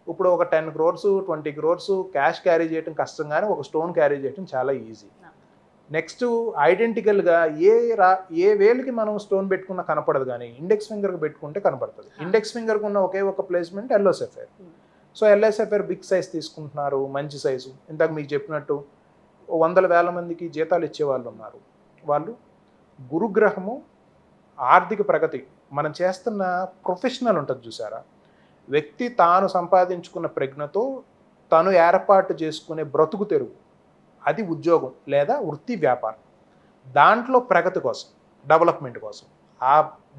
ఇప్పుడు ఒక 10 crores 20 crores క్యాష్ క్యారీ చేయడం కష్టం, కానీ ఒక స్టోన్ క్యారీ చేయడం చాలా ఈజీ. నెక్స్ట్ ఐడెంటికల్గా ఏ వేలుకి మనం స్టోన్ పెట్టుకున్నా కనపడదు, కానీ ఇండెక్స్ ఫింగర్కి పెట్టుకుంటే కనపడుతుంది. ఇండెక్స్ ఫింగర్కి ఉన్న ఒకే ఒక placement yellow sapphire. So yellow sapphire big size తీసుకుంటున్నారు, మంచి సైజు. ఇందాక మీకు చెప్పినట్టు 100,000 మందికి జీతాలు ఇచ్చే వాళ్ళు ఉన్నారు. వాళ్ళు గురుగ్రహము, ఆర్థిక ప్రగతి, మనం చేస్తున్న ప్రొఫెషనల్ ఉంటుంది చూసారా, వ్యక్తి తాను సంపాదించుకున్న ప్రజ్ఞతో తను ఏర్పాటు చేసుకునే బ్రతుకు తెరువు, అది ఉద్యోగం లేదా వృత్తి వ్యాపారం. దాంట్లో ప్రగతి కోసం, డెవలప్మెంట్ కోసం, ఆ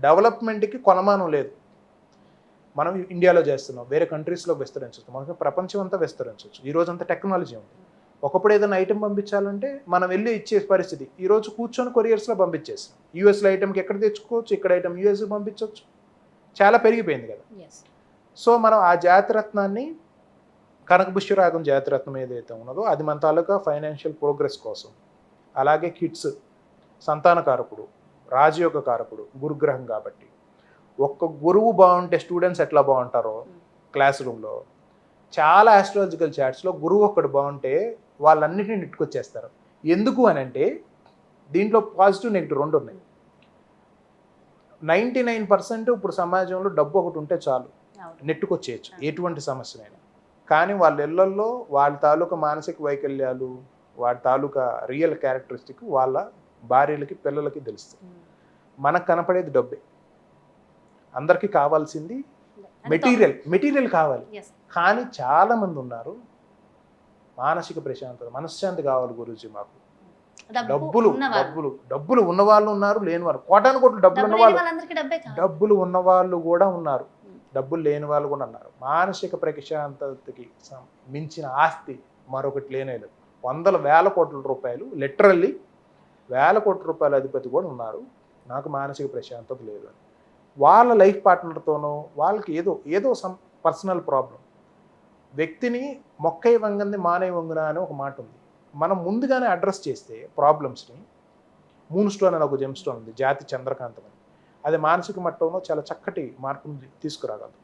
డెవలప్మెంట్కి కొలమానం లేదు. మనం ఇండియాలో చేస్తున్నాం, వేరే కంట్రీస్లో విస్తరించవచ్చు, మనకి ప్రపంచం అంతా విస్తరించవచ్చు. ఈరోజు అంతా టెక్నాలజీ ఉంది. ఒకప్పుడు ఏదైనా ఐటెం పంపించాలంటే మనం వెళ్ళి ఇచ్చే పరిస్థితి, ఈరోజు కూర్చొని కొరియర్స్లో పంపించేస్తాం. యూఎస్లో ఐటెంకి ఎక్కడ తెచ్చుకోవచ్చు, ఇక్కడ ఐటెం యూఎస్కి పంపించవచ్చు. చాలా పెరిగిపోయింది కదా. సో మనం ఆ జాతిరత్నాన్ని, కనకపుష్యరాగం జాతిరత్నం ఏదైతే ఉన్నదో అది మన తాలూకా ఫైనాన్షియల్ ప్రోగ్రెస్ కోసం, అలాగే కిడ్స్, సంతానకారకుడు, రాజయోగ కారకుడు, గురుగ్రహం కాబట్టి ఒక్క గురువు బాగుంటే స్టూడెంట్స్ ఎట్లా బాగుంటారో క్లాస్ రూమ్లో, చాలా ఆస్ట్రాలజికల్ చార్ట్స్లో గురువు ఒక్కడు బాగుంటే వాళ్ళన్నిటిని నెట్టుకొచ్చేస్తారు. ఎందుకు అని అంటే దీంట్లో పాజిటివ్ నెగిటివ్ రెండు ఉన్నాయి. 99% ఇప్పుడు సమాజంలో డబ్బు ఒకటి ఉంటే చాలు, నెట్టుకొచ్చేయచ్చు ఎటువంటి సమస్యనైనా. కానీ వాళ్ళ ఇళ్లల్లో వాళ్ళ తాలూకా మానసిక వైకల్యాలు, వాటి తాలూకా రియల్ క్యారెక్టరిస్టిక్ వాళ్ళ భార్యలకి, పిల్లలకి తెలుస్తుంది. మనకు కనపడేది డబ్బే. అందరికీ కావాల్సింది మెటీరియల్ కావాలి. కానీ చాలామంది ఉన్నారు, మానసిక ప్రశాంతత, మనశ్శాంతి కావాలి గురూజీ మాకు. డబ్బులు ఉన్నవాళ్ళు ఉన్నారు, లేని వారు, కోటాను కోట్లు డబ్బులు ఉన్నవాళ్ళు, డబ్బులు ఉన్నవాళ్ళు కూడా ఉన్నారు, డబ్బులు లేని వాళ్ళు కూడా ఉన్నారు. మానసిక ప్రశాంతతకి మించిన ఆస్తి మరొకటి లేనేలేదు. 100,000 కోట్ల రూపాయలు, లిటరల్లీ 1,000 కోట్ల రూపాయల అధిపతి కూడా ఉన్నారు, నాకు మానసిక ప్రశాంతత లేదు అని. వాళ్ళ లైఫ్ పార్ట్నర్తోనో వాళ్ళకి ఏదో సమ్ పర్సనల్ ప్రాబ్లం. వ్యక్తిని మొక్కై వంగంది మానై వంగున అని ఒక మాట ఉంది. మనం ముందుగానే అడ్రస్ చేస్తే ప్రాబ్లమ్స్ని, మూన్ స్టోన్ అని ఒక జెమ్ స్టోన్ ఉంది, జాతి చంద్రకాంతం అని, అది మానసిక మట్టంలో చాలా చక్కటి మార్పును తీసుకురాగలదు.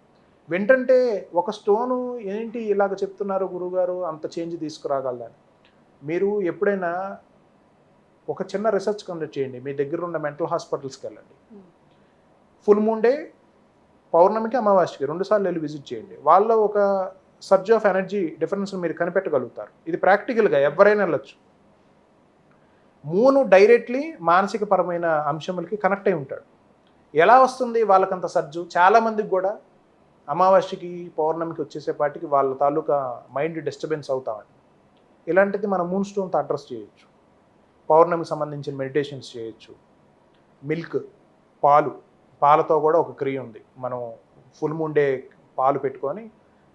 వెంటంటే ఒక స్టోను ఏంటి ఇలాగ చెప్తున్నారు గురువుగారు, అంత చేంజ్ తీసుకురాగలదని. మీరు ఎప్పుడైనా ఒక చిన్న రీసెర్చ్ కండక్ట్ చేయండి, మీ దగ్గర ఉన్న మెంటల్ హాస్పిటల్స్కి వెళ్ళండి. Hmm. ఫుల్ మూన్ డే, పౌర్ణమికి, అమావాస్యకి 2 సార్లు వెళ్ళి విజిట్ చేయండి. వాళ్ళ ఒక సర్జ్ ఆఫ్ ఎనర్జీ డిఫరెన్స్ మీరు కనిపెట్టగలుగుతారు. ఇది ప్రాక్టికల్గా ఎవరైనా వెళ్ళొచ్చు. మూను డైరెక్ట్లీ మానసిక పరమైన అంశములకి కనెక్ట్ అయి ఉంటాడు. ఎలా వస్తుంది వాళ్ళకంత సర్జు? చాలామందికి కూడా అమావాస్యకి, పౌర్ణమికి వచ్చేసేపాటికి వాళ్ళ తాలూకా మైండ్ డిస్టర్బెన్స్ అవుతామని. ఇలాంటిది మనం మూన్ స్టోన్తో అడ్రస్ చేయొచ్చు. పౌర్ణమికి సంబంధించిన మెడిటేషన్స్ చేయొచ్చు. మిల్క్, పాలతో కూడా ఒక క్రియ ఉంది. మనం ఫుల్ మూన్ డే పాలు పెట్టుకొని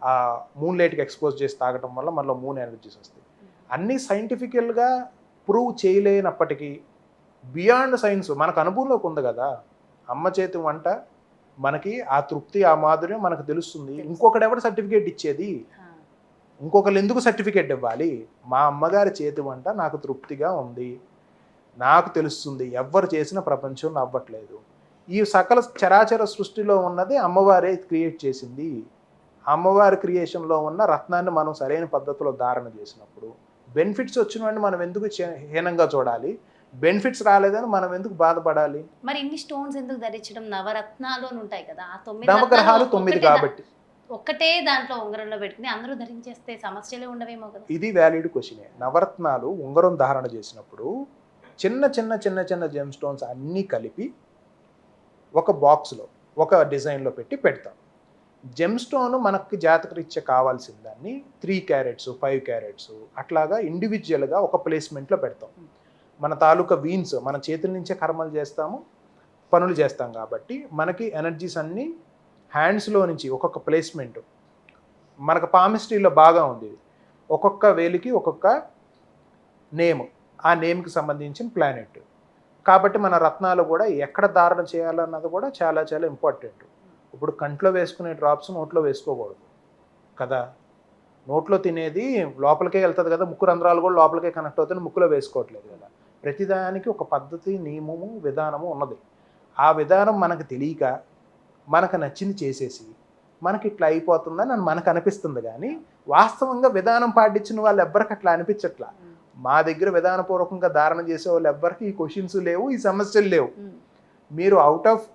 ఆ మూన్ లైట్కి ఎక్స్పోజ్ చేసి తాగటం వల్ల మనలో మూన్ ఎనర్జీస్ వస్తాయి. అన్నీ సైంటిఫికల్గా ప్రూవ్ చేయలేనప్పటికీ బియాండ్ సైన్స్ మనకు అనుభవంలోకి ఉంది కదా. అమ్మ చేతి వంట మనకి ఆ తృప్తి, ఆ మాధుర్యం మనకు తెలుస్తుంది. ఇంకొకటి ఎవరు సర్టిఫికేట్ ఇచ్చేది? ఇంకొకరు ఎందుకు సర్టిఫికేట్ ఇవ్వాలి? మా అమ్మగారి చేతి వంట నాకు తృప్తిగా ఉంది, నాకు తెలుస్తుంది. ఎవ్వరు చేసిన ప్రపంచంలో అవ్వట్లేదు. ఈ సకల చరాచర సృష్టిలో ఉన్నది అమ్మవారే క్రియేట్ చేసింది. అమ్మవారి క్రియేషన్లో ఉన్న రత్నాన్ని మనం సరైన పద్ధతిలో ధారణ చేసినప్పుడు బెనిఫిట్స్ వచ్చినవన్నీ మనం ఎందుకు హీనంగా చూడాలి? బెనిఫిట్స్ రాలేదని మనం ఎందుకు బాధపడాలి? మరి ఇన్ని స్టోన్స్ ఎందుకు ధరించడం? నవరత్నాలు అని ఉంటాయి కదా, ఆ 9 నవగ్రహాలు 9 కాబట్టి ఒక్కటే దాంట్లో ఉంగరంలో పెట్టుకుని అందరూ ధరించేస్తే సమస్యలే ఉండవేమో కదా. ఇది వ్యాలిడ్ క్వశ్చనే. నవరత్నాలు ఉంగరం ధారణ చేసినప్పుడు చిన్న చిన్న చిన్న చిన్న జెమ్ స్టోన్స్ అన్నీ కలిపి ఒక బాక్స్లో, ఒక డిజైన్లో పెడతాం. జెమ్ స్టోన్ మనకి జాతకరీత్యా కావాల్సిన దాన్ని 3 క్యారెట్స్, 5 క్యారెట్స్ అట్లాగా ఇండివిజువల్గా ఒక ప్లేస్మెంట్లో పెడతాం. మన తాలూకా వీన్స్, మన చేతుల నుంచే కర్మలు చేస్తాము, పనులు చేస్తాం కాబట్టి మనకి ఎనర్జీస్ అన్నీ హ్యాండ్స్లో నుంచి ఒక్కొక్క ప్లేస్మెంట్. మనకు పామిస్ట్రీలో బాగా ఉంది. ఒక్కొక్క వేలికి ఒక్కొక్క నేమ్, ఆ నేమ్కి సంబంధించిన ప్లానెట్. కాబట్టి మన రత్నాలు కూడా ఎక్కడ ధారణ చేయాలన్నది కూడా చాలా చాలా ఇంపార్టెంట్. ఇప్పుడు కంట్లో వేసుకునే డ్రాప్స్ నోట్లో వేసుకోకూడదు కదా. నోట్లో తినేది లోపలికే వెళ్తుంది కదా, ముక్కు రంధ్రాలు కూడా లోపలికే కనెక్ట్ అవుతుంది, ముక్కులో వేసుకోవట్లేదు కదా. ప్రతిదానికి ఒక పద్ధతి, నియమము, విధానము ఉన్నది. ఆ విధానం మనకు తెలియక మనకు నచ్చింది చేసేసి మనకి ఇట్లా అయిపోతుందని మనకు అనిపిస్తుంది. కానీ వాస్తవంగా విధానం పాటించిన వాళ్ళు ఎవ్వరికి అట్లా అనిపించట్లా. మా దగ్గర విధానపూర్వకంగా ధారణ చేసే వాళ్ళు ఎవ్వరికి ఈ క్వశ్చన్స్ లేవు, ఈ సమస్యలు లేవు. మీరు అవుట్ ఆఫ్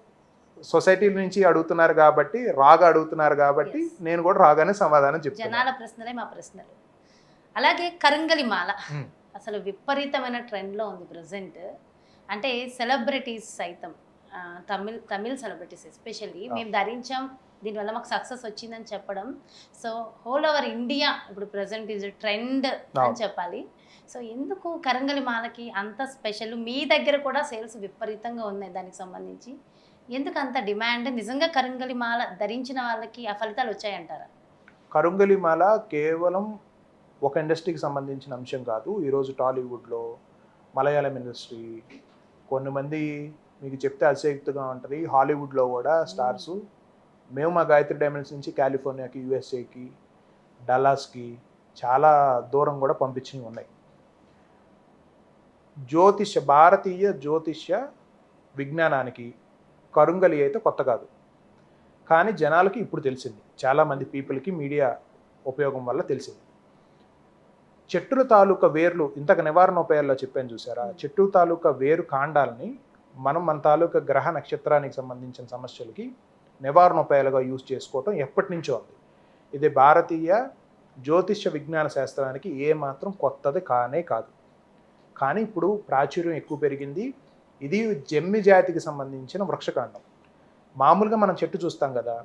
సొసైటీ నుంచి అడుగుతున్నారు కాబట్టి, రాగా అడుగుతున్నారు కాబట్టి నేను కూడా రాగానే సమాధానం చెప్తాను. జనాల ప్రశ్నలే మా ప్రశ్నలు. అలాగే కరంగలి మాల అసలు విపరీతమైన ట్రెండ్లో ఉంది ప్రజెంట్. అంటే సెలబ్రిటీస్ సైతం, తమిళ్ సెలబ్రిటీస్ ఎస్పెషల్లీ మేము ధరించాం, దీనివల్ల మాకు సక్సెస్ వచ్చిందని చెప్పడం. సో హోల్ ఓవర్ ఇండియా ఇప్పుడు ప్రజెంట్ ఈజ్ ట్రెండ్ అని చెప్పాలి. సో ఎందుకు కరంగలి మాలకి అంత స్పెషల్? మీ దగ్గర కూడా సేల్స్ విపరీతంగా ఉన్నాయి దానికి సంబంధించి. ఎందుకు అంత డిమాండ్? నిజంగా కరంగలి మాల ధరించిన వాళ్ళకి ఆ ఫలితాలు వచ్చాయంటారా? కరంగలి మాల కేవలం ఒక ఇండస్ట్రీకి సంబంధించిన అంశం కాదు. ఈరోజు టాలీవుడ్లో, మలయాళం ఇండస్ట్రీ, కొన్ని మంది మీకు చెప్తే అతిశయోక్తిగా ఉంటుంది, హాలీవుడ్లో కూడా స్టార్స్ మేము మా గాయత్రి డైమండ్స్ నుంచి కాలిఫోర్నియాకి, యూఎస్ఏకి, డల్లాస్కి చాలా దూరం కూడా పంపించినవి ఉన్నాయి. భారతీయ జ్యోతిష్య విజ్ఞానానికి కరుంగలి అయితే కొత్త కాదు, కానీ జనాలకి ఇప్పుడు తెలిసింది. చాలామంది పీపుల్కి మీడియా ఉపయోగం వల్ల తెలిసింది. చెట్టుల తాలూకా వేర్లు, ఇంతకు నివారణ ఉపాయాల్లో చెప్పాను చూసారా, చెట్టు తాలూకా వేరు కాండాలని మన తాలూకా గ్రహ నక్షత్రానికి సంబంధించిన సమస్యలకి నివారణ ఉపాయాలుగా యూజ్ చేసుకోవటం ఎప్పటి నుంచో ఉంది. ఇది భారతీయ జ్యోతిష్య విజ్ఞాన శాస్త్రానికి ఏమాత్రం కొత్తది కానే కాదు. కానీ ఇప్పుడు ప్రాచుర్యం ఎక్కువ పెరిగింది. ఇది జమ్మి జాతికి సంబంధించిన వృక్షకాండం. మామూలుగా మనం చెట్టు చూస్తాం కదా,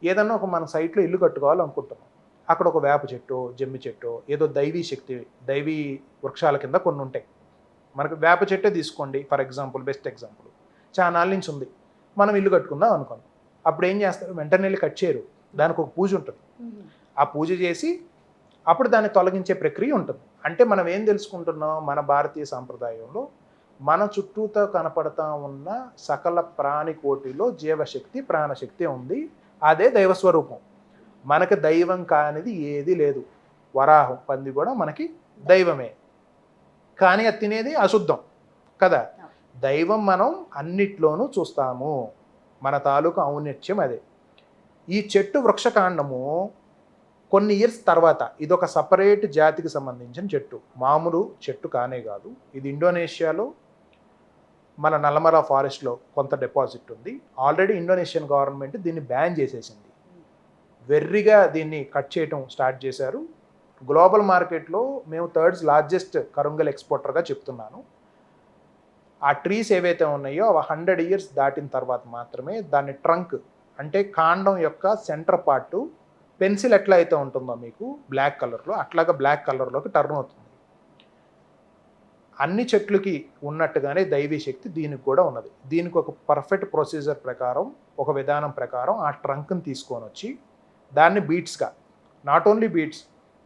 ఏదన్నా ఒక మన సైట్లో ఇల్లు కట్టుకోవాలనుకుంటున్నాం, అక్కడ ఒక వేప చెట్టు, జమ్మి చెట్టు, ఏదో దైవీ శక్తి, దైవీ వృక్షాల కింద కొన్ని ఉంటాయి. మనకు వేప చెట్టే తీసుకోండి ఫర్ ఎగ్జాంపుల్, బెస్ట్ ఎగ్జాంపుల్. చాలా నాళ్ళ నుంచి ఉంది, మనం ఇల్లు కట్టుకుందాం అనుకోండి. అప్పుడు ఏం చేస్తారు? వెంటనే వెళ్ళి కట్ చేయరు, దానికి ఒక పూజ ఉంటుంది. ఆ పూజ చేసి అప్పుడు దాన్ని తొలగించే ప్రక్రియ ఉంటుంది. అంటే మనం ఏం తెలుసుకుంటున్నాం? మన భారతీయ సాంప్రదాయంలో మన చుట్టూతో కనపడతా ఉన్న సకల ప్రాణికోటిలో జీవశక్తి, ప్రాణశక్తి ఉంది. అదే దైవస్వరూపం. మనకి దైవం కానిది ఏది లేదు. వరాహం, పంది కూడా మనకి దైవమే, కానీ అది తినేది అశుద్ధం కదా. దైవం మనం అన్నిట్లోనూ చూస్తాము. మన తాలూకు ఔన్నత్యం అదే. ఈ చెట్టు వృక్షకాండము కొన్ని ఇయర్స్ తర్వాత ఇది ఒక సపరేట్ జాతికి సంబంధించిన చెట్టు, మామూలు చెట్టు కానే కాదు. ఇది ఇండోనేషియాలో మన నల్లమల ఫారెస్ట్లో కొంత డిపాజిట్ ఉంది. ఆల్రెడీ ఇండోనేషియన్ గవర్నమెంట్ దీన్ని బ్యాన్ చేసేసింది. వెర్రిగా దీన్ని కట్ చేయటం స్టార్ట్ చేశారు. గ్లోబల్ మార్కెట్లో మేము థర్డ్స్ లార్జెస్ట్ కరుంగల్ ఎక్స్పోర్టర్గా చెప్తున్నాను. ఆ ట్రీస్ ఏవైతే ఉన్నాయో అవి 100 ఇయర్స్ దాటిన తర్వాత మాత్రమే దాని ట్రంక్ అంటే కాండం యొక్క సెంటర్ పార్ట్ పెన్సిల్ ఎట్లా అయితే ఉంటుందో మీకు బ్లాక్ కలర్లో, అట్లాగా బ్లాక్ కలర్లోకి టర్న్ అవుతుంది. అన్ని చెట్లకి ఉన్నట్టుగానే దైవీ శక్తి దీనికి కూడా ఉన్నది. దీనికి ఒక పర్ఫెక్ట్ ప్రొసీజర్ ప్రకారం, ఒక విధానం ప్రకారం ఆ ట్రంక్ని తీసుకొని వచ్చి దాన్ని బీట్స్గా, నాట్ ఓన్లీ బీట్స్,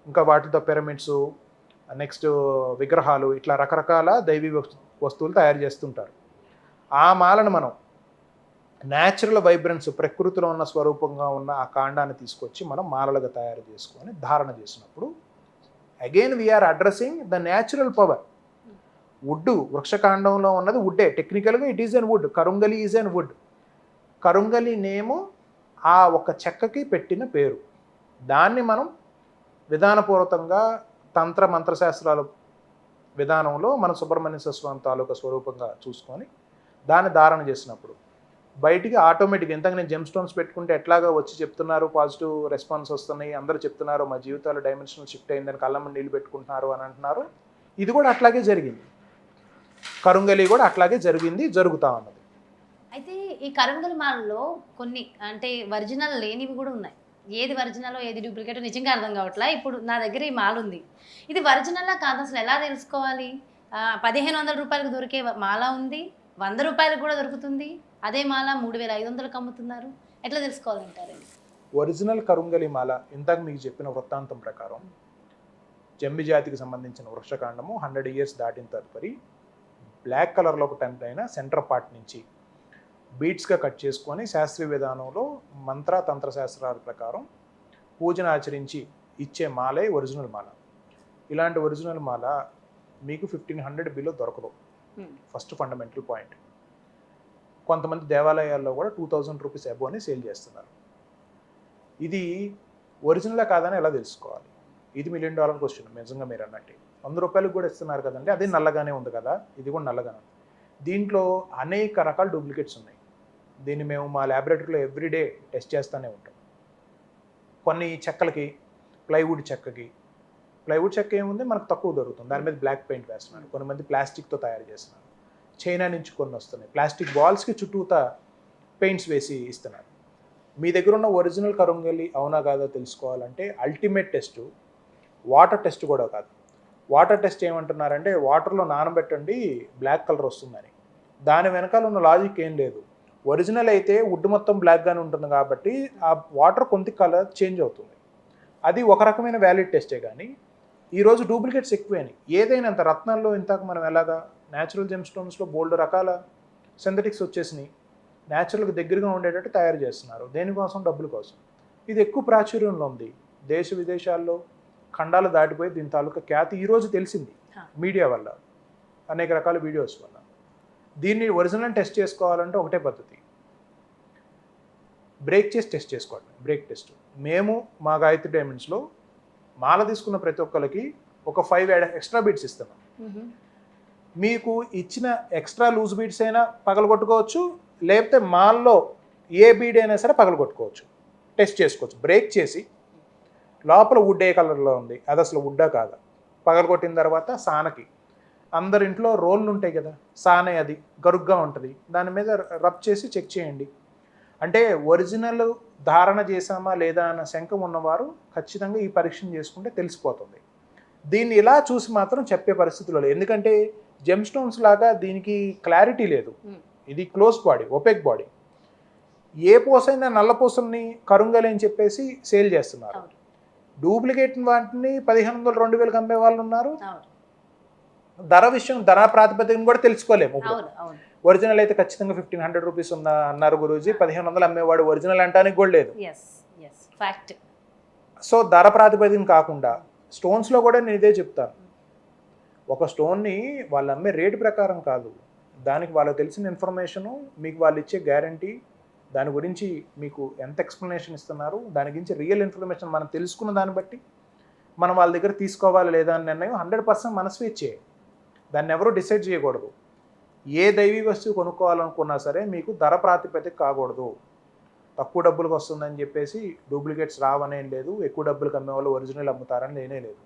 ఇంకా వాటితో పిరమిడ్స్, నెక్స్ట్ విగ్రహాలు, ఇట్లా రకరకాల దైవీ వస్తువులు తయారు చేస్తుంటారు. ఆ మాలను మనం న్యాచురల్ వైబ్రెన్స్, ప్రకృతిలో ఉన్న స్వరూపంగా ఉన్న ఆ కాండాన్ని తీసుకొచ్చి మనం మాలలుగా తయారు చేసుకొని ధారణ చేసినప్పుడు again we are addressing the natural power. Wood, వృక్షకాండంలో ఉన్నది వుడ్డే, టెక్నికల్గా it is an wood. Karungali is an wood. కరుంగలి నేము ఆ ఒక చెక్కకి పెట్టిన పేరు. దాన్ని మనం విధానపూర్వకంగా తంత్ర మంత్రశాస్త్రాల విధానంలో మన సుబ్రహ్మణ్య స్వామి తాలూకా స్వరూపంగా చూసుకొని దాన్ని ధారణ చేసినప్పుడు బయటికి ఆటోమేటిక్, ఇంతకు నేను జెమ్ స్టోన్స్ పెట్టుకుంటే ఎట్లాగా వచ్చి చెప్తున్నారు, పాజిటివ్ రెస్పాన్స్ వస్తున్నాయి, అందరూ చెప్తున్నారు మా జీవితాలు డైమెన్షనల్ షిఫ్ట్ అయిందని కళ్ళమ్మ నీళ్ళు పెట్టుకుంటున్నారు అని అంటున్నారు. ఇది కూడా అట్లాగే జరిగింది. కరుంగలి కూడా అట్లాగే జరిగింది, జరుగుతూ ఉన్నది. అయితే ఈ కరుంగలి మాలలో కొన్ని అంటే ఒరిజినల్ లేనివి కూడా ఉన్నాయి. ఏది ఒరిజినల్ ఏది డూప్లికేట్ నిజంగా అర్థం కావట్లా. ఇప్పుడు నా దగ్గర ఈ మాల ఉంది, ఇది ఒరిజినల్లా కాదు అసలు ఎలా తెలుసుకోవాలి? 1500 రూపాయలకు దొరికే మాల ఉంది, 100 రూపాయలకు కూడా దొరుకుతుంది. అదే మాల 3500కి అమ్ముతున్నారు. ఎట్లా తెలుసుకోవాలంటారు? ఒరిజినల్ కరుంగలి మాల ఇంతకు మీకు చెప్పిన వృత్తాంతం ప్రకారం జమ్మి జాతికి సంబంధించిన వృక్షకాండము 100 ఇయర్స్ దాటిన తదుపరి బ్లాక్ కలర్లో ఒక టెంట్ అయిన సెంటర్ పార్ట్ నుంచి బీట్స్గా కట్ చేసుకొని శాస్త్రీయ విధానంలో మంత్ర తంత్ర శాస్త్రాల ప్రకారం పూజను ఆచరించి ఇచ్చే మాలే ఒరిజినల్ మాల. ఇలాంటి ఒరిజినల్ మాల మీకు 1500 బిలో దొరకదు. First fundamental point. కొంతమంది దేవాలయాల్లో కూడా 2000 రూపీస్ అబోవ్ అని సేల్ చేస్తున్నారు. ఇది ఒరిజినల్ కాదని ఎలా తెలుసుకోవాలి? ఇది $1 మిలియన్ క్వశ్చన్. నిజంగా మీరు అన్నట్టు 100 రూపాయలకు కూడా ఇస్తున్నారు కదండి, అది నల్లగానే ఉంది కదా, ఇది కూడా నల్లగానే ఉంది. దీంట్లో అనేక రకాల డూప్లికేట్స్ ఉన్నాయి. దీన్ని మేము మా ల్యాబొరేటరీలో ఎవ్రీడే టెస్ట్ చేస్తూనే ఉంటాం. కొన్ని చెక్కలకి, ప్లైవుడ్ చెక్క ఏముంది మనకు తక్కువ దొరుకుతుంది, దాని మీద బ్లాక్ పెయింట్ వేస్తున్నారు. కొంతమంది ప్లాస్టిక్తో తయారు చేస్తున్నారు. చైనా నుంచి కొన్ని వస్తున్నాయి, ప్లాస్టిక్ బాల్స్కి చుట్టూతా పెయింట్స్ వేసి ఇస్తున్నారు. మీ దగ్గర ఉన్న ఒరిజినల్ కరుంగలి అవునా కాదో తెలుసుకోవాలంటే అల్టిమేట్ టెస్ట్ వాటర్ టెస్ట్ కూడా కాదు. వాటర్ టెస్ట్ ఏమంటున్నారంటే వాటర్లో నానబెట్టండి బ్లాక్ కలర్ వస్తుందని. దాని వెనకాల ఉన్న లాజిక్ ఏం లేదు. ఒరిజినల్ అయితే వుడ్ మొత్తం బ్లాక్గానే ఉంటుంది కాబట్టి ఆ వాటర్ కొంత కలర్ చేంజ్ అవుతుంది. అది ఒక రకమైన వ్యాలిడ్ టెస్టే. కానీ ఈరోజు డూప్లికేట్స్ ఎక్కువైనాయి. ఏదైనా అంత రత్నాల్లో ఇంతకు మనం ఎలాగా న్యాచురల్ జెమ్ స్టోన్స్లో బోల్డ్ రకాల సింథటిక్స్ వచ్చేసినాయి. న్యాచురల్కి దగ్గరగా ఉండేటట్టు తయారు చేస్తున్నారు. దేనికోసం? డబ్బుల కోసం. ఇది ఎక్కువ ప్రాచుర్యంలో ఉంది. దేశ విదేశాల్లో ఖండాలు దాటిపోయి దీని తాలూకా ఖ్యాతి ఈరోజు తెలిసింది మీడియా వల్ల, అనేక రకాల వీడియోస్ వల్ల. దీన్ని ఒరిజినల్ టెస్ట్ చేసుకోవాలంటే ఒకటే పద్ధతి, బ్రేక్ చేసి టెస్ట్ చేసుకోవడం. బ్రేక్ టెస్ట్ మేము మా గాయత్రి డైమండ్స్లో మాల తీసుకున్న ప్రతి ఒక్కరికి ఒక 5 ఎక్స్ట్రా బీట్స్ ఇస్తున్నాం. మీకు ఇచ్చిన ఎక్స్ట్రా లూజ్ బీట్స్ అయినా పగలగొట్టుకోవచ్చు, లేకపోతే మాల్లో ఏ బీడ్ అయినా సరే పగలగొట్టుకోవచ్చు, టెస్ట్ చేసుకోవచ్చు. బ్రేక్ చేసి లోపల వుడ్ ఏ కలర్లో ఉంది, అది అసలు వుడ్డా కాదా, పగలగొట్టిన తర్వాత సానకి, అందరింట్లో రోళ్ళు ఉంటాయి కదా, సానే అది గరుగ్గా ఉంటుంది, దాని మీద రబ్ చేసి చెక్ చేయండి. అంటే ఒరిజినల్ ధారణ చేసామా లేదా అన్న శంకం ఉన్నవారు ఖచ్చితంగా ఈ పరీక్షను చేసుకుంటే తెలిసిపోతుంది. దీన్ని ఇలా చూసి మాత్రం చెప్పే పరిస్థితుల్లో లేదు. ఎందుకంటే జెమ్ స్టోన్స్ లాగా దీనికి క్లారిటీ లేదు. ఇది క్లోజ్ బాడీ, ఒపెక్ బాడీ. ఏ పూసైనా నల్ల పూసల్ని కరుంగలి అని చెప్పేసి సేల్ చేస్తున్నారు. డూప్లికేట్ వాటిని 1500 2000 అమ్మే వాళ్ళు ఉన్నారు. ధర విషయం, ధర ప్రాతిపదికను కూడా తెలుసుకోలేము. ఒరిజినల్ అయితే ఖచ్చితంగా 1500 రూపీస్ అన్నారు గురూజీ, 1500 అమ్మేవాడు ఒరిజినల్ అంటానికి కూడా లేదు. సో ధర ప్రాతిపదికన కాకుండా స్టోన్స్లో కూడా నేను ఇదే చెప్తాను. ఒక స్టోన్ని వాళ్ళు అమ్మే రేటు ప్రకారం కాదు, దానికి వాళ్ళకి తెలిసిన ఇన్ఫర్మేషను, మీకు వాళ్ళు ఇచ్చే గ్యారంటీ, దాని గురించి మీకు ఎంత ఎక్స్ప్లెనేషన్ ఇస్తున్నారు, దాని గురించి రియల్ ఇన్ఫర్మేషన్ మనం తెలుసుకున్న దాన్ని బట్టి మనం వాళ్ళ దగ్గర తీసుకోవాలి లేదా అని నిర్ణయం 100% మన స్వేచ్ఛే. దాన్ని ఎవరూ డిసైడ్ చేయకూడదు. ఏ దైవీ వస్తువు కొనుక్కోవాలనుకున్నా సరే మీకు ధర ప్రాతిపదిక కాకూడదు. తక్కువ డబ్బులకు వస్తుందని చెప్పేసి డూప్లికేట్స్ రావనేం లేదు, ఎక్కువ డబ్బులకు అమ్మే వాళ్ళు ఒరిజినల్ అమ్ముతారని లేనే లేదు.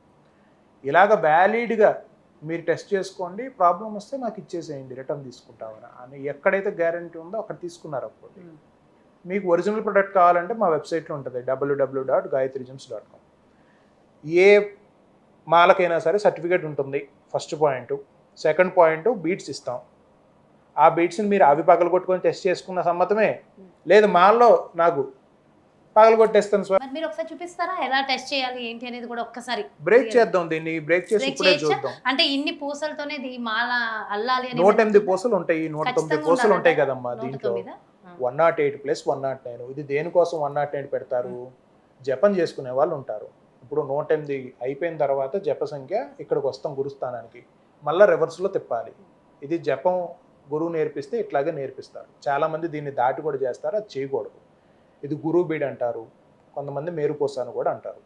ఇలాగ వ్యాలిడ్గా మీరు టెస్ట్ చేసుకోండి, ప్రాబ్లం వస్తే నాకు ఇచ్చేసేయండి, రిటర్న్ తీసుకుంటామని అని ఎక్కడైతే గ్యారంటీ ఉందో అక్కడ తీసుకున్నారు. అప్పుడు మీకు ఒరిజినల్ ప్రొడక్ట్ కావాలంటే మా వెబ్సైట్లో ఉంటుంది www.gayatrigems.com. ఏ మాలకైనా సరే సర్టిఫికేట్ ఉంటుంది, first point. Second point, beads ఇస్తాం. ఆ బీట్స్ని మీరు అవి పగలగొట్టుకొని టెస్ట్ చేసుకున్న సమ్మతమే, లేదు మాల్లో నాకు పగలగొట్టేస్తాను సార్. మీరు ఒకసారి చూపిస్తారా ఎలా టెస్ట్ చేయాలి ఏంటి అనేది కూడా ఒక్కసారి? బ్రేక్ చేద్దాం, దీన్ని బ్రేక్ చేసి ఇప్పుడే చూద్దాం. అంటే ఇన్ని పూసలతోనే మాల అల్లాలి అని 108 పూసలు ఉంటాయి, 109 పూసలు ఉంటాయి కదమ్మా దీంట్లో. 108+109. ఇది దేనికోసం 108 పెడతారు? జపం చేసుకునే వాళ్ళు ఉంటారు. ఇప్పుడు 108 అయిపోయిన తర్వాత జప సంఖ్య ఇక్కడికి వస్తాం గురుస్థానానికి, మళ్ళీ రివర్స్లో తిప్పాలి. ఇది జపం గురువు నేర్పిస్తే ఇట్లాగే నేర్పిస్తారు. చాలామంది దీన్ని దాటి కూడా చేస్తారు, అది చేయకూడదు. ఇది గురువు బీడ్ అంటారు, కొంతమంది మేరుపూస అని కూడా అంటారు.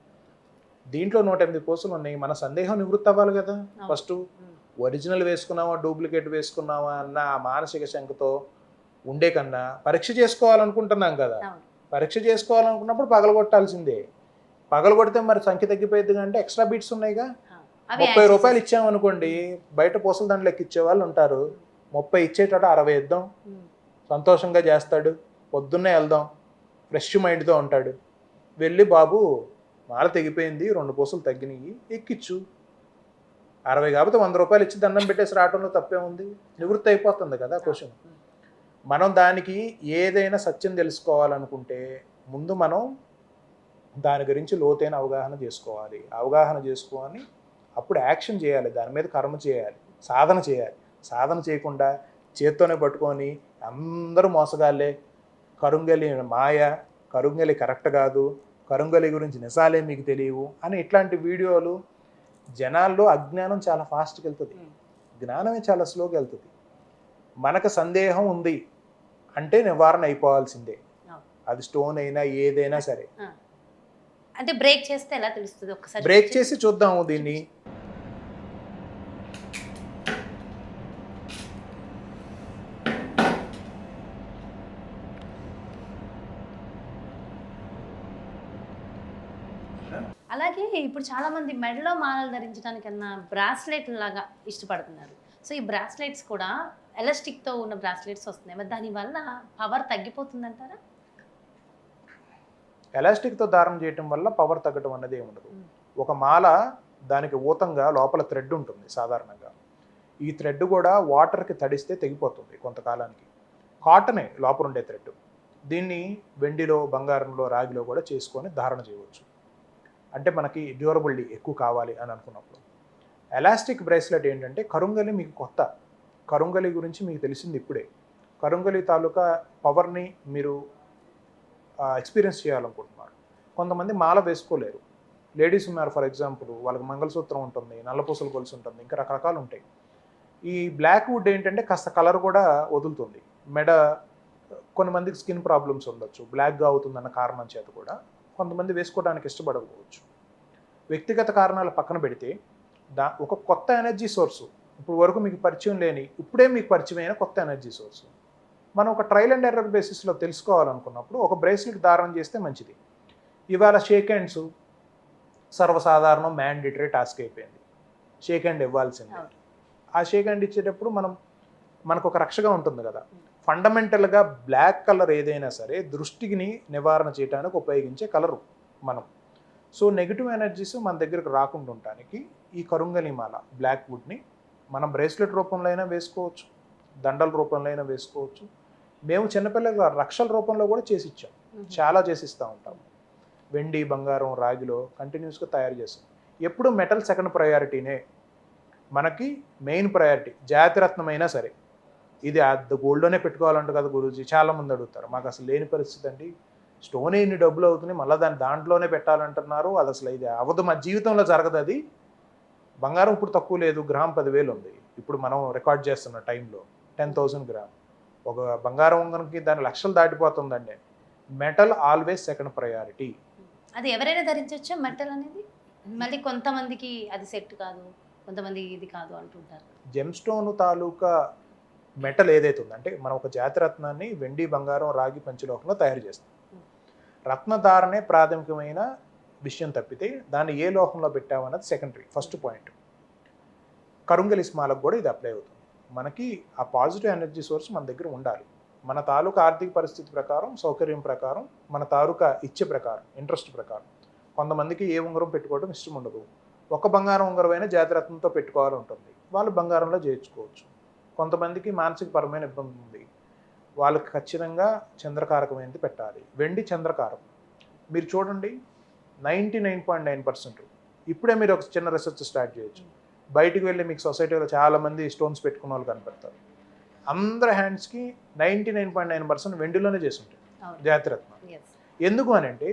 దీంట్లో 108 పూసలు ఉన్నాయి. మన సందేహం నివృత్తి అవ్వాలి కదా. ఫస్ట్ ఒరిజినల్ వేసుకున్నావా డూప్లికేట్ వేసుకున్నావా అన్న ఆ మానసిక శంకతో ఉండే కన్నా పరీక్ష చేసుకోవాలనుకుంటున్నాం కదా. పరీక్ష చేసుకోవాలనుకున్నప్పుడు పగలగొట్టాల్సిందే. పగలగొడితే మరి సంఖ్య తగ్గిపోయింది అంటే ఎక్స్ట్రా బీట్స్ ఉన్నాయిగా. 30 రూపాయలు ఇచ్చామనుకోండి, బయట పూసలు దాంట్లో ఇచ్చే వాళ్ళు ఉంటారు. 30 ఇచ్చేటట 60 ఇద్దాం, సంతోషంగా చేస్తాడు. పొద్దున్నే వెళ్దాం, ఫ్రెష్ మైండ్తో ఉంటాడు. వెళ్ళి బాబు మాల తెగిపోయింది, 2 పూసలు తగ్గినాయి, ఎక్కిచ్చు. 60 కాబట్టి 100 రూపాయలు ఇచ్చి దండం పెట్టేసి రావడంలో తప్పే ఉంది, నివృత్తి అయిపోతుంది కదా క్వశ్చన్. మనం దానికి ఏదైనా సత్యం తెలుసుకోవాలనుకుంటే ముందు మనం దాని గురించి లోతైన అవగాహన చేసుకోవాలి. అవగాహన చేసుకొని అప్పుడు యాక్షన్ చేయాలి, దాని మీద కర్మ చేయాలి, సాధన చేయాలి. సాధన చేయకుండా చేత్తోనే పట్టుకొని అందరూ మోసగాళ్ళే, కరుంగలి మాయ, కరుంగలి కరెక్ట్ కాదు, కరుంగలి గురించి నిజాలే మీకు తెలియవు అని ఇట్లాంటి వీడియోలు జనాల్లో అజ్ఞానం చాలా ఫాస్ట్గా వెళ్తుంది, జ్ఞానమే చాలా స్లోగా వెళ్తుంది. మనకు సందేహం ఉంది అంటే నివారణ అయిపోవాల్సిందే, అది స్టోన్ అయినా ఏదైనా సరే. అంటే బ్రేక్ చేస్తే ఎలా తెలుస్తుంది? ఒకసారి బ్రేక్ చేసి చూద్దాము దీన్ని. అలాగే ఇప్పుడు చాలా మంది మెడలో మాలలు ధరించడానికన్నా బ్రాస్లెట్ లాగా ఇష్టపడుతున్నారు. సో ఈ బ్రాస్లెట్స్ కూడా ఎలాస్టిక్తో ఉన్న బ్రాస్లెట్స్ వస్తున్నాయి, మరి దానివల్ల పవర్ తగ్గిపోతుందంటారా? ఎలాస్టిక్తో దారం చేయటం వల్ల పవర్ తగ్గడం అన్నది ఏమి ఉండదు. ఒక మాల దానికి ఊతంగా లోపల థ్రెడ్ ఉంటుంది సాధారణంగా. ఈ థ్రెడ్ కూడా వాటర్కి తడిస్తే తెగిపోతుంది కొంతకాలానికి. కాటనే లోపల ఉండే థ్రెడ్. దీన్ని వెండిలో, బంగారంలో, రాగిలో కూడా చేసుకొని ధారణ చేయవచ్చు. అంటే మనకి డ్యూరబిలిటీ ఎక్కువ కావాలి అని అనుకున్నప్పుడు. ఎలాస్టిక్ బ్రేస్లెట్ ఏంటంటే కరుంగలి మీకు కొత్త. కరుంగలి గురించి మీకు తెలిసింది ఇప్పుడే. కరుంగలి తాలూకా పవర్ని మీరు ఎక్స్పీరియన్స్ చేయాలనుకుంటున్నారు. కొంతమంది మాల వేసుకోలేరు. లేడీస్ ఉన్నారు ఫర్ ఎగ్జాంపుల్, వాళ్ళకి మంగళసూత్రం ఉంటుంది, నల్లపూసల గొలుసు ఉంటుంది, ఇంకా రకరకాలు ఉంటాయి. ఈ బ్లాక్ వుడ్ ఏంటంటే కాస్త కలర్ కూడా వదులుతుంది. మెడ కొంతమందికి స్కిన్ ప్రాబ్లమ్స్ ఉండొచ్చు, బ్లాక్గా అవుతుందన్న కారణం చేత కూడా కొంతమంది వేసుకోవడానికి ఇష్టపడకపోవచ్చు. వ్యక్తిగత కారణాలు పక్కన పెడితే ఒక కొత్త ఎనర్జీ సోర్సు, ఇప్పుడు వరకు మీకు పరిచయం లేని, ఇప్పుడే మీకు పరిచయమైన కొత్త ఎనర్జీ సోర్సు మనం ఒక ట్రయల్ అండ్ ఎర్రర్ బేసిస్లో తెలుసుకోవాలనుకున్నప్పుడు ఒక బ్రేస్లెట్ ధారణ చేస్తే మంచిది. ఇవాళ షేక్ హ్యాండ్స్ సర్వసాధారణం, మ్యాండేటరీ టాస్క్ అయిపోయింది. షేక్ హ్యాండ్ ఇవ్వాల్సిందే. ఆ షేక్ హ్యాండ్ ఇచ్చేటప్పుడు మనకు ఒక రక్షగా ఉంటుంది కదా. ఫండమెంటల్గా బ్లాక్ కలర్ ఏదైనా సరే దృష్టిని నివారణ చేయడానికి ఉపయోగించే కలరు మనం. సో నెగిటివ్ ఎనర్జీస్ మన దగ్గరకు రాకుండా ఉండటానికి ఈ కరుంగలి మాల బ్లాక్ వుడ్ని మనం బ్రేస్లెట్ రూపంలో అయినా వేసుకోవచ్చు, దండల రూపంలో అయినా వేసుకోవచ్చు. మేము చిన్నపిల్లల రక్షల రూపంలో కూడా చేసి ఇచ్చాం, చాలా చేసిస్తూ ఉంటాము. వెండి, బంగారం, రాగిలో కంటిన్యూస్గా తయారు చేస్తాం. ఎప్పుడు మెటల్ సెకండ్ ప్రయారిటీనే, మనకి మెయిన్ ప్రయారిటీ జాతిరత్నం అయినా సరే. ఇది గోల్డ్లోనే పెట్టుకోవాలంట కదా గురూజీ, చాలామంది అడుగుతారు. మాకు అసలు లేని పరిస్థితి అండి, స్టోన్ ఇన్ని డబ్బులు అవుతున్నాయి, మళ్ళీ దాంట్లోనే పెట్టాలంటున్నారు, అది అసలు ఇది అవ్వదు, మా జీవితంలో జరగదు అది. బంగారం ఇప్పుడు తక్కువ లేదు, గ్రామ్ 10,000 ఉంది ఇప్పుడు మనం రికార్డ్ చేస్తున్న టైంలో. 10,000 గ్రామ్ ఒక బంగారం ఉంగరంకి దాని లక్షలు దాటిపోతుందండి. Metal always second priority. అది ఎవరైనా ధరించవచ్చా మెటల్ అనేది? మళ్ళీ కొంతమందికి అది సెట్ కాదు, కొంతమంది ఇది కాదు అంటుంటారు. జెమ్ స్టోన్ తాలూకా మెటల్ ఏదైతే ఉందో, అంటే మనం ఒక జాతి రత్నాన్ని వెండి, బంగారం, రాగి, పంచలోహంలో తయారు చేస్తాం. రత్నధారణే ప్రాథమికమైన విషయం తప్పితే దాన్ని ఏ లోహంలో పెట్టామన్నది సెకండరీ. First point. కరుంగలి స్మాలకు కూడా ఇది అప్లై అవుతుంది. మనకి ఆ పాజిటివ్ ఎనర్జీ సోర్స్ మన దగ్గర ఉండాలి. మన తాలూకా ఆర్థిక పరిస్థితి ప్రకారం, సౌకర్యం ప్రకారం, మన తాలూకా ఇచ్చే ప్రకారం, ఇంట్రెస్ట్ ప్రకారం. కొంతమందికి ఏ ఉంగరం పెట్టుకోవడం ఇష్టం ఉండదు. ఒక బంగారం ఉంగరమైన జాతిరత్నంతో పెట్టుకోవాలని ఉంటుంది, వాళ్ళు బంగారంలో చేర్చుకోవచ్చు. కొంతమందికి మానసిక పరమైన ఇబ్బంది ఉంది, వాళ్ళకి ఖచ్చితంగా చంద్రకారకమైనది పెట్టాలి. వెండి చంద్రకారకం. మీరు చూడండి 99.9%. ఇప్పుడే మీరు ఒక చిన్న రీసెర్చ్ స్టార్ట్ చేయొచ్చు. బయటికి వెళ్ళి మీకు సొసైటీలో చాలామంది స్టోన్స్ పెట్టుకున్న వాళ్ళు కనపడతారు. అందరి హ్యాండ్స్కి 99.9% వెండిలోనే చేసి ఉంటాయి జాతిరత్నం. ఎందుకు అని అంటే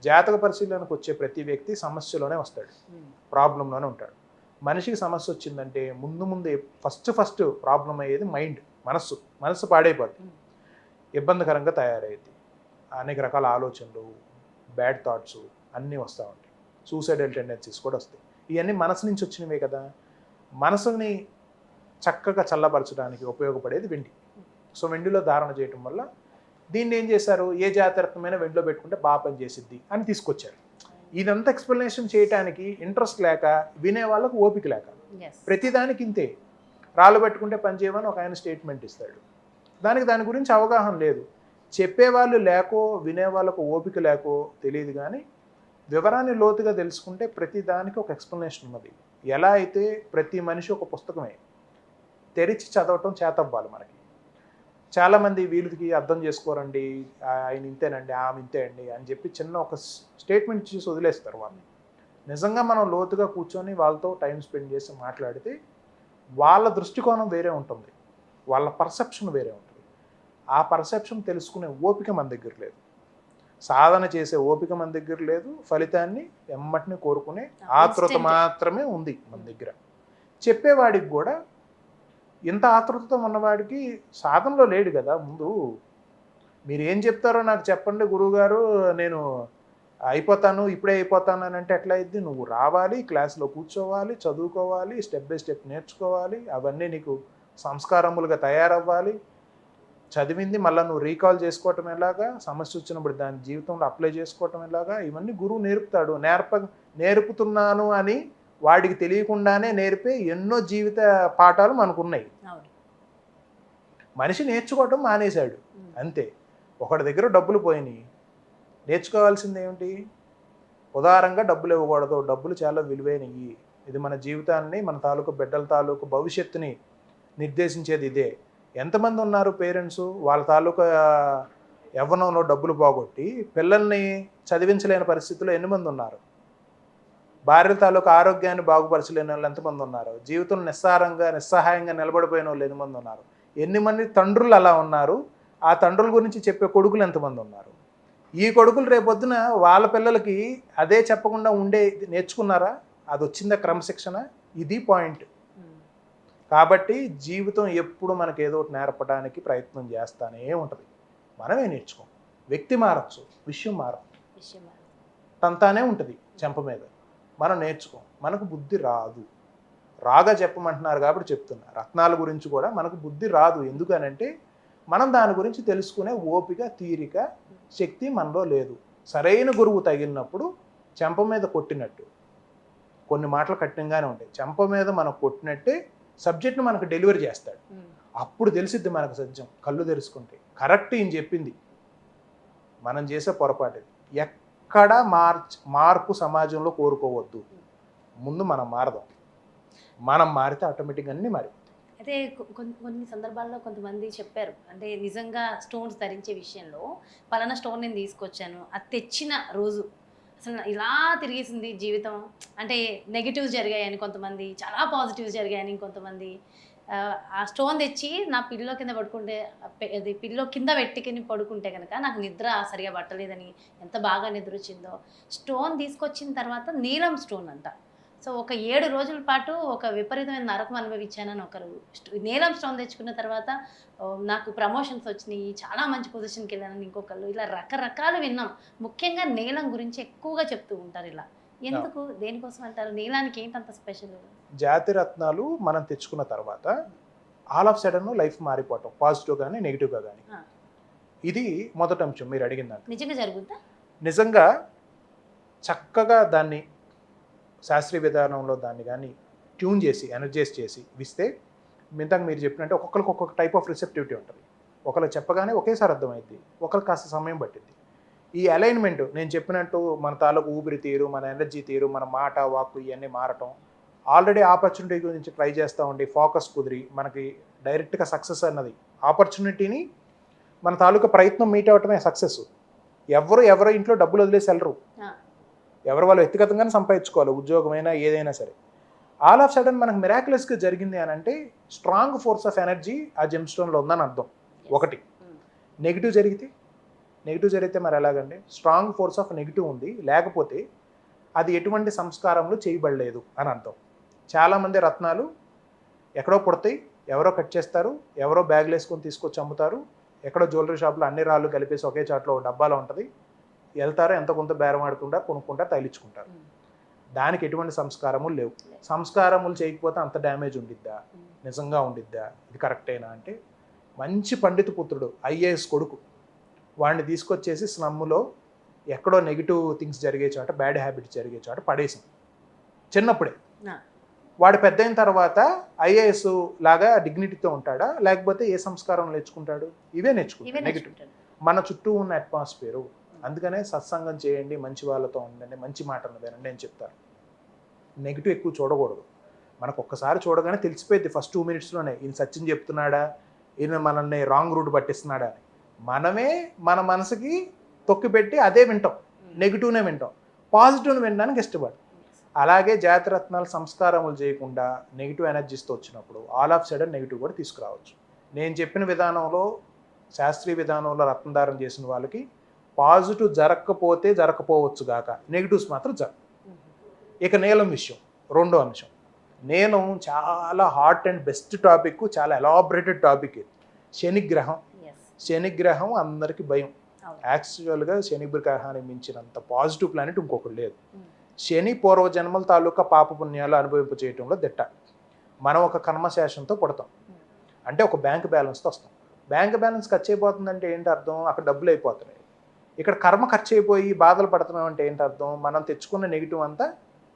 జాతక పరిశీలనకు వచ్చే ప్రతి వ్యక్తి సమస్యలోనే వస్తాడు, ప్రాబ్లంలోనే ఉంటాడు. మనిషికి సమస్య వచ్చిందంటే ముందు ఫస్ట్ ప్రాబ్లం అయ్యేది మైండ్, మనస్సు పాడైపోద్ది, ఇబ్బందికరంగా తయారయ్యేది. అనేక రకాల ఆలోచనలు, బ్యాడ్ థాట్స్ అన్నీ వస్తూ ఉంటాయి. సూసైడల్ టెండెన్సీస్ కూడా వస్తాయి. ఇవన్నీ మనసు నుంచి వచ్చినవే కదా. మనసుని చక్కగా చల్లపరచడానికి ఉపయోగపడేది వెండి. సో వెండిలో ధారణ చేయటం వల్ల దీన్ని ఏం చేశారు, ఏ జాతిరత్నమైన వెండిలో పెట్టుకుంటే బాగా పనిచేసిద్ది అని తీసుకొచ్చారు. ఇదంతా ఎక్స్ప్లెనేషన్ చేయడానికి ఇంట్రెస్ట్ లేక, వినే వాళ్ళకు ఓపిక లేక, ప్రతిదానికి ఇంతే రాళ్ళు పెట్టుకుంటే పని చేయమని ఒక ఆయన స్టేట్మెంట్ ఇస్తాడు. దాని గురించి అవగాహన లేదు. చెప్పేవాళ్ళు లేకో, వినేవాళ్ళకు ఓపిక లేకో తెలియదు. కానీ వివరాన్ని లోతుగా తెలుసుకుంటే ప్రతి దానికి ఒక ఎక్స్ప్లెనేషన్ ఉన్నది. ఎలా అయితే ప్రతి మనిషి ఒక పుస్తకమే, తెరిచి చదవటం చేతవ్వాలి మనకి. చాలామంది వీళ్ళకి అర్థం చేసుకోరండి, ఆయన ఇంతేనండి, ఆమె ఇంతే అండి అని చెప్పి చిన్న ఒక స్టేట్మెంట్ చేసి వదిలేస్తారు వాళ్ళు. నిజంగా మనం లోతుగా కూర్చొని వాళ్ళతో టైం స్పెండ్ చేసి మాట్లాడితే వాళ్ళ దృష్టికోణం వేరే ఉంటుంది, వాళ్ళ పర్సెప్షన్ వేరే ఉంటుంది. ఆ పర్సెప్షన్ తెలుసుకునే ఓపిక మన దగ్గర లేదు, సాధన చేసే ఓపిక మన దగ్గర లేదు, ఫలితాన్ని ఎమ్మటిని కోరుకునే ఆతృత మాత్రమే ఉంది మన దగ్గర. చెప్పేవాడికి కూడా ఇంత ఆతృతతో ఉన్నవాడికి సాధనలో లేడు కదా. ముందు మీరు ఏం చెప్తారో నాకు చెప్పండి గురువుగారు, నేను అయిపోతాను, ఇప్పుడే అయిపోతాను అని అంటే ఎట్లా అయింది? నువ్వు రావాలి, క్లాస్లో కూర్చోవాలి, చదువుకోవాలి, స్టెప్ బై స్టెప్ నేర్చుకోవాలి, అవన్నీ నీకు సంస్కారములుగా తయారవ్వాలి. చదివింది మళ్ళీ నువ్వు రీకాల్ చేసుకోవటం ఎలాగా, సమస్య వచ్చినప్పుడు దాని జీవితంలో అప్లై చేసుకోవటం ఎలాగా, ఇవన్నీ గురువు నేర్పుతాడు. నేర్పుతున్నాను అని వాడికి తెలియకుండానే నేర్పే ఎన్నో జీవిత పాఠాలు మనకున్నాయి. మనిషి నేర్చుకోవటం మానేశాడు అంతే. ఒకటి దగ్గర డబ్బులు పోయినాయి, నేర్చుకోవాల్సింది ఏమిటి? ఉదారంగా డబ్బులు ఇవ్వకూడదు, డబ్బులు చాలా విలువైనవి. ఇది మన జీవితాన్ని, మన తాలూకు బిడ్డల తాలూకు భవిష్యత్తుని నిర్దేశించేది ఇదే. ఎంతమంది ఉన్నారు పేరెంట్స్ వాళ్ళ తాలూకా యవ్వనంలో డబ్బులు పోగొట్టి పిల్లల్ని చదివించలేని పరిస్థితుల్లో ఎన్నిమంది ఉన్నారు? భార్య తాలూకా ఆరోగ్యాన్ని బాగుపరచలేని వాళ్ళు ఎంతమంది ఉన్నారు? జీవితం నిస్సహాయంగా నిలబడిపోయిన వాళ్ళు ఎన్నిమంది ఉన్నారు? ఎన్నిమంది తండ్రులు అలా ఉన్నారు? ఆ తండ్రుల గురించి చెప్పే కొడుకులు ఎంతమంది ఉన్నారు? ఈ కొడుకులు రేపొద్దున వాళ్ళ పిల్లలకి అదే చెప్పకుండా నేర్చుకున్నారా? అది వచ్చిందా క్రమశిక్షణ? ఇది పాయింట్. కాబట్టి జీవితం ఎప్పుడు మనకు ఏదో ఒకటి నేర్పడానికి ప్రయత్నం చేస్తానే ఉంటుంది. మనమే నేర్చుకోం. వ్యక్తి మారచ్చు, విషయం మారదు, తంతానే ఉంటుంది చెంప మీద. మనం నేర్చుకోం, మనకు బుద్ధి రాదు. రాగా చెప్పమంటున్నారు కాబట్టి చెప్తున్నా. రత్నాల గురించి కూడా మనకు బుద్ధి రాదు. ఎందుకనంటే మనం దాని గురించి తెలుసుకునే ఓపిక, తీరిక, శక్తి మనలో లేదు. సరైన గురువు తగిలినప్పుడు చెంప మీద కొట్టినట్టు, కొన్ని మాటలు కఠినంగానే ఉంటాయి, చెంప మీద మనం కొట్టినట్టే సబ్జెక్ట్ని మనకు డెలివరీ చేస్తాడు. అప్పుడు తెలిసిద్ది మనకు సత్యం. కళ్ళు తెరుచుకుంటే కరెక్ట్ ఈయన చెప్పింది. మనం చేసే పొరపాటు ఎక్కడ మార్పు సమాజంలో కోరుకోవద్దు. ముందు మనం మారదాం. మనం మారితే ఆటోమేటిక్గా అన్నీ మారిపోతాయి. అయితే కొన్ని సందర్భాల్లో కొంతమంది చెప్పారు, అంటే నిజంగా స్టోన్స్ ధరించే విషయంలో పలానా స్టోన్ నేను తీసుకొచ్చాను, అది తెచ్చిన రోజు అసలు ఇలా తిరిగేసింది జీవితం, అంటే నెగిటివ్స్ జరిగాయని కొంతమంది, చాలా పాజిటివ్స్ జరిగాయని ఇంకొంతమంది. ఆ స్టోన్ తెచ్చి నా పిల్లో కింద పడుకుంటే, అది పిల్లో కింద పెట్టుకుని పడుకుంటే కనుక నాకు నిద్ర సరిగా పట్టలేదని, ఎంత బాగా నిద్ర వచ్చిందో. స్టోన్ తీసుకొచ్చిన తర్వాత నీలం స్టోన్ అంట, సో ఒక 7 రోజుల పాటు ఒక విపరీతమైన నరకం అనుభవించానని ఒకరు నీలం స్టోన్ తెచ్చుకున్న తర్వాత నాకు ప్రమోషన్స్ వచ్చినాయి, చాలా మంచి పొజిషన్కి వెళ్ళానని ఇంకొకళ్ళు, ఇలా రకరకాలు విన్నాం. ముఖ్యంగా నీలం గురించి ఎక్కువగా చెప్తూ ఉంటారు. ఇలా ఎందుకు, దేనికోసం అంటారు? నీలానికి ఏంటంత స్పెషల్? జాతి రత్నాలు మనం తెచ్చుకున్న తర్వాత ఆల్ ఆఫ్ సడన్ లైఫ్ మారిపోవటం, పాజిటివ్ కానీ నెగిటివ్గా కానీ. ఇది మొదటి అంశం మీరు అడిగిందంటే. నిజంగా జరుగుద్దా? నిజంగా చక్కగా దాన్ని శాస్త్రీయ విధానంలో దాన్ని కానీ ట్యూన్ చేసి ఎనర్జైజ్ చేసి ఇస్తే, ఇంతకు మీరు చెప్పినట్టే ఒక్కొక్కరికి ఒక్కొక్క టైప్ ఆఫ్ రిసెప్టివిటీ ఉంటుంది. ఒకరికి చెప్పగానే ఒకేసారి అర్థమైంది, ఒకరికి కాస్త సమయం పట్టింది. ఈ అలైన్మెంట్ నేను చెప్పినట్టు మన తాలూకు ఊపిరి తీరు, మన ఎనర్జీ తీరు, మన మాట వాక్కు ఇవన్నీ మారటం, ఆల్రెడీ ఆపర్చునిటీ గురించి ట్రై చేస్తూ ఉండి ఫోకస్ కుదిరి మనకి డైరెక్ట్గా సక్సెస్ అన్నది ఆపర్చునిటీని మన తాలూకా ప్రయత్నం మీట్ అవ్వటమే సక్సెస్. ఎవరు ఇంట్లో డబ్బులు వదిలేసి వెళ్ళరు, ఎవరు వాళ్ళు వ్యక్తిగతంగానే సంపాదించుకోవాలి, ఉద్యోగమైనా ఏదైనా సరే. ఆల్ ఆఫ్ సడన్ మనకు మిరాక్యులస్గా జరిగింది అని అంటే స్ట్రాంగ్ ఫోర్స్ ఆఫ్ ఎనర్జీ ఆ జెమ్ స్టోన్లో ఉందని అర్థం. ఒకటి. నెగిటివ్ జరిగితే మరి ఎలాగండి? స్ట్రాంగ్ ఫోర్స్ ఆఫ్ నెగిటివ్ ఉంది, లేకపోతే అది ఎటువంటి సంస్కారంలో చేయబడలేదు అని అర్థం. చాలామంది రత్నాలు ఎక్కడో పుడతాయి, ఎవరో కట్ చేస్తారు, ఎవరో బ్యాగ్లు వేసుకొని తీసుకొచ్చి అమ్ముతారు, ఎక్కడో జ్యువెలరీ షాప్లో అన్ని రాళ్ళు కలిపేసి ఒకే చాట్లో డబ్బాలో ఉంటుంది, వెళ్తారు, ఎంత కొంత బేరం ఆడుకుంటారు, కొనుక్కుంటారు, తగిలించుకుంటారు. దానికి ఎటువంటి సంస్కారములు లేవు. సంస్కారములు చేయకపోతే అంత డ్యామేజ్ ఉండిద్దా? నిజంగా ఉండిద్దా? ఇది కరెక్టేనా అంటే, మంచి పండిత పుత్రుడు, ఐఏఎస్ కొడుకు, వాడిని తీసుకొచ్చేసి స్లమ్ములో ఎక్కడో నెగిటివ్ థింగ్స్ జరిగే చోట, బ్యాడ్ హ్యాబిట్స్ జరిగే చోట పడేసాం చిన్నప్పుడే. వాడు పెద్ద అయిన తర్వాత ఐఏఎస్ లాగా డిగ్నిటీతో ఉంటాడా, లేకపోతే ఏ సంస్కారం నేర్చుకుంటాడు? ఇవే నేర్చుకుంటాడు. నెగిటివ్ మన చుట్టూ ఉన్న అట్మాస్ఫియరు. అందుకనే సత్సంగం చేయండి, మంచి వాళ్ళతో ఉండండి, మంచి మాటలు వినండి అని చెప్తారు. నెగిటివ్ ఎక్కువ చూడకూడదు. మనకు ఒక్కసారి చూడగానే తెలిసిపోయింది ఫస్ట్ 2 minutesలోనే, ఈయన సత్యం చెప్తున్నాడా, ఈయన మనల్ని రాంగ్ రూట్ పట్టిస్తున్నాడా అని. మనమే మన మనసుకి తొక్కిపెట్టి అదే వింటాం, నెగిటివ్నే వింటాం, పాజిటివ్ని వినడానికి ఇష్టపడు. అలాగే జాతిరత్నాలు సంస్కారములు చేయకుండా నెగిటివ్ ఎనర్జీస్తో వచ్చినప్పుడు ఆల్ ఆఫ్ సడన్ నెగిటివ్ కూడా తీసుకురావచ్చు. నేను చెప్పిన విధానంలో, శాస్త్రీయ విధానంలో రత్నధారణ చేసిన వాళ్ళకి పాజిటివ్ జరగకపోవచ్చు గాక, నెగిటివ్స్ మాత్రం జరగవు. ఇక నీలం విషయం, రెండో అంశం. నేను చాలా హాట్ అండ్ బెస్ట్ టాపిక్, చాలా ఎలాబరేటెడ్ టాపిక్ ఇది. శనిగ్రహం. శనిగ్రహం అందరికీ భయం. యాక్చువల్గా శని గ్రహానికి మించినంత పాజిటివ్ ప్లానెట్ ఇంకొకటి లేదు. శని పూర్వజన్మల తాలూకా పాపపుణ్యాలు అనుభవింప చేయటంలో దిట్ట. మనం ఒక కర్మశేషంతో పుడతాం, అంటే ఒక బ్యాంక్ బ్యాలెన్స్తో వస్తాం. బ్యాంక్ బ్యాలెన్స్ ఖర్చు అయిపోతుందంటే ఏంటి అర్థం? అక్కడ డబ్బులు అయిపోతున్నాయి. ఇక్కడ కర్మ ఖర్చు అయిపోయి బాధలు పడుతున్నాం అంటే ఏంటి అర్థం? మనం తెచ్చుకున్న నెగిటివ్ అంతా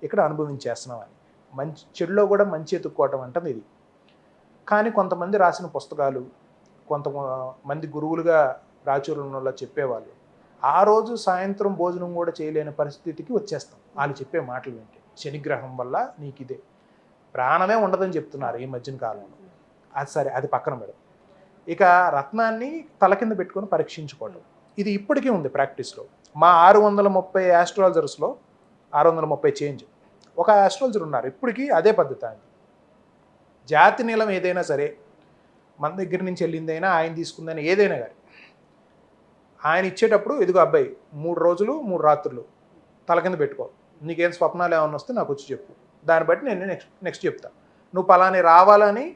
ఇక్కడ అనుభవించేస్తున్నాం అని. మంచి చెడులో కూడా మంచి ఎత్తుక్కోవటం అంటుంది ఇది. కానీ కొంతమంది రాసిన పుస్తకాలు, కొంతమంది గురువులుగా ప్రాచుర్యంలో చెప్పేవాళ్ళు, ఆ రోజు సాయంత్రం భోజనం కూడా చేయలేని పరిస్థితికి వచ్చేస్తాం వాళ్ళు చెప్పే మాటలు వింటే. శనిగ్రహం వల్ల నీకు ఇదే, ప్రాణమే ఉండదని చెప్తున్నారు ఈ మధ్యన కాలంలో. అది సరే, అది పక్కన పెడదాం. ఇక రత్నాన్ని తల కింద పెట్టుకొని పరీక్షించుకోవడం, ఇది ఇప్పటికీ ఉంది ప్రాక్టీస్లో. మా 630 ఆస్ట్రాలజర్స్లో 630 చేంజ్ ఒక ఆస్ట్రాలజర్ ఉన్నారు, ఇప్పటికీ అదే పద్ధతి. ఆయన జాతి నీలం ఏదైనా సరే, మన దగ్గర నుంచి వెళ్ళిందైనా, ఆయన తీసుకుందైనా, ఏదైనా కానీ ఆయన ఇచ్చేటప్పుడు, ఇదిగో అబ్బాయి 3 రోజులు 3 రాత్రులు తల కింద పెట్టుకో, నీకేం స్వప్నాలు ఏమైనా వస్తే నాకు వచ్చి చెప్పు, దాన్ని బట్టి నేను నెక్స్ట్ చెప్తాను. నువ్వు పలాని రావాలని,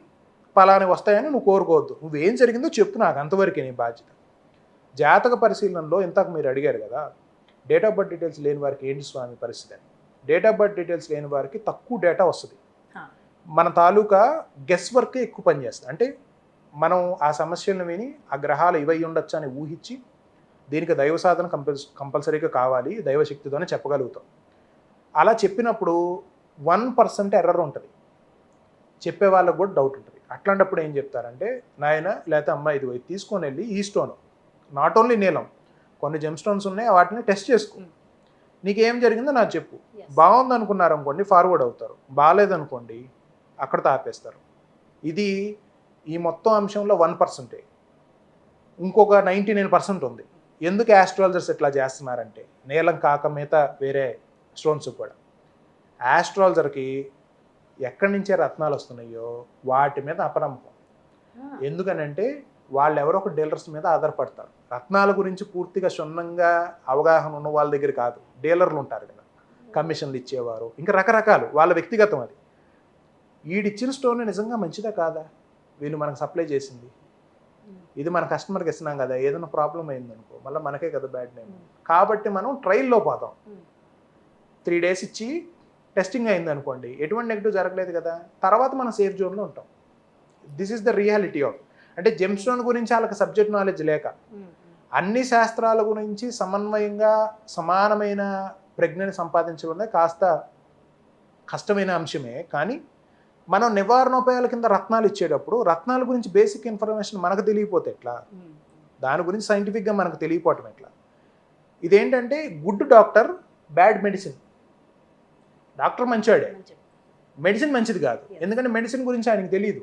పలాని వస్తాయని నువ్వు కోరుకోవద్దు, నువ్వేం జరిగిందో చెప్పు నాకు, అంతవరకే నీ బాధ్యత. జాతక పరిశీలనలో ఇంతకు మీరు అడిగారు కదా, డేట్ ఆఫ్ బర్త్ డీటెయిల్స్ లేని వారికి ఏంటి స్వామి పరిస్థితి అని. డేట్ ఆఫ్ బర్త్ డీటెయిల్స్ లేని వారికి తక్కువ డేటా వస్తుంది. మన తాలూకా గెస్ వర్కే ఎక్కువ పనిచేస్తుంది. అంటే మనం ఆ సమస్యలను విని ఆ గ్రహాలు ఇవై ఉండొచ్చు అని ఊహించి, దీనికి దైవ సాధన కంపల్సరీగా కావాలి, దైవశక్తితోనే చెప్పగలుగుతాం. అలా చెప్పినప్పుడు 1% ఎర్రర్ ఉంటుంది, చెప్పే వాళ్ళకు కూడా డౌట్ ఉంటుంది. అట్లాంటప్పుడు ఏం చెప్తారంటే, నాయన లేకపోతే అమ్మ ఇది తీసుకొని వెళ్ళి ఈ స్టోన్, నాట్ ఓన్లీ నీలం, కొన్ని జెమ్ స్టోన్స్ ఉన్నాయి, వాటిని టెస్ట్ చేసుకో, నీకేం జరిగిందో నాకు చెప్పు. బాగుంది అనుకున్నారు అనుకోండి ఫార్వర్డ్ అవుతారు, బాగాలేదనుకోండి అక్కడితో ఆపేస్తారు. ఇది ఈ మొత్తం అంశంలో 1%. ఇంకొక 99% ఉంది. ఎందుకు ఆస్ట్రాలజర్స్ ఇట్లా చేస్తున్నారంటే, నీలం కాక మిగతా వేరే స్టోన్స్ కూడా, ఆస్ట్రాలజర్కి ఎక్కడి నుంచే రత్నాలు వస్తున్నాయో వాటి మీద అపనమ్మకం. ఎందుకనంటే వాళ్ళు ఎవరో ఒక డీలర్స్ మీద ఆధారపడతారు. రత్నాల గురించి పూర్తిగా క్షుణ్ణంగా అవగాహన ఉన్న వాళ్ళ దగ్గర కాదు, డీలర్లు ఉంటారు కదా, కమిషన్లు ఇచ్చేవారు, ఇంకా రకరకాలు వాళ్ళ వ్యక్తిగతం. అది ఈడిచ్చిన స్టోన్ నిజంగా మంచిదా కాదా, వీళ్ళు మనకు సప్లై చేసింది, ఇది మన కస్టమర్కి ఇస్తున్నాం కదా, ఏదైనా ప్రాబ్లం అయిందనుకో మళ్ళీ మనకే కదా బ్యాడ్ నేమ్. కాబట్టి మనం ట్రయల్లో పోతాం. 3 days ఇచ్చి టెస్టింగ్ అయింది అనుకోండి, ఎటువంటి నెగిటివ్ జరగలేదు కదా, తర్వాత మనం సేఫ్ జోన్లో ఉంటాం. This is the reality of. అంటే జెమ్ స్టోన్ గురించి వాళ్ళకి సబ్జెక్ట్ నాలెడ్జ్ లేక, అన్ని శాస్త్రాల గురించి సమన్వయంగా సమానమైన ప్రజ్ఞని సంపాదించడం కాస్త కష్టమైన అంశమే. కానీ మనం నివారణోపాయాల కింద రత్నాలు ఇచ్చేటప్పుడు రత్నాల గురించి బేసిక్ ఇన్ఫర్మేషన్ మనకు తెలియపోతే ఎట్లా, దాని గురించి సైంటిఫిక్గా మనకు తెలియపోవటం ఎట్లా. ఇదేంటంటే good doctor bad medicine. Doctor మంచివాడే, మెడిసిన్ మంచిది కాదు, ఎందుకంటే మెడిసిన్ గురించి ఆయనకు తెలియదు.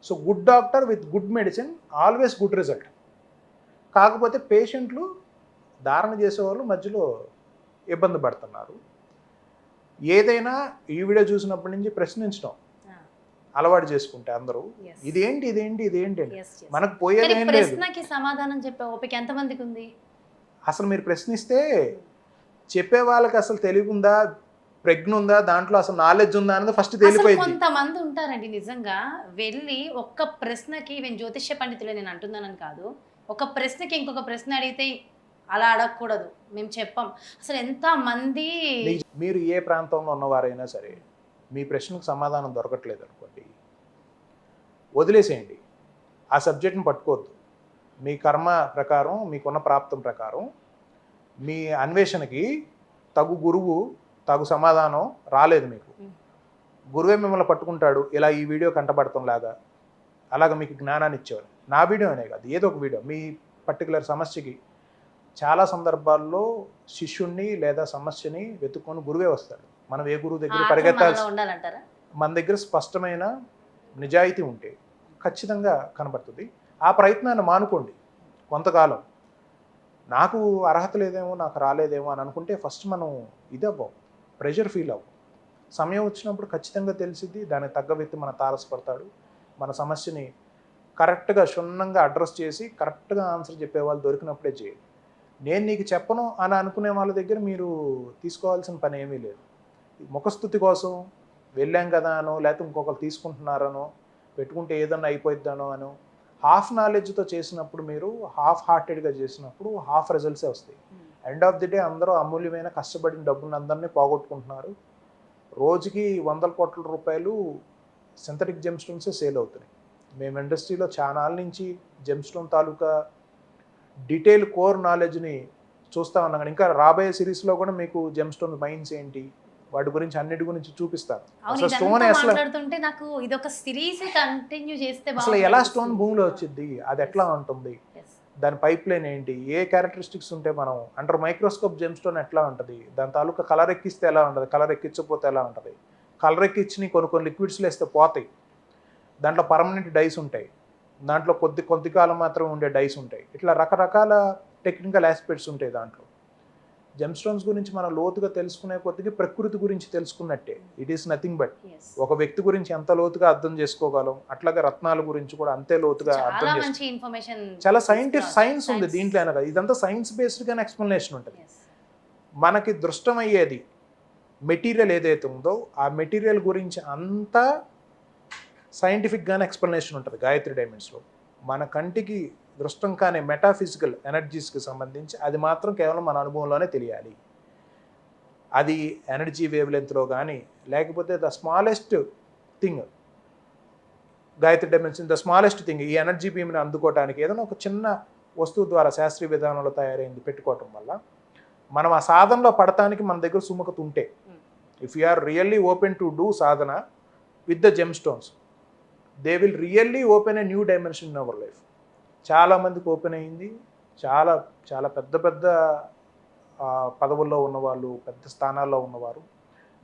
So good doctor with good medicine always good result. కాకపోతే పేషెంట్లు ధారణ చేసేవాళ్ళు మధ్యలో ఇబ్బంది పడుతున్నారు. ఏదైనా ఈ వీడియో చూసినప్పటి నుంచి ప్రశ్నించడం అలవాటు చేసుకుంటే అందరూ ఇదేంటి ఇదేంటి ఇదేంటి అని, మనకు పోయేది ఏం లేదు. ప్రశ్నకి సమాధానం చెప్పే ఓపిక ఎంతమందికి ఉంది? అసలు మీరు ప్రశ్నిస్తే చెప్పే వాళ్ళకి అసలు తెలివి ఉందా, ప్రజ్ఞ ఉందా, దాంట్లో అసలు నాలెడ్జ్ ఉందా అనేది ఫస్ట్ తెలిపోయింది. కొంతమంది ఉంటారండి నిజంగా వెళ్ళి ఒక్క ప్రశ్నకి, నేను జ్యోతిష్య పండితులు నేను అంటున్నానని కాదు, ఒక ప్రశ్నకి ఇంకొక ప్రశ్న అడిగితే అలా అడగకూడదు, మేము చెప్పాం. అసలు ఎంత మంది, మీరు ఏ ప్రాంతంలో ఉన్నవారైనా సరే మీ ప్రశ్నకు సమాధానం దొరకట్లేదు అనుకోండి, వదిలేసేయండి, ఆ సబ్జెక్ట్ని పట్టుకోవద్దు. మీ కర్మ ప్రకారం, మీకున్న ప్రాప్తం ప్రకారం మీ అన్వేషణకి తగు గురువు, తగు సమాధానం రాలేదు మీకు, గురువే మిమ్మల్ని పట్టుకుంటాడు. ఇలా ఈ వీడియో కంటపడటంలాగా అలాగ మీకు జ్ఞానాన్ని ఇచ్చేవారు. నా వీడియో అనే కాదు, ఏదో ఒక వీడియో మీ పర్టికులర్ సమస్యకి చాలా సందర్భాల్లో శిష్యుణ్ణి లేదా సమస్యని వెతుక్కొని గురువే వస్తాడు. మనం ఏ గురువు దగ్గర పరిగెత్తాల్సి, మన దగ్గర స్పష్టమైన నిజాయితీ ఉంటే ఖచ్చితంగా కనబడుతుంది. ఆ ప్రయత్నాన్ని మానుకోండి కొంతకాలం. నాకు అర్హత లేదేమో, నాకు రాలేదేమో అని అనుకుంటే ఫస్ట్ మనం ఇది అవ్వం, ప్రెషర్ ఫీల్ అవ్వం. సమయం వచ్చినప్పుడు ఖచ్చితంగా తెలిసిద్ది, దానికి తగ్గ వ్యక్తి మన తారసపడతాడు. మన సమస్యని కరెక్ట్గా క్షుణ్ణంగా అడ్రస్ చేసి కరెక్ట్గా ఆన్సర్ చెప్పేవాళ్ళు దొరికినప్పుడే చేయండి. నేను నీకు చెప్పను అని అనుకునే వాళ్ళ దగ్గర మీరు తీసుకోవాల్సిన పని ఏమీ లేదు. ముఖస్థుతి కోసం వెళ్ళాం కదా అనో, లేకపోతే ఇంకొకరు తీసుకుంటున్నారనో, పెట్టుకుంటే ఏదన్నా అయిపోయిద్దానో అనో, హాఫ్ నాలెడ్జ్తో చేసినప్పుడు, మీరు హాఫ్ హార్టెడ్గా చేసినప్పుడు హాఫ్ రిజల్ట్సే వస్తాయి. ఎండ్ ఆఫ్ ది డే అందరూ అమూల్యమైన కష్టపడిన డబ్బులను అందరినీ పోగొట్టుకుంటున్నారు. రోజుకి 100 కోట్ల రూపాయలు సింథటిక్ జెమ్ స్టోన్సే సేల్ అవుతున్నాయి. మేము ఇండస్ట్రీలో చాలా నుంచి జెమ్ స్టోన్ తాలూకా డీటెయిల్ కోర్ నాలెడ్జ్ని చూస్తూ ఉన్నాం. ఇంకా రాబోయే సిరీస్లో కూడా మీకు జెమ్ స్టోన్ మైన్స్ ఏంటి, వాటి గురించి అన్నిటి గురించి చూపిస్తాను. అసలు స్టోన్ అసలు ఎలా స్టోన్ భూమిలో వచ్చింది, అది ఎట్లా ఉంటుంది, దాని పైప్ లైన్ ఏంటి, ఏ క్యారెక్టరిస్టిక్స్ ఉంటే మనం అండర్ మైక్రోస్కోప్ జెమ్ స్టోన్ ఎట్లా ఉంటుంది, దాని తాలూకా కలర్ ఎక్కిస్తే ఎలా ఉంటుంది, కలర్ ఎక్కించకపోతే ఎలా ఉంటుంది, కలర్ ఎక్కించి కొన్ని లిక్విడ్స్లో వేస్తే పోతాయి, దాంట్లో పర్మనెంట్ డైస్ ఉంటాయి, దాంట్లో కొద్ది కాలం మాత్రం ఉండే డైస్ ఉంటాయి. ఇట్లా రకరకాల టెక్నికల్ ఆస్పెక్ట్స్ ఉంటాయి దాంట్లో. జెమ్ స్టోన్స్ గురించి మనం లోతుగా తెలుసుకునే కొద్దిగా ప్రకృతి గురించి తెలుసుకున్నట్టే. ఇట్ ఈస్ నథింగ్ బట్ ఒక వ్యక్తి గురించి ఎంత లోతుగా అర్థం చేసుకోగలం, అట్లాగే రత్నాల గురించి కూడా అంతే లోతుగా అర్థం చేసుకోవాలి. చాలా సైన్స్ ఉంది దీంట్లో అనగా, ఇదంతా సైన్స్ బేస్డ్ గానే ఎక్స్ప్లెనేషన్ ఉంటుంది. మనకి దృష్టమయ్యేది మెటీరియల్ ఏదైతే ఉందో ఆ మెటీరియల్ గురించి అంతా సైంటిఫిక్గానే ఎక్స్ప్లెనేషన్ ఉంటుంది గాయత్రి డైమండ్స్లో. మన కంటికి దృష్టం కాని మెటాఫిజికల్ ఎనర్జీస్కి సంబంధించి అది మాత్రం కేవలం మన అనుభవంలోనే తెలియాలి. అది ఎనర్జీ వేవ్ లెంత్లో కానీ, లేకపోతే the smallest thing, Gayatri dimension the smallest thing, ఈ ఎనర్జీ బీమ్ని అందుకోవడానికి ఏదైనా ఒక చిన్న వస్తువు ద్వారా శాస్త్రీయ విధానంలో తయారైంది పెట్టుకోవటం వల్ల మనం ఆ సాధనలో పడటానికి మన దగ్గర సుముఖత ఉంటే, if you are really open to do sadhana with the gem stones, they will really open a new dimension in our life. చాలామందికి ఓపెన్ అయింది. చాలా చాలా పెద్ద పెద్ద పదవుల్లో ఉన్నవాళ్ళు, పెద్ద స్థానాల్లో ఉన్నవారు,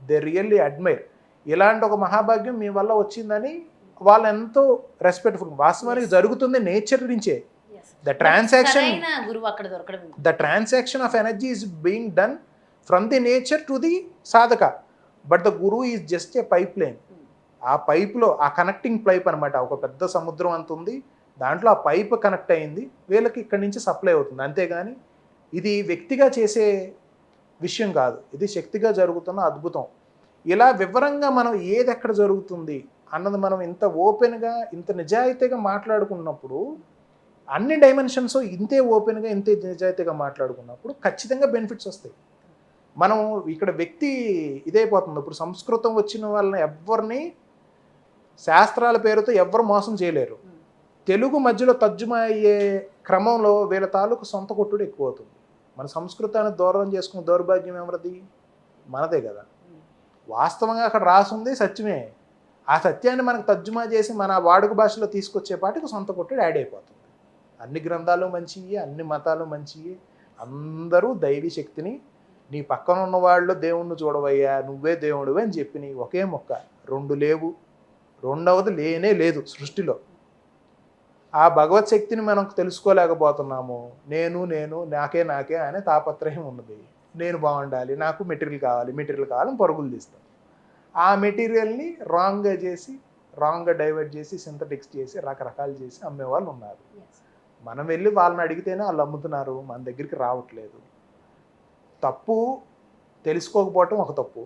దే రియల్లీ అడ్మైర్. ఇలాంటి ఒక మహాభాగ్యం మీ వల్ల వచ్చిందని వాళ్ళు ఎంతో రెస్పెక్ట్ఫుల్. వాస్తవానికి జరుగుతుంది నేచర్ నుంచే. The transaction of energy is being done from the nature to the sadhaka, but the guru is just a pipeline. ఆ పైప్లో ఆ కనెక్టింగ్ పైప్ అనమాట, ఒక పెద్ద సముద్రం అంత ఉంది, దాంట్లో ఆ పైప్ కనెక్ట్ అయింది, వీళ్ళకి ఇక్కడి నుంచి సప్లై అవుతుంది. అంతేగాని ఇది వ్యక్తిగా చేసే విషయం కాదు, ఇది శక్తిగా జరుగుతున్న అద్భుతం. ఇలా వివరంగా మనం ఏది ఎక్కడ జరుగుతుంది అన్నది మనం ఇంత ఓపెన్గా ఇంత నిజాయితీగా మాట్లాడుకున్నప్పుడు, అన్ని డైమెన్షన్స్ ఇంతే ఓపెన్గా ఇంతే నిజాయితీగా మాట్లాడుకున్నప్పుడు ఖచ్చితంగా బెనిఫిట్స్ వస్తాయి. మనం ఇక్కడ వ్యక్తి ఇదైపోతుంది. ఇప్పుడు సంస్కృతం వచ్చిన వాళ్ళని ఎవరిని శాస్త్రాల పేరుతో ఎవ్వరు మోసం చేయలేరు. తెలుగు మధ్యలో తర్జుమా అయ్యే క్రమంలో వీళ్ళ తాలూకు సొంత కొట్టుడు ఎక్కువ అవుతుంది. మన సంస్కృతాన్ని దూరం చేసుకున్న దౌర్భాగ్యం ఎవరిది? మనదే కదా. వాస్తవంగా అక్కడ రాసుంది సత్యమే, ఆ సత్యాన్ని మనకు తర్జుమా చేసి మన వాడుక భాషలో తీసుకొచ్చేపాటికి సొంత కొట్టుడు యాడ్ అయిపోతుంది. అన్ని గ్రంథాలు మంచివి, అన్ని మతాలు మంచివి, అందరూ దైవీ శక్తిని నీ పక్కన ఉన్న వాళ్ళు దేవుణ్ణి చూడవయ్యా, నువ్వే దేవుడివే అని చెప్పి నీ ఒకే మొక్క, రెండు లేవు, రెండవది లేనే లేదు సృష్టిలో. ఆ భగవత్ శక్తిని మనం తెలుసుకోలేకపోతున్నాము. నేను నేను నాకే నాకే అనే తాపత్రయం ఉన్నది. నేను బాగుండాలి, నాకు మెటీరియల్ కావాలని పరుగులు తీస్తాం. ఆ మెటీరియల్ని రాంగ్గా చేసి, రాంగ్గా డైవర్ట్ చేసి, సింథటిక్స్ చేసి, రకరకాలు చేసి అమ్మేవాళ్ళు ఉన్నారు. మనం వెళ్ళి వాళ్ళని అడిగితేనే వాళ్ళు అమ్ముతున్నారు, మన దగ్గరికి రావట్లేదు. తప్పు తెలుసుకోకపోవటం ఒక తప్పు,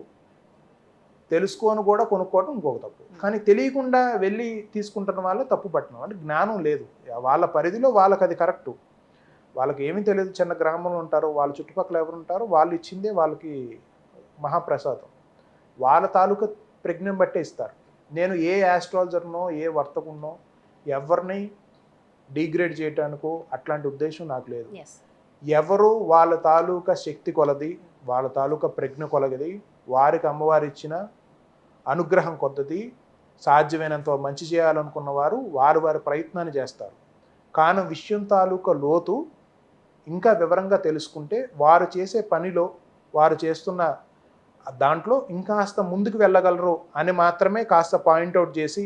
తెలుసుకొని కూడా కొనుక్కోవటం ఇంకొక తప్పు. కానీ తెలియకుండా వెళ్ళి తీసుకుంటున్న వాళ్ళు తప్పు పట్టడం అంటే జ్ఞానం లేదు. వాళ్ళ పరిధిలో వాళ్ళకి అది కరెక్టు. వాళ్ళకి ఏమీ తెలియదు, చిన్న గ్రామంలో ఉంటారు, వాళ్ళ చుట్టుపక్కల ఎవరు ఉంటారో వాళ్ళు ఇచ్చిందే వాళ్ళకి మహాప్రసాదం. వాళ్ళ తాలూకా ప్రజ్ఞం బట్టే ఇస్తారు. నేను ఏ ఆస్ట్రాలజర్నో ఏ వర్తకున్నో ఎవరిని డిగ్రేడ్ చేయటానికో అట్లాంటి ఉద్దేశం నాకు లేదు. ఎవరు వాళ్ళ తాలూకా శక్తి కొలది, వాళ్ళ తాలూకా ప్రజ్ఞ కొలగది, వారికి అమ్మవారు ఇచ్చిన అనుగ్రహం కొద్దది సాధ్యమైనంత మంచి చేయాలనుకున్న వారు వారి ప్రయత్నాన్ని చేస్తారు. కానీ విషయం తాలూకా లోతు ఇంకా వివరంగా తెలుసుకుంటే వారు చేసే పనిలో, వారు చేస్తున్న దాంట్లో ఇంకాస్త ముందుకు వెళ్ళగలరు అని మాత్రమే కాస్త పాయింట్అవుట్ చేసి,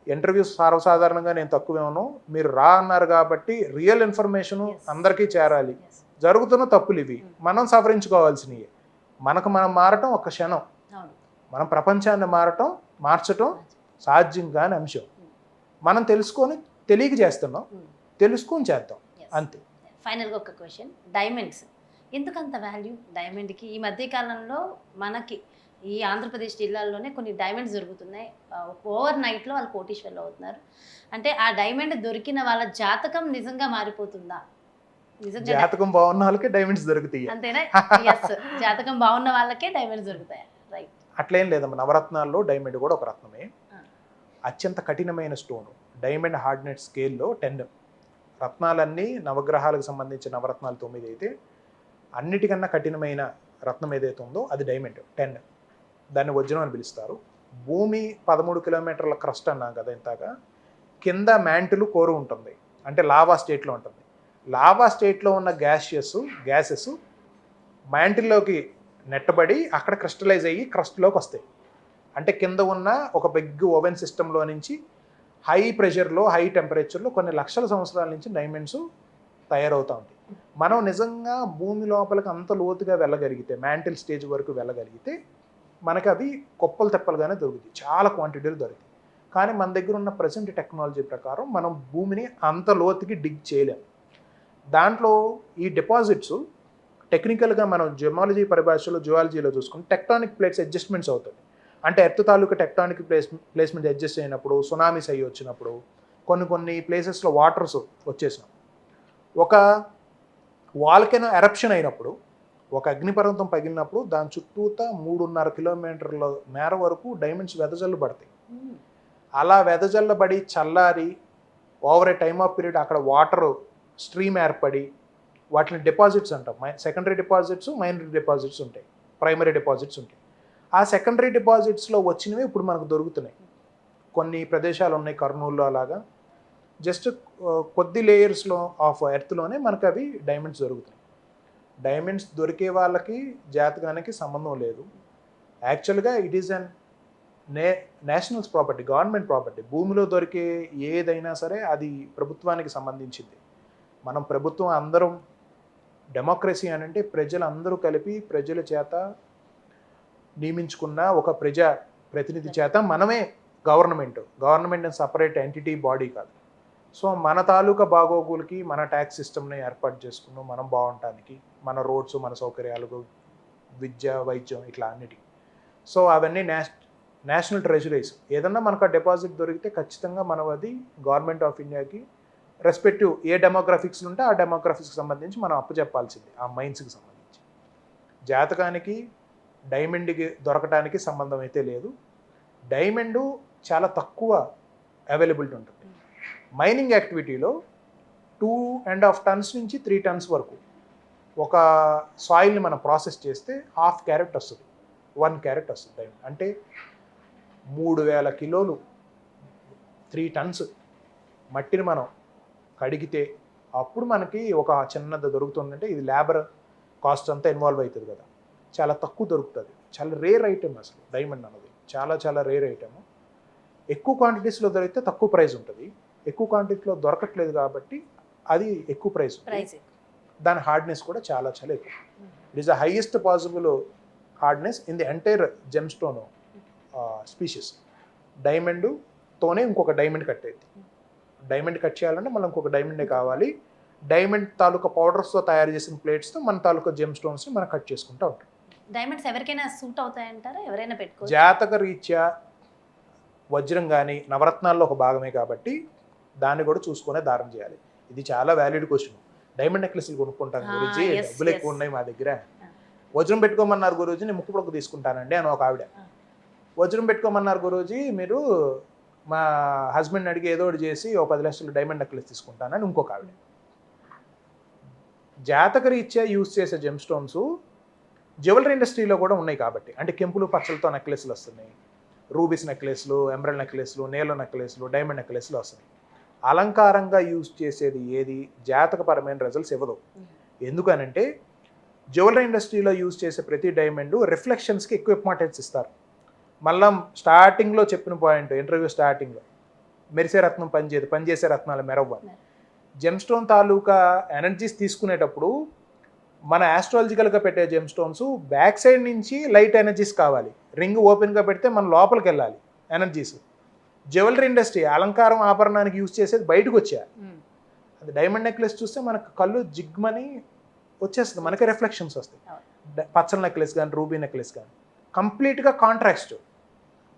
ఇంటర్వ్యూస్ సర్వసాధారణంగా నేను తక్కువేమను, మీరు రా అన్నారు కాబట్టి రియల్ ఇన్ఫర్మేషను అందరికీ చేరాలి. జరుగుతున్న తప్పులు ఇవి, మనం సవరించుకోవాల్సినవి. మనకు మనం మారటం ఒక క్షణం, మనం ప్రపంచాన్ని మార్చటం సాధ్యం కాని అంశం. మనం తెలుసుకొని తెలియక చేస్తున్నాం, తెలుసుకొని చేద్దాం అంతే. ఫైనల్గా ఒక క్వశ్చన్, డైమండ్స్ ఎందుకంత వాల్యూ డైమండ్కి? ఈ మధ్య కాలంలో మనకి ఈ ఆంధ్రప్రదేశ్ జిల్లాల్లోనే కొన్ని డైమండ్స్ దొరుకుతున్నాయి. ఓవర్ నైట్లో వాళ్ళు కోటీశ్వర్లు అవుతున్నారు. అంటే ఆ డైమండ్ దొరికిన వాళ్ళ జాతకం నిజంగా మారిపోతుందా? జాతకం బాగున్న వాళ్ళకే డైమండ్స్ దొరుకుతాయి అంతేనా? ఎస్, జాతకం బాగున్న వాళ్ళకే డైమండ్స్ దొరుకుతాయి. రైట్. అట్లేం లేదమ్మా. నవరత్నాల్లో డైమండ్ కూడా ఒక రత్నమే. అత్యంత కఠినమైన స్టోను. డైమండ్ హార్డ్నెట్ స్కేల్లో 10. రత్నాలన్నీ నవగ్రహాలకు సంబంధించిన నవరత్నాలు 9 అయితే అన్నిటికన్నా కఠినమైన రత్నం ఏదైతే ఉందో అది డైమండ్ 10. దాన్ని వజ్రం అని పిలుస్తారు. భూమి 13 కిలోమీటర్ల క్రస్ట్ అన్నాం కదా ఇంతాక. కింద మ్యాంటిల్ కోరు ఉంటుంది, అంటే లావా స్టేట్లో ఉంటుంది. లావా స్టేట్లో ఉన్న గ్యాసెస్ మ్యాంటిల్లోకి నెట్టబడి అక్కడ క్రిస్టలైజ్ అయ్యి క్రస్ట్లోకి వస్తాయి. అంటే కింద ఉన్న ఒక బిగ్ ఓవెన్ సిస్టంలో నుంచి హై ప్రెషర్లో, హై టెంపరేచర్లో కొన్ని లక్షల సంవత్సరాల నుంచి డైమండ్స్ తయారవుతూ ఉంటాయి. మనం నిజంగా భూమి లోపలికి అంత లోతుగా వెళ్ళగలిగితే, మ్యాంటిల్ స్టేజ్ వరకు వెళ్ళగలిగితే మనకి అవి కొప్పలు తెప్పలుగానే దొరుకుతాయి, చాలా క్వాంటిటీలు దొరుకుతాయి. కానీ మన దగ్గర ఉన్న ప్రజెంట్ టెక్నాలజీ ప్రకారం మనం భూమిని అంత లోతుకి డిగ్ చేయలేం. దాంట్లో ఈ డిపాజిట్స్ టెక్నికల్గా మనం జియాలజీ పరిభాషలో, జియాలజీలో చూసుకుంటే టెక్టానిక్ ప్లేట్స్ అడ్జస్ట్మెంట్స్ అవుతుంది. అంటే ఎర్త్ తాలూకా టెక్టానిక్ ప్లేస్మెంట్ అడ్జస్ట్ అయినప్పుడు, సునామీస్ అయ్యి వచ్చినప్పుడు, కొన్ని ప్లేసెస్లో వాటర్స్ వచ్చేసినాం, ఒక వాల్కెనో ఎరప్షన్ అయినప్పుడు, ఒక అగ్నిపర్వతం పగిలినప్పుడు దాని చుట్టూతా 3.5 కిలోమీటర్ల మేర వరకు డైమండ్స్ వెదజల్లు పడతాయి. అలా వెదజల్లబడి చల్లారి over a time of period అక్కడ వాటర్ స్ట్రీమ్ ఏర్పడి వాటిని డిపాజిట్స్ అంటాం. సెకండరీ డిపాజిట్స్, మైనరీ డిపాజిట్స్ ఉంటాయి, ప్రైమరీ డిపాజిట్స్ ఉంటాయి. ఆ సెకండరీ డిపాజిట్స్లో వచ్చినవి ఇప్పుడు మనకు దొరుకుతున్నాయి. కొన్ని ప్రదేశాలు ఉన్నాయి, కర్నూలులో అలాగా జస్ట్ కొద్ది లేయర్స్లో ఆఫ్ ఎర్త్లోనే మనకు అవి డైమండ్స్ దొరుకుతాయి. డైమండ్స్ దొరికే వాళ్ళకి జాతకానికి సంబంధం లేదు. యాక్చువల్గా it is an nationals property, government property. భూమిలో దొరికే ఏదైనా సరే అది ప్రభుత్వానికి సంబంధించింది. మనం ప్రభుత్వం అందరం, డెమోక్రసీ అని అంటే ప్రజలందరూ కలిపి ప్రజల చేత నియమించుకున్న ఒక ప్రజా ప్రతినిధి చేత మనమే గవర్నమెంట్ అని సపరేట్ ఎంటిటీ బాడీ కాదు. సో మన తాలూకా బాగోగులకి మన ట్యాక్స్ సిస్టమ్ని ఏర్పాటు చేసుకున్నాం, మనం బాగుండటానికి, మన రోడ్స్, మన సౌకర్యాలకు విద్య, వైద్యం ఇట్లా అన్నిటికీ. సో అవన్నీ నేషనల్ ట్రెజరీస్. ఏదన్నా మనకు ఆ డిపాజిట్ దొరికితే ఖచ్చితంగా మనం అది గవర్నమెంట్ ఆఫ్ ఇండియాకి రెస్పెక్టివ్ ఏ డెమోగ్రఫిక్స్ ఉంటే ఆ డెమోగ్రఫిక్స్కి సంబంధించి మనం అప్పు చెప్పాల్సింది ఆ మైన్స్కి సంబంధించి. జాతకానికి డైమండ్కి దొరకడానికి సంబంధం అయితే లేదు. డైమండ్ చాలా తక్కువ అవైలబిలిటీ ఉంటుంది. మైనింగ్ యాక్టివిటీలో 2.5 టన్స్ నుంచి 3 టన్స్ వరకు ఒక సాయిల్ని మనం ప్రాసెస్ చేస్తే 1/2 క్యారెట్ వస్తుంది, 1 క్యారెట్ వస్తుంది డైమండ్. అంటే 3000 కిలోలు 3 టన్స్ మట్టిని మనం కడిగితే అప్పుడు మనకి ఒక చిన్నది దొరుకుతుందంటే ఇది లేబర్ కాస్ట్ అంతా ఇన్వాల్వ్ అవుతుంది కదా, చాలా తక్కువ దొరుకుతుంది. చాలా రేర్ ఐటెం అసలు డైమండ్ అన్నది, చాలా చాలా రేర్ ఐటెము. ఎక్కువ క్వాంటిటీస్లో దొరికితే తక్కువ ప్రైస్ ఉంటుంది, ఎక్కువ క్వాంటిటీలో దొరకట్లేదు కాబట్టి అది ఎక్కువ ప్రైస్. దాని హార్డ్నెస్ కూడా చాలా చాలా ఎక్కువ. It is the highest possible hardness in the entire gemstone species. డైమండ్తోనే ఇంకొక డైమండ్ కట్ అయింది. డైమండ్ కట్ చేయాలంటే మళ్ళీ ఇంకొక డైమండే కావాలి. డైమండ్ తాలూకా పౌడర్స్తో తయారు చేసిన ప్లేట్స్తో మన తాలూకా జెమ్ స్టోన్స్ని మనం కట్ చేసుకుంటూ ఉంటాం. డైమండ్స్ ఎవరికైనా సూట్ అవుతాయంటారా? ఎవరైనా పెట్టుకో జాతక రీత్యా వజ్రం కానీ నవరత్నాల్లో ఒక భాగమే కాబట్టి దాన్ని కూడా చూసుకునే దారం చేయాలి. ఇది చాలా వ్యాలిడ్ క్వశ్చన్. డైమండ్ నెక్లెస్లు కొనుక్కుంటాను గురూజీ, డబ్బులు ఎక్కువ ఉన్నాయి మా దగ్గర. వజ్రం పెట్టుకోమన్నారు గురూజీ, నేను ముక్కు పొడకు తీసుకుంటానండి అని ఒక ఆవిడ. వజ్రం పెట్టుకోమన్నారు గురూజీ, మీరు మా హస్బెండ్ అడిగి ఏదో ఒకటి చేసి ఓ 10 లక్షలు డైమండ్ నెక్లెస్ తీసుకుంటానని ఇంకొక ఆవిడ. జాతక రీత్యా యూజ్ చేసే జెమ్ స్టోన్స్ జ్యువెలరీ ఇండస్ట్రీలో కూడా ఉన్నాయి కాబట్టి, అంటే కెంపులు పచ్చలతో నెక్లెస్లు వస్తున్నాయి, రూబీస్ నెక్లెస్లు, ఎమరల్డ్ నెక్లెస్లు, నేల నెక్లెస్లు, డైమండ్ నెక్లెస్లు వస్తున్నాయి. అలంకారంగా యూజ్ చేసేది ఏది జాతకపరమైన రిజల్ట్స్ ఇవ్వదు. ఎందుకనంటే జ్యువెలరీ ఇండస్ట్రీలో యూజ్ చేసే ప్రతి డైమండ్ రిఫ్లెక్షన్స్కి ఎక్కువ ఇంపార్టెన్స్ ఇస్తారు. మళ్ళీ స్టార్టింగ్లో చెప్పిన పాయింట్, ఇంటర్వ్యూ స్టార్టింగ్లో మెరిసే రత్నం పనిచేసే రత్నాలు మెరవ్వాలి. జెమ్ స్టోన్ తాలూకా ఎనర్జీస్ తీసుకునేటప్పుడు మన ఆస్ట్రాలజికల్గా పెట్టే జెమ్ స్టోన్స్ బ్యాక్ సైడ్ నుంచి లైట్ ఎనర్జీస్ కావాలి. రింగ్ ఓపెన్గా పెడితే మనం లోపలికి వెళ్ళాలి ఎనర్జీస్. జ్యువెలరీ ఇండస్ట్రీ అలంకారం ఆభరణానికి యూజ్ చేసేది బయటకు వచ్చేయాలి. అది డైమండ్ నెక్లెస్ చూస్తే మనకు కళ్ళు జిగ్మని వచ్చేస్తుంది, మనకి రిఫ్లెక్షన్స్ వస్తాయి. పచ్చల నెక్లెస్ కానీ రూబీ నెక్లెస్ కానీ కంప్లీట్గా కాంట్రాస్ట్.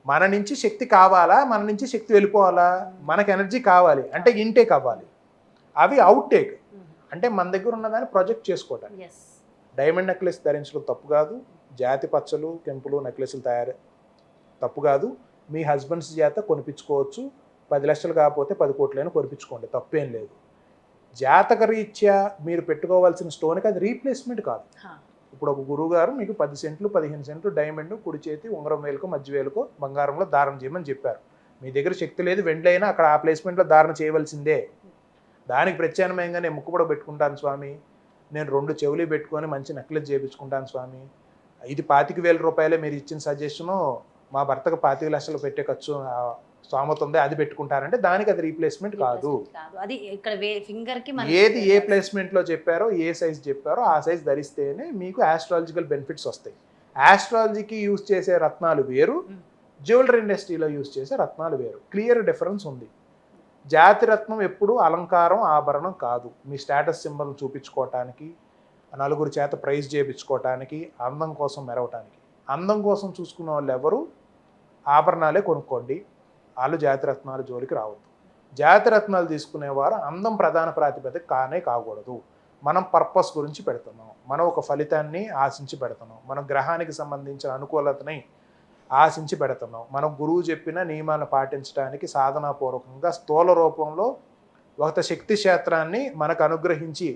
మన నుంచి శక్తి కావాలా, మన నుంచి శక్తి వెళ్ళిపోవాలా, మనకు ఎనర్జీ కావాలి అంటే ఇంటేక్ అవ్వాలి. అవి అవుట్ టేక్ అంటే మన దగ్గర ఉన్నదాన్ని ప్రొజెక్ట్ చేసుకోవటానికి. డైమండ్ నెక్లెస్ ధరించడం తప్పు కాదు, జాతి పచ్చలు కెంపులు నెక్లెస్లు తయారు తప్పు కాదు. మీ హస్బెండ్స్ చేత కొనిపించుకోవచ్చు, 10 లక్షలు కాకపోతే 10 కోట్లైనా కొనిపించుకోండి, తప్పేం లేదు. జాతక రీత్యా మీరు పెట్టుకోవాల్సిన స్టోన్కి అది రీప్లేస్మెంట్ కాదు. ఇప్పుడు ఒక గురువు గారు మీకు 10 సెంట్లు 15 సెంట్లు డైమండ్ కుడి చేతి ఉంగరం వేలుకో మధ్య వేలుకో బంగారంలో ధారణ చేయమని చెప్పారు. మీ దగ్గర శక్తి లేదు, వెండి అయినా అక్కడ ఆ ప్లేస్మెంట్లో ధారణ చేయవలసిందే. దానికి ప్రత్యామ్నాయంగా నేను ముక్కు కూడా పెట్టుకుంటాను స్వామి, నేను 2 చెవులు పెట్టుకొని మంచి నెక్లెస్ చేయించుకుంటాను స్వామి, ఇది 25,000 రూపాయలే మీరు ఇచ్చిన సజెషను, మా భర్తకు 25 లక్షలు పెట్టే ఖర్చు స్తోమత ఉంది, అది పెట్టుకుంటారంటే దానికి అది రీప్లేస్మెంట్ కాదు. అది ఇక్కడ ఫింగర్ కి ఏది ఏ ప్లేస్మెంట్లో చెప్పారో ఏ సైజ్ చెప్పారో ఆ సైజ్ ధరిస్తేనే మీకు ఆస్ట్రాలజికల్ బెనిఫిట్స్ వస్తాయి. ఆస్ట్రాలజీకి యూజ్ చేసే రత్నాలు వేరు, జ్యువెలరీ ఇండస్ట్రీలో యూజ్ చేసే రత్నాలు వేరు. క్లియర్ డిఫరెన్స్ ఉంది. జాతి రత్నం ఎప్పుడు అలంకారం ఆభరణం కాదు. మీ స్టేటస్ సింబల్ చూపించుకోవటానికి, నలుగురు చేత ప్రైజ్ చేయించుకోవటానికి, అందం కోసం మెరవటానికి. అందం కోసం చూసుకున్న వాళ్ళు ఎవరు ఆభరణాలే కొనుక్కోండి, వాళ్ళు జాతిరత్నాల జోలికి రావద్దు. జాతిరత్నాలు తీసుకునేవారు అందం ప్రధాన ప్రాతిపదిక కానే కాకూడదు. మనం పర్పస్ గురించి పెడుతున్నాం, మనం ఒక ఫలితాన్ని ఆశించి పెడుతున్నాం, మనం గ్రహానికి సంబంధించిన అనుకూలతని ఆశించి పెడుతున్నాం, మనం గురువు చెప్పిన నియమాలను పాటించడానికి సాధనాపూర్వకంగా స్థూల రూపంలో ఒక శక్తి క్షేత్రాన్ని మనకు అనుగ్రహించి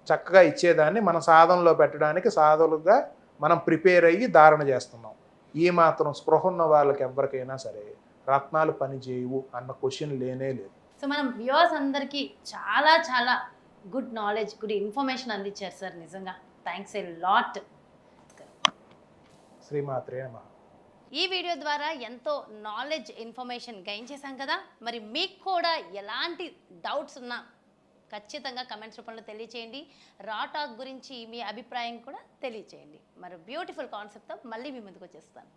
చక్కగా ఇచ్చేదాన్ని మన సాధనలో పెట్టడానికి సాధనలుగా మనం ప్రిపేర్ అయ్యి ధారణ చేస్తున్నాం. ఈ మాత్రం స్పృహ ఉన్న వాళ్ళకి ఎవరికైనా సరే రత్నాలు పని చేయవు అన్న క్వశ్చన్ లేనే లేదు. సో మనం వ్యూవర్స్ అందరికీ చాలా చాలా గుడ్ నాలెడ్జ్, గుడ్ ఇన్ఫర్మేషన్ అందించారు సార్. నిజంగా థ్యాంక్స్ ఎ లాట్. శ్రీమాత్రే నమః. ఈ వీడియో ద్వారా ఎంతో నాలెడ్జ్ ఇన్ఫర్మేషన్ గెయిన్ చేశాం కదా. మరి మీకు కూడా ఎలాంటి డౌట్స్ ఉన్నా ఖచ్చితంగా కమెంట్స్ రూపంలో తెలియచేయండి. రా టాక్ గురించి మీ అభిప్రాయం కూడా తెలియచేయండి. మరి బ్యూటిఫుల్ కాన్సెప్ట్తో మళ్ళీ మీ ముందుకు వచ్చేస్తాను.